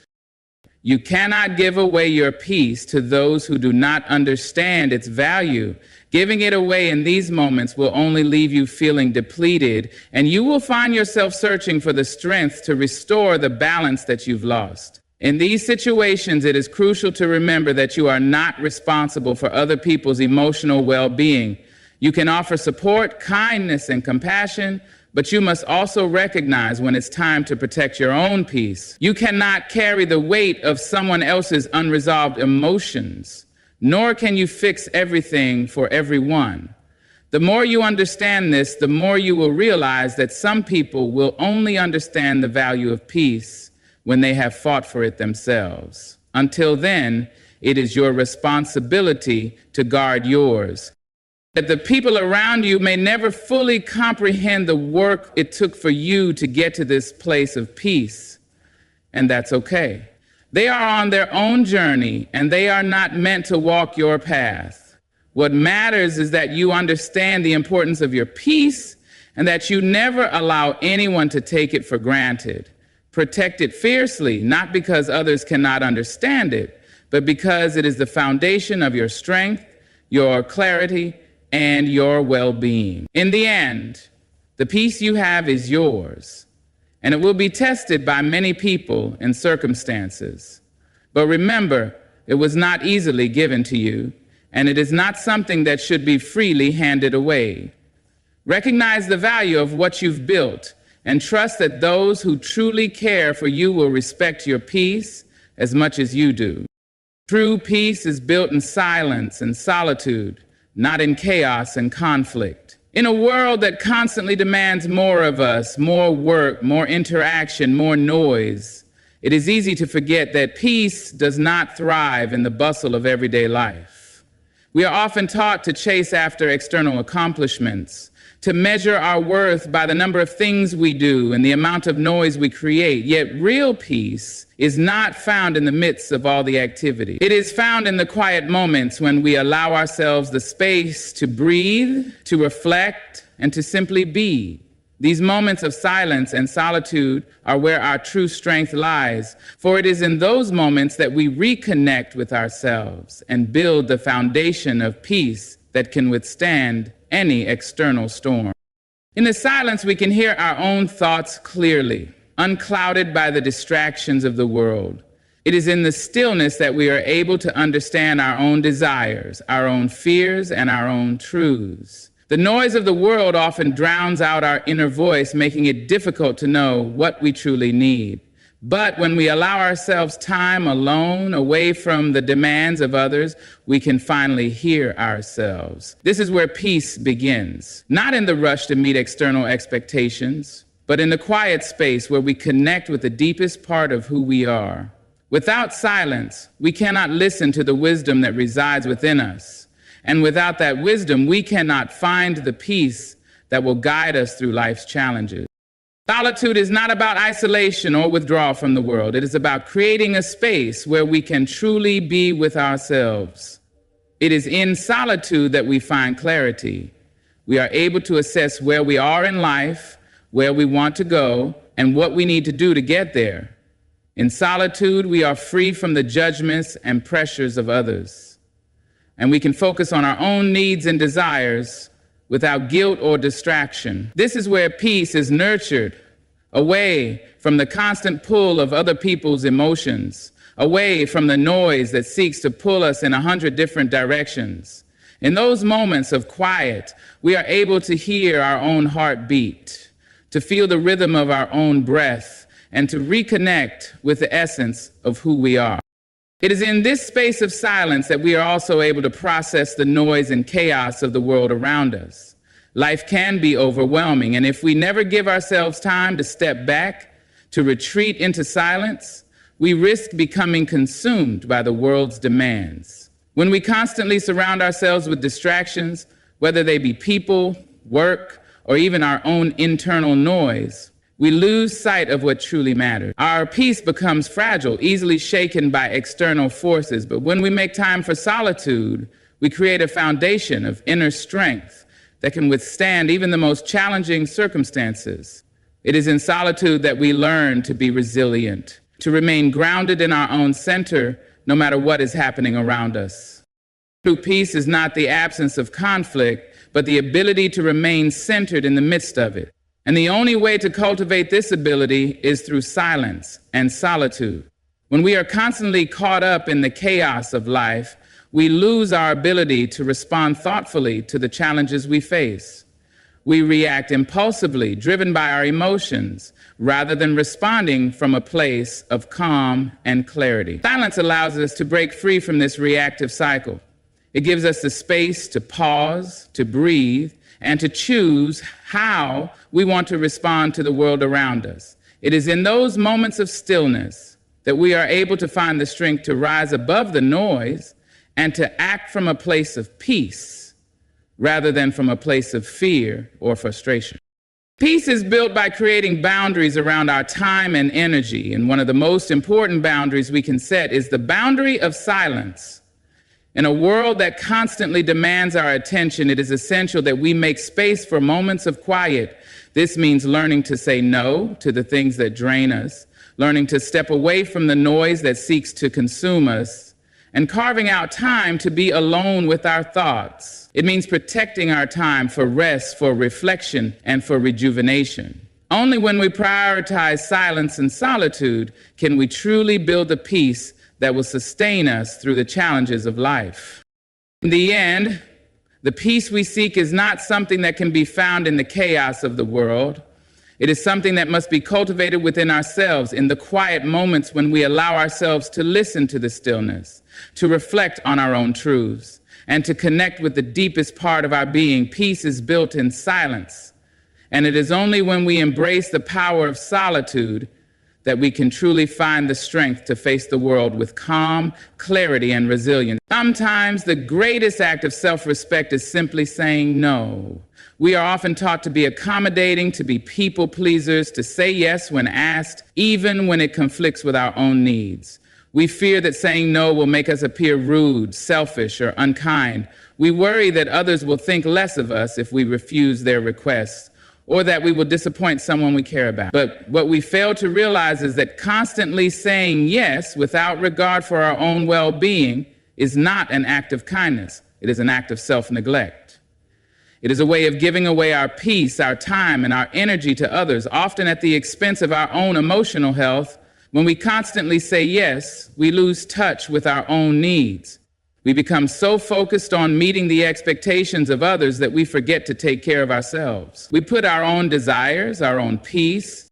Speaker 1: you cannot give away your peace to those who do not understand its value. Giving it away in these moments will only leave you feeling depleted, and you will find yourself searching for the strength to restore the balance that you've lost. In these situations, it is crucial to remember that you are not responsible for other people's emotional well-being. You can offer support, kindness, and compassion, but you must also recognize when it's time to protect your own peace. You cannot carry the weight of someone else's unresolved emotions. nor can you fix everything for everyone. The more you understand this, the more you will realize that some people will only understand the value of peace when they have fought for it themselves. Until then, it is your responsibility to guard yours. That the people around you may never fully comprehend the work it took for you to get to this place of peace, and that's okay. They are on their own journey, and they are not meant to walk your path. What matters is that you understand the importance of your peace and that you never allow anyone to take it for granted. Protect it fiercely, not because others cannot understand it, but because it is the foundation of your strength, your clarity, and your well-being. In the end, the peace you have is yours, and it will be tested by many people and circumstances. But remember, it was not easily given to you, and it is not something that should be freely handed away. Recognize the value of what you've built, and trust that those who truly care for you will respect your peace as much as you do. True peace is built in silence and solitude, not in chaos and conflict. In a world that constantly demands more of us, more work, more interaction, more noise, it is easy to forget that peace does not thrive in the bustle of everyday life. We are often taught to chase after external accomplishments, to measure our worth by the number of things we do and the amount of noise we create. Yet real peace is not found in the midst of all the activity. It is found in the quiet moments when we allow ourselves the space to breathe, to reflect, and to simply be. These moments of silence and solitude are where our true strength lies, for it is in those moments that we reconnect with ourselves and build the foundation of peace that can withstand any external storm. In the silence, we can hear our own thoughts clearly, unclouded by the distractions of the world. It is in the stillness that we are able to understand our own desires, our own fears, and our own truths. The noise of the world often drowns out our inner voice, making it difficult to know what we truly need. But when we allow ourselves time alone, away from the demands of others, we can finally hear ourselves. This is where peace begins, not in the rush to meet external expectations, but in the quiet space where we connect with the deepest part of who we are. Without silence, we cannot listen to the wisdom that resides within us. And without that wisdom, we cannot find the peace that will guide us through life's challenges. Solitude is not about isolation or withdrawal from the world. It is about creating a space where we can truly be with ourselves. It is in solitude that we find clarity. We are able to assess where we are in life, where we want to go, and what we need to do to get there. In solitude, we are free from the judgments and pressures of others, and we can focus on our own needs and desires without guilt or distraction. This is where peace is nurtured, away from the constant pull of other people's emotions, away from the noise that seeks to pull us in 100 different directions. In those moments of quiet, we are able to hear our own heartbeat, to feel the rhythm of our own breath, and to reconnect with the essence of who we are. It is in this space of silence that we are also able to process the noise and chaos of the world around us. Life can be overwhelming, and if we never give ourselves time to step back, to retreat into silence, we risk becoming consumed by the world's demands. When we constantly surround ourselves with distractions, whether they be people, work, or even our own internal noise, we lose sight of what truly matters. Our peace becomes fragile, easily shaken by external forces. But when we make time for solitude, we create a foundation of inner strength that can withstand even the most challenging circumstances. It is in solitude that we learn to be resilient, to remain grounded in our own center, no matter what is happening around us. True peace is not the absence of conflict, but the ability to remain centered in the midst of it. And the only way to cultivate this ability is through silence and solitude. When we are constantly caught up in the chaos of life, we lose our ability to respond thoughtfully to the challenges we face. We react impulsively, driven by our emotions, rather than responding from a place of calm and clarity. Silence allows us to break free from this reactive cycle. It gives us the space to pause, to breathe, and to choose how we want to respond to the world around us. It is in those moments of stillness that we are able to find the strength to rise above the noise and to act from a place of peace rather than from a place of fear or frustration. Peace is built by creating boundaries around our time and energy, and one of the most important boundaries we can set is the boundary of silence. In a world that constantly demands our attention, it is essential that we make space for moments of quiet. This means learning to say no to the things that drain us, learning to step away from the noise that seeks to consume us, and carving out time to be alone with our thoughts. It means protecting our time for rest, for reflection, and for rejuvenation. Only when we prioritize silence and solitude can we truly build a peace that will sustain us through the challenges of life. In the end, the peace we seek is not something that can be found in the chaos of the world. It is something that must be cultivated within ourselves in the quiet moments when we allow ourselves to listen to the stillness, to reflect on our own truths, and to connect with the deepest part of our being. Peace is built in silence, and it is only when we embrace the power of solitude that we can truly find the strength to face the world with calm, clarity, and resilience. Sometimes the greatest act of self-respect is simply saying no. We are often taught to be accommodating, to be people pleasers, to say yes when asked, even when it conflicts with our own needs. We fear that saying no will make us appear rude, selfish, or unkind. We worry that others will think less of us if we refuse their requests, or that we will disappoint someone we care about. But what we fail to realize is that constantly saying yes without regard for our own well-being is not an act of kindness. It is an act of self-neglect. It is a way of giving away our peace, our time, and our energy to others, often at the expense of our own emotional health. When we constantly say yes, we lose touch with our own needs. We become so focused on meeting the expectations of others that we forget to take care of ourselves. We put our own desires, our own peace,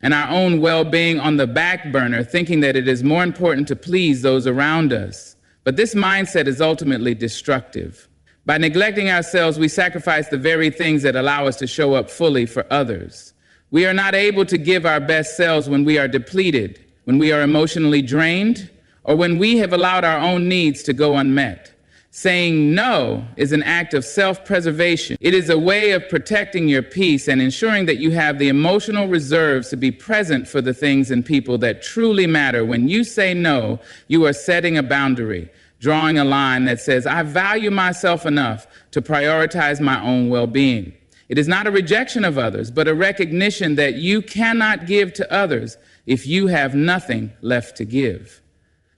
Speaker 1: and our own well-being on the back burner, thinking that it is more important to please those around us. But this mindset is ultimately destructive. By neglecting ourselves, we sacrifice the very things that allow us to show up fully for others. We are not able to give our best selves when we are depleted, when we are emotionally drained, or when we have allowed our own needs to go unmet. Saying no is an act of self-preservation. It is a way of protecting your peace and ensuring that you have the emotional reserves to be present for the things and people that truly matter. When you say no, you are setting a boundary, drawing a line that says, I value myself enough to prioritize my own well-being. It is not a rejection of others, but a recognition that you cannot give to others if you have nothing left to give.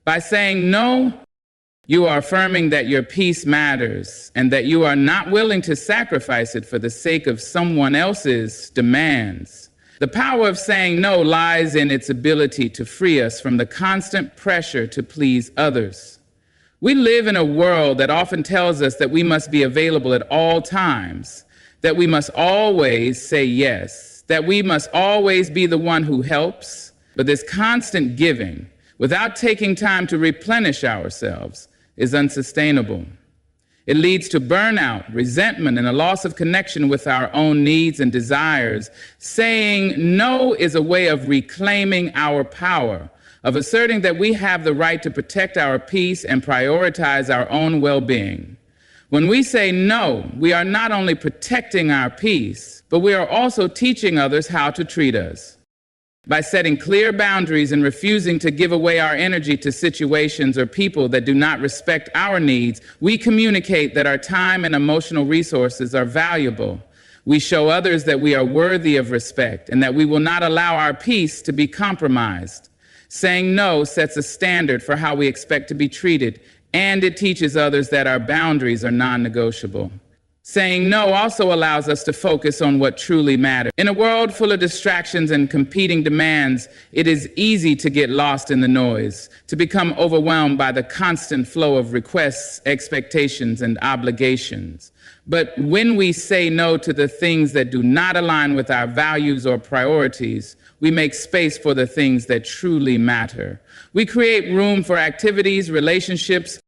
Speaker 1: By saying no, you are affirming that your peace matters and that you are not willing to sacrifice it for the sake of someone else's demands. The power of saying no lies in its ability to free us from the constant pressure to please others. We live in a world that often tells us that we must be available at all times, that we must always say yes, that we must always be the one who helps. But this constant giving, without taking time to replenish ourselves, is unsustainable. It leads to burnout, resentment, and a loss of connection with our own needs and desires. Saying no is a way of reclaiming our power, of asserting that we have the right to protect our peace and prioritize our own well-being. When we say no, we are not only protecting our peace, but we are also teaching others how to treat us. By setting clear boundaries and refusing to give away our energy to situations or people that do not respect our needs, we communicate that our time and emotional resources are valuable. We show others that we are worthy of respect and that we will not allow our peace to be compromised. Saying no sets a standard for how we expect to be treated, and it teaches others that our boundaries are non-negotiable. Saying no also allows us to focus on what truly matters. In a world full of distractions and competing demands, it is easy to get lost in the noise, to become overwhelmed by the constant flow of requests, expectations, and obligations. But when we say no to the things that do not align with our values or priorities, we make space for the things that truly matter. We create room for activities, relationships,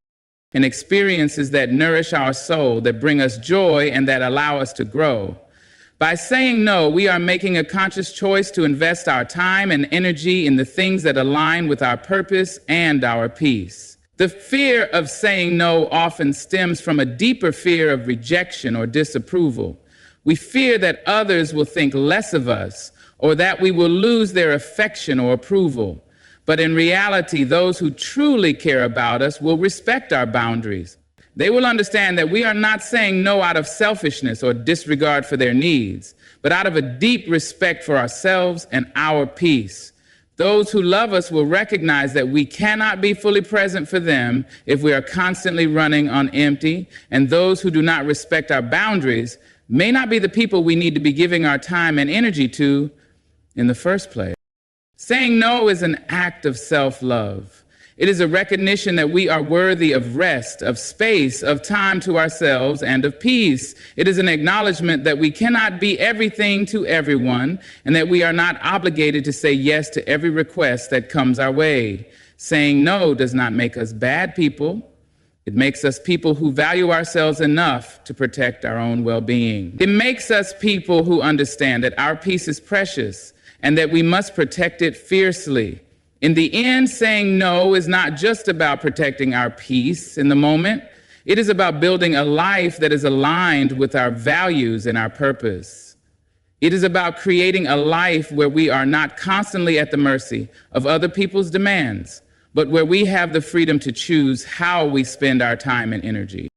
Speaker 1: and experiences that nourish our soul, that bring us joy, and that allow us to grow. By saying no, we are making a conscious choice to invest our time and energy in the things that align with our purpose and our peace. The fear of saying no often stems from a deeper fear of rejection or disapproval. We fear that others will think less of us or that we will lose their affection or approval. But in reality, those who truly care about us will respect our boundaries. They will understand that we are not saying no out of selfishness or disregard for their needs, but out of a deep respect for ourselves and our peace. Those who love us will recognize that we cannot be fully present for them if we are constantly running on empty, and those who do not respect our boundaries may not be the people we need to be giving our time and energy to in the first place. Saying no is an act of self-love. It is a recognition that we are worthy of rest, of space, of time to ourselves, and of peace. It is an acknowledgement that we cannot be everything to everyone, and that we are not obligated to say yes to every request that comes our way. Saying no does not make us bad people. It makes us people who value ourselves enough to protect our own well-being. It makes us people who understand that our peace is precious and that we must protect it fiercely. In the end, saying no is not just about protecting our peace in the moment. It is about building a life that is aligned with our values and our purpose. It is about creating a life where we are not constantly at the mercy of other people's demands, but where we have the freedom to choose how we spend our time and energy.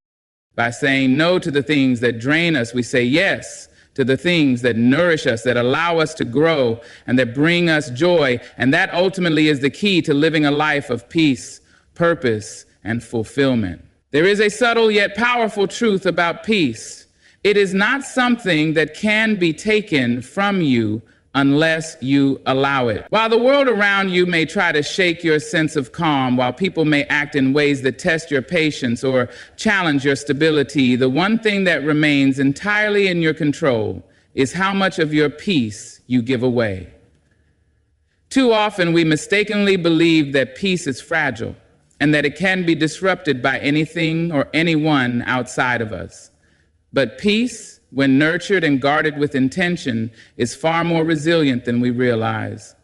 Speaker 1: By saying no to the things that drain us, we say yes to the things that nourish us, that allow us to grow, and that bring us joy. And that ultimately is the key to living a life of peace, purpose, and fulfillment. There is a subtle yet powerful truth about peace. It is not something that can be taken from you unless you allow it. While the world around you may try to shake your sense of calm, while people may act in ways that test your patience or challenge your stability, the one thing that remains entirely in your control is how much of your peace you give away. Too often, we mistakenly believe that peace is fragile and that it can be disrupted by anything or anyone outside of us. But peace, when nurtured and guarded with intention, is far more resilient than we realize.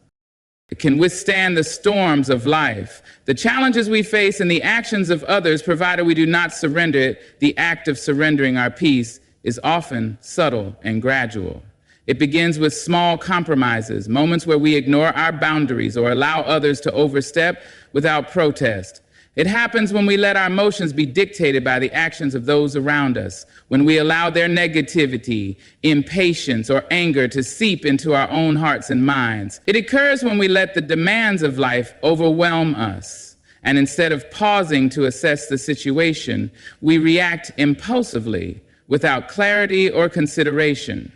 Speaker 1: It can withstand the storms of life, the challenges we face, and the actions of others, provided we do not surrender it. The act of surrendering our peace is often subtle and gradual. It begins with small compromises, moments where we ignore our boundaries or allow others to overstep without protest. It happens when we let our emotions be dictated by the actions of those around us, when we allow their negativity, impatience, or anger to seep into our own hearts and minds. It occurs when we let the demands of life overwhelm us, and instead of pausing to assess the situation, we react impulsively without clarity or consideration.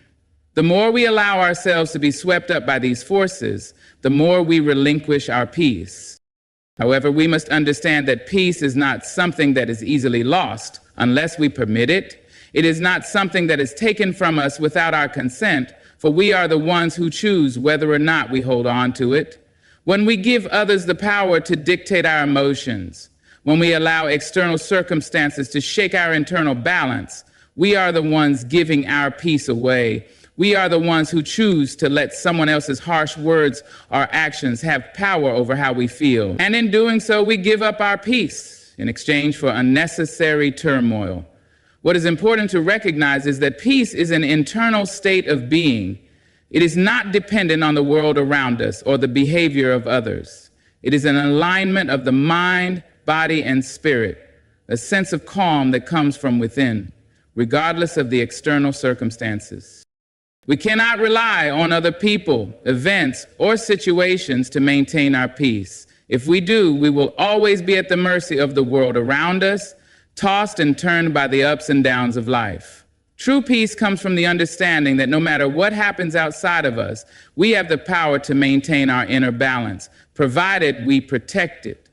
Speaker 1: The more we allow ourselves to be swept up by these forces, the more we relinquish our peace. However, we must understand that peace is not something that is easily lost unless we permit it. It is not something that is taken from us without our consent, for we are the ones who choose whether or not we hold on to it. When we give others the power to dictate our emotions, when we allow external circumstances to shake our internal balance, we are the ones giving our peace away. We are the ones who choose to let someone else's harsh words or actions have power over how we feel. And in doing so, we give up our peace in exchange for unnecessary turmoil. What is important to recognize is that peace is an internal state of being. It is not dependent on the world around us or the behavior of others. It is an alignment of the mind, body, and spirit, a sense of calm that comes from within, regardless of the external circumstances. We cannot rely on other people, events, or situations to maintain our peace. If we do, we will always be at the mercy of the world around us, tossed and turned by the ups and downs of life. True peace comes from the understanding that no matter what happens outside of us, we have the power to maintain our inner balance, provided we protect it.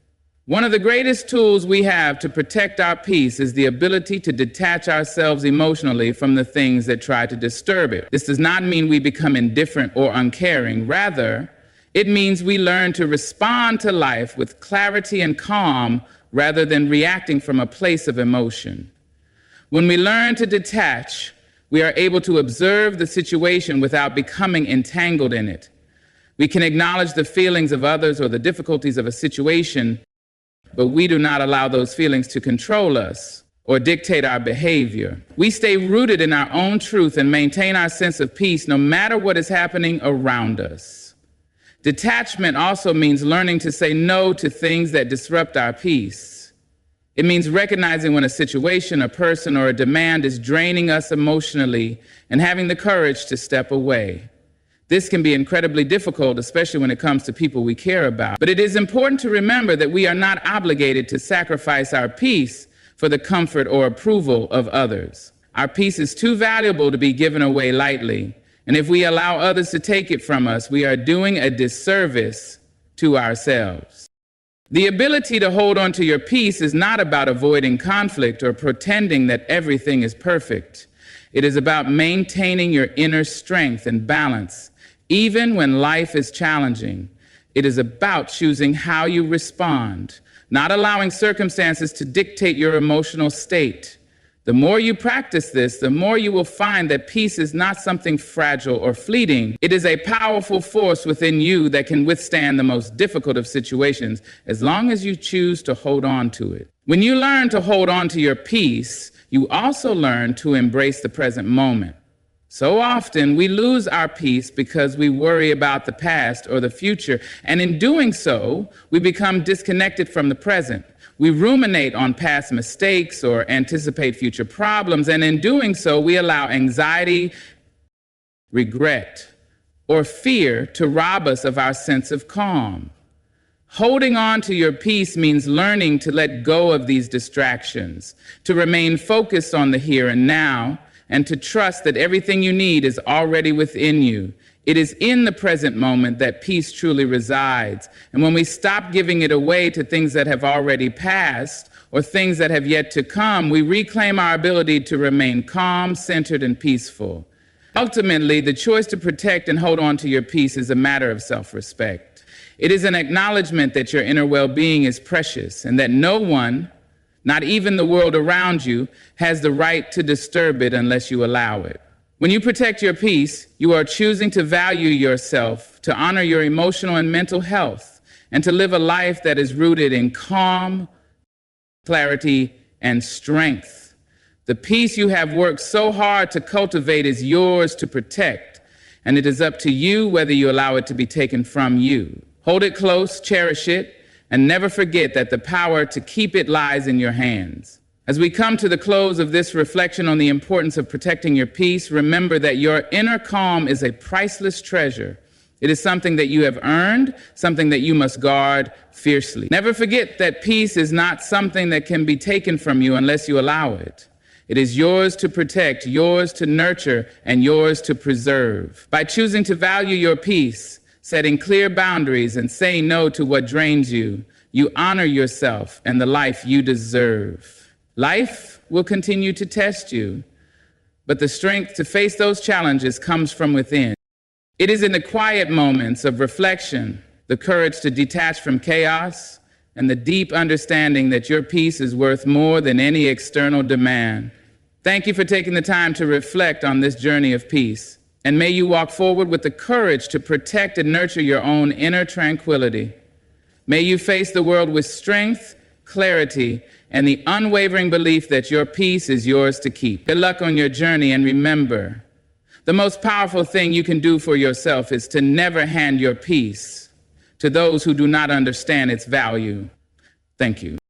Speaker 1: One of the greatest tools we have to protect our peace is the ability to detach ourselves emotionally from the things that try to disturb it. This does not mean we become indifferent or uncaring. Rather, it means we learn to respond to life with clarity and calm rather than reacting from a place of emotion. When we learn to detach, we are able to observe the situation without becoming entangled in it. We can acknowledge the feelings of others or the difficulties of a situation, but we do not allow those feelings to control us or dictate our behavior. We stay rooted in our own truth and maintain our sense of peace no matter what is happening around us. Detachment also means learning to say no to things that disrupt our peace. It means recognizing when a situation, a person, or a demand is draining us emotionally and having the courage to step away. This can be incredibly difficult, especially when it comes to people we care about. But it is important to remember that we are not obligated to sacrifice our peace for the comfort or approval of others. Our peace is too valuable to be given away lightly. And if we allow others to take it from us, we are doing a disservice to ourselves. The ability to hold on to your peace is not about avoiding conflict or pretending that everything is perfect. It is about maintaining your inner strength and balance, even when life is challenging. It is about choosing how you respond, not allowing circumstances to dictate your emotional state. The more you practice this, the more you will find that peace is not something fragile or fleeting. It is a powerful force within you that can withstand the most difficult of situations as long as you choose to hold on to it. When you learn to hold on to your peace, you also learn to embrace the present moment. So often we lose our peace because we worry about the past or the future, and in doing so, we become disconnected from the present. We ruminate on past mistakes or anticipate future problems, and in doing so, we allow anxiety, regret, or fear to rob us of our sense of calm. Holding on to your peace means learning to let go of these distractions, to remain focused on the here and now, and to trust that everything you need is already within you. It is in the present moment that peace truly resides. And when we stop giving it away to things that have already passed or things that have yet to come, we reclaim our ability to remain calm, centered, and peaceful. Ultimately, the choice to protect and hold on to your peace is a matter of self-respect. It is an acknowledgement that your inner well-being is precious and that no one, not even the world around you, has the right to disturb it unless you allow it. When you protect your peace, you are choosing to value yourself, to honor your emotional and mental health, and to live a life that is rooted in calm, clarity, and strength. The peace you have worked so hard to cultivate is yours to protect, and it is up to you whether you allow it to be taken from you. Hold it close, cherish it, and never forget that the power to keep it lies in your hands. As we come to the close of this reflection on the importance of protecting your peace, remember that your inner calm is a priceless treasure. It is something that you have earned, something that you must guard fiercely. Never forget that peace is not something that can be taken from you unless you allow it. It is yours to protect, yours to nurture, and yours to preserve. By choosing to value your peace, setting clear boundaries, and saying no to what drains you, you honor yourself and the life you deserve. Life will continue to test you, but the strength to face those challenges comes from within. It is in the quiet moments of reflection, the courage to detach from chaos, and the deep understanding that your peace is worth more than any external demand. Thank you for taking the time to reflect on this journey of peace, and may you walk forward with the courage to protect and nurture your own inner tranquility. May you face the world with strength, clarity, and the unwavering belief that your peace is yours to keep. Good luck on your journey, and remember, the most powerful thing you can do for yourself is to never hand your peace to those who do not understand its value. Thank you.